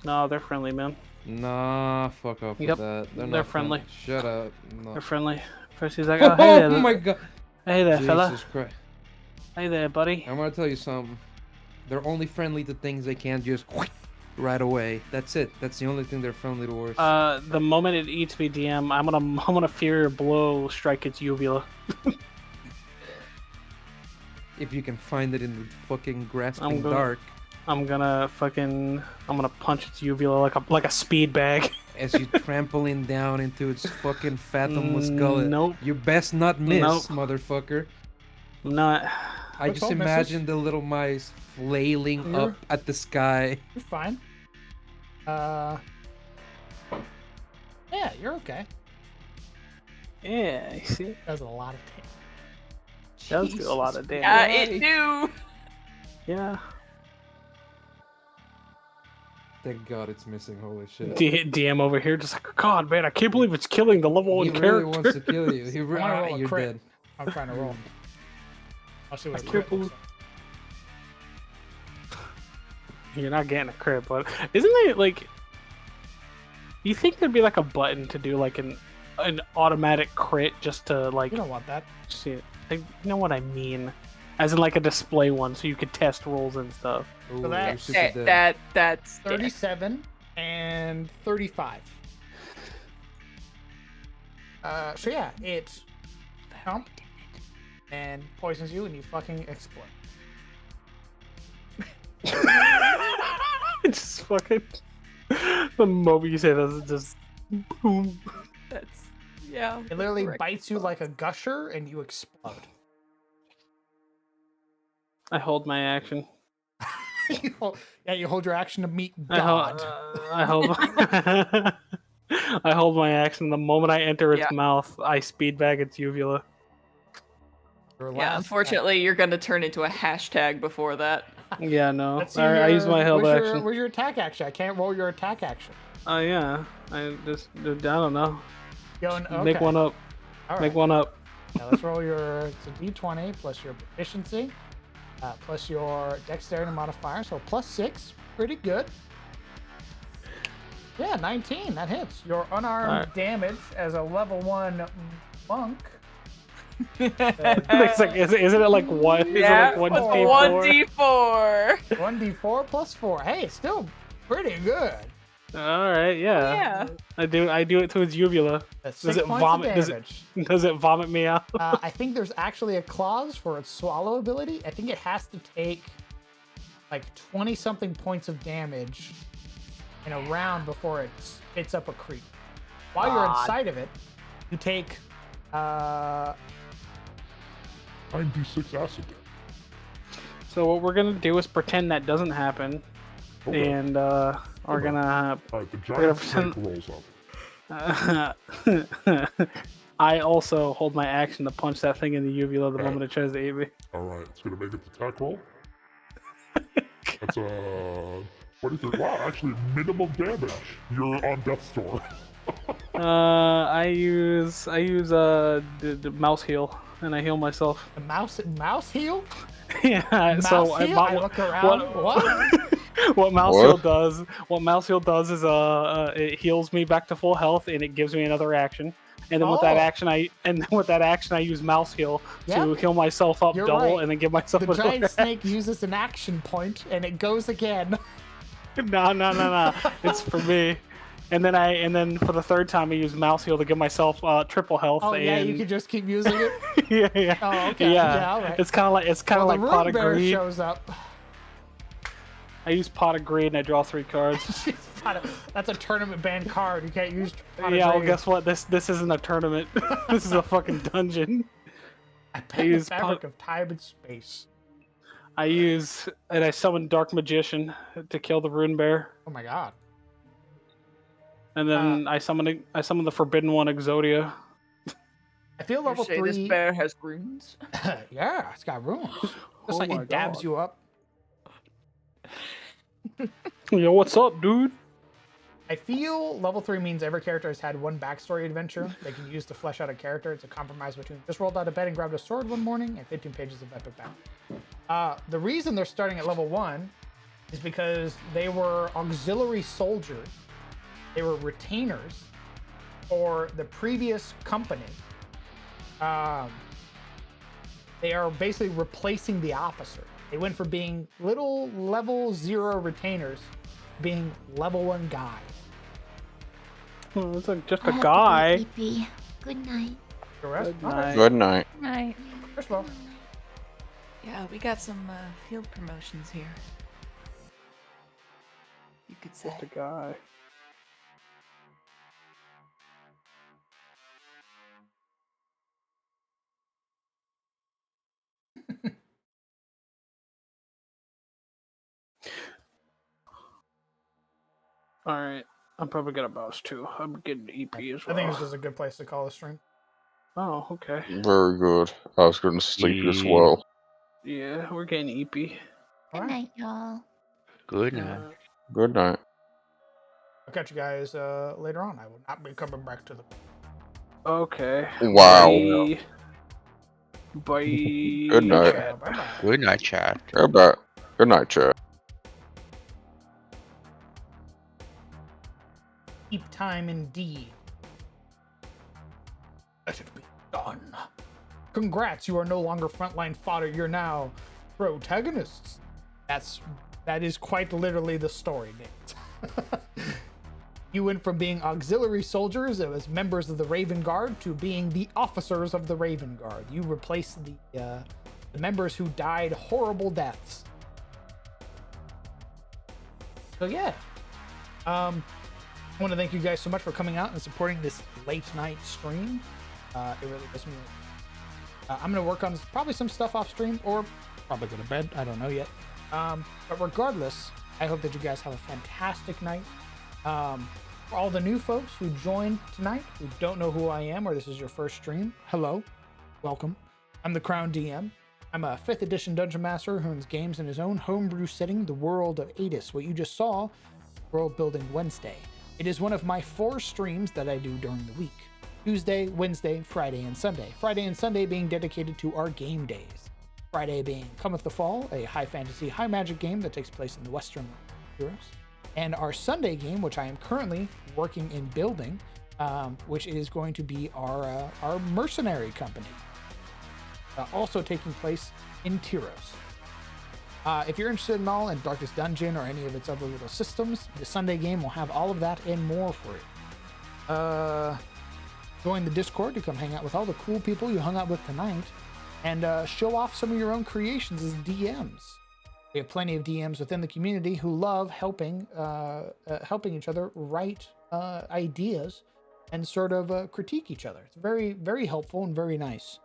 No, they're friendly, man.
Nah, fuck off
Yep,
with that.
they're
not
friendly.
Shut up. No.
They're friendly. Percy's like, oh, hey there.
Oh my god.
Hey there, fella.
Jesus Christ.
Hey there, buddy.
I'm gonna tell you something. They're only friendly to things they can't just right away. That's it. That's the only thing they're friendly towards.
The moment it eats me, DM, I'm gonna fear your blow strike its uvula.
If you can find it in the fucking grasping
gonna-
dark.
I'm gonna punch its uvula like a speed bag.
As you trampling down into its fucking fathomless gullet.
Nope.
You best not miss,
Nope.
motherfucker.
I'm not.
I just imagine the little mice flailing
You're-
up at the sky.
You're fine. Yeah, you're okay.
Yeah, I see.
Does a lot of damage.
Does do a lot of damage.
Yeah, it do.
Yeah.
Thank God it's missing. Holy shit.
DM over here, just like, God, man, I can't believe it's killing the level 1
He
character.
really wants to kill you. He
I wanna roll a
you're
crit.
dead.
I'm trying to roll. I'll see what
I
a
can't
crit
believe-
looks like.
You're not getting a crit, but isn't it like? You think there'd be like a button to do like an automatic crit just to like?
You don't want that.
See it. Like, you know what I mean? as in like a display one, so you could test rolls and stuff.
So that's
that's
37 and 35. So yeah, it jumps and poisons you, and you fucking explode.
Just fucking the moment you say that, it's just boom.
That's yeah.
It literally bites you like a gusher, and you explode.
I hold my action.
You hold your action to meet
I
God.
I hold my action. The moment I enter its mouth, I speed bag its uvula.
Yeah, unfortunately, you're gonna turn into a hashtag before that.
Yeah, no. I use my held action.
Where's your attack action? I can't roll your attack action.
Oh yeah. I don't know.
Okay.
Make one up.
All
Make
right.
one up.
Now let's roll it's a d20 plus your proficiency, plus your dexterity modifier, so +6. Pretty good. Yeah, 19. That hits. Your unarmed damage as a level 1 monk.
It's like, isn't it like one?
Yeah,
is it like 1d4?
1d4.
1d4 plus 4. Hey, it's still pretty good.
All right, yeah. I do it to its uvula.
That's
Does
6
it
points
vomit?
of damage.
Does it vomit me out?
I think there's actually a clause for its swallow ability. I think it has to take like 20 something points of damage in a round before it spits up a creep. While you're inside of it, you take
96 acid.
So what we're gonna do is pretend that doesn't happen, and we're gonna.
Alright, the giant snake rolls up.
I also hold my action to punch that thing in the uvula the moment it tries to eat me.
Alright, it's gonna make its attack roll. That's 23. Wow, actually minimum damage. You're on death's door.
I use the mouse heal, and I heal myself.
The mouse heal?
Yeah.
Mouse
so
heal? I look around. What?
What mouse heal does? What mouse heal does is it heals me back to full health, and it gives me another action. And then with that action, I use mouse heal to heal myself up
You're
double,
right.
and then give myself
The
another
giant snake uses an action point, and it goes again.
No. It's for me. And then for the third time, I use mouse heal to give myself triple health.
Oh yeah,
and...
you can just keep using it.
yeah.
Oh okay. Yeah. All right.
It's kind of like
the
pot of
Rune Bear
greed.
shows up.
I use pot of greed and I draw 3 cards.
That's a tournament banned card. You can't use. Pot of
Yeah, well,
greed.
guess what? This isn't a tournament. This is a fucking dungeon.
I bend the fabric of time and space.
I summon Dark Magician to kill the Rune Bear.
Oh my god.
And then I summon the Forbidden One, Exodia.
I feel level 3.
This bear has runes.
Yeah, it's got runes. Just
Oh
like
my
it dabs
God.
you up.
Yo, what's up, dude?
I feel level 3 means every character has had one backstory adventure they can use to flesh out a character. It's a compromise between just rolled out of bed and grabbed a sword one morning and 15 pages of epic battle. The reason they're starting at level 1 is because they were auxiliary soldiers. They were retainers for the previous company. They are basically replacing the officer. They went from being little level 0 retainers being level 1 guys.
Oh, it's like just a guy.
Good night.
Good night.
Good night.
Right.
First of all,
Yeah, we got some field promotions here. You could say.
Just a guy. All right, I'm probably gonna bounce too. I'm getting EP as well.
I think this is a good place to call the stream.
Oh, okay.
Very good. I was going to sleep as well.
Yeah, we're getting EP.
Good night, y'all.
Good night.
Good night.
I'll catch you guys later on. I will not be coming back to the.
Okay.
Wow.
Bye. Bye.
Good night.
Bye-bye.
Good night, chat.
Good night, chat.
Keep time indeed. Let it be done. Congrats, you are no longer frontline fodder, you're now protagonists. That is quite literally the story, Nate. You went from being auxiliary soldiers as members of the Raven Guard to being the officers of the Raven Guard. You replaced the members who died horrible deaths. So yeah, I want to thank you guys so much for coming out and supporting this late night stream. It really does mean. I'm gonna work on probably some stuff off stream, or probably go to bed. I don't know yet. But regardless, I hope that you guys have a fantastic night. For all the new folks who joined tonight, who don't know who I am, or this is your first stream, hello, welcome. I'm the Crown DM. I'm a 5th edition Dungeon Master who runs games in his own homebrew setting, the world of Adis. What you just saw, World Building Wednesday. It is one of my 4 streams that I do during the week. Tuesday, Wednesday, Friday, and Sunday. Friday and Sunday being dedicated to our game days. Friday being Cometh the Fall, a high fantasy, high magic game that takes place in the Western Heroes. And our Sunday game, which I am currently working in building, which is going to be our mercenary company. Also taking place in Tyros. If you're interested in all in Darkest Dungeon or any of its other little systems, the Sunday game will have all of that and more for you. Join the Discord to come hang out with all the cool people you hung out with tonight, and show off some of your own creations as DMs. We have plenty of DMs within the community who love helping each other write ideas and sort of critique each other. It's very, very helpful and very nice.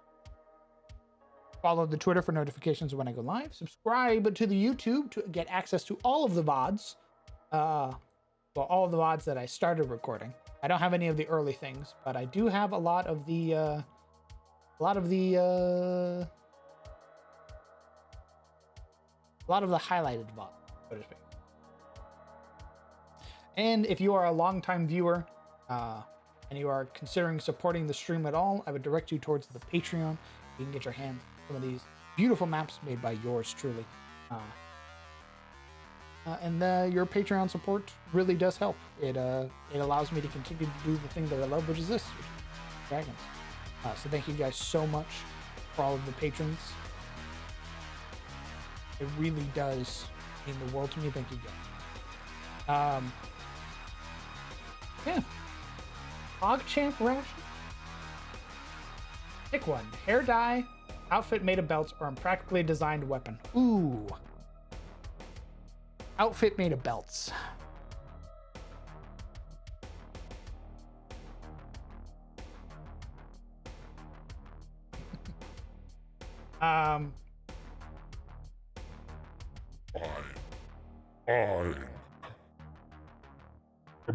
Follow the Twitter for notifications when I go live. Subscribe to the YouTube to get access to all of the VODs. Well, all of the VODs that I started recording. I don't have any of the early things, but I do have a lot of the highlighted VODs, so to speak. And if you are a longtime viewer and you are considering supporting the stream at all, I would direct you towards the Patreon. You can get your hand on some of these beautiful maps made by yours truly. And your Patreon support really does help. It allows me to continue to do the thing that I love, which is this, which is Dragons. So thank you guys so much for all of the patrons. It really does mean the world to me. Thank you guys. Yeah. PogChamp ration. Pick one. Hair dye, outfit made of belts, or impractically designed weapon. Ooh. Outfit made of belts.
I'm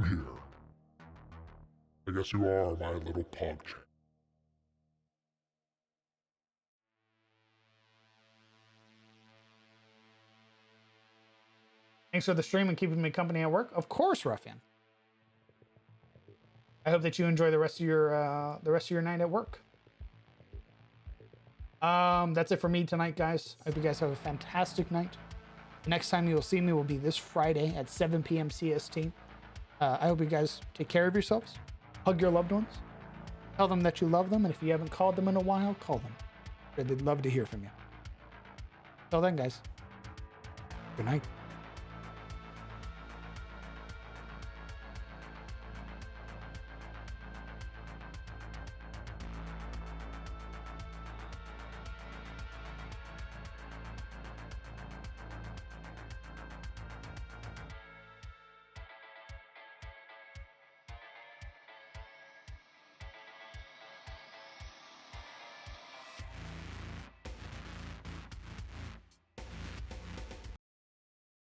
here. I guess you are my little PogChamp.
Thanks for the stream and keeping me company at work. Of course, Ruffian. I hope that you enjoy the rest of your night at work. That's it for me tonight, guys. I hope you guys have a fantastic night. The next time you will see me will be this Friday at 7 p.m. CST. I hope you guys take care of yourselves. Hug your loved ones. Tell them that you love them, and if you haven't called them in a while, call them. They'd love to hear from you. Till then, guys. Good night.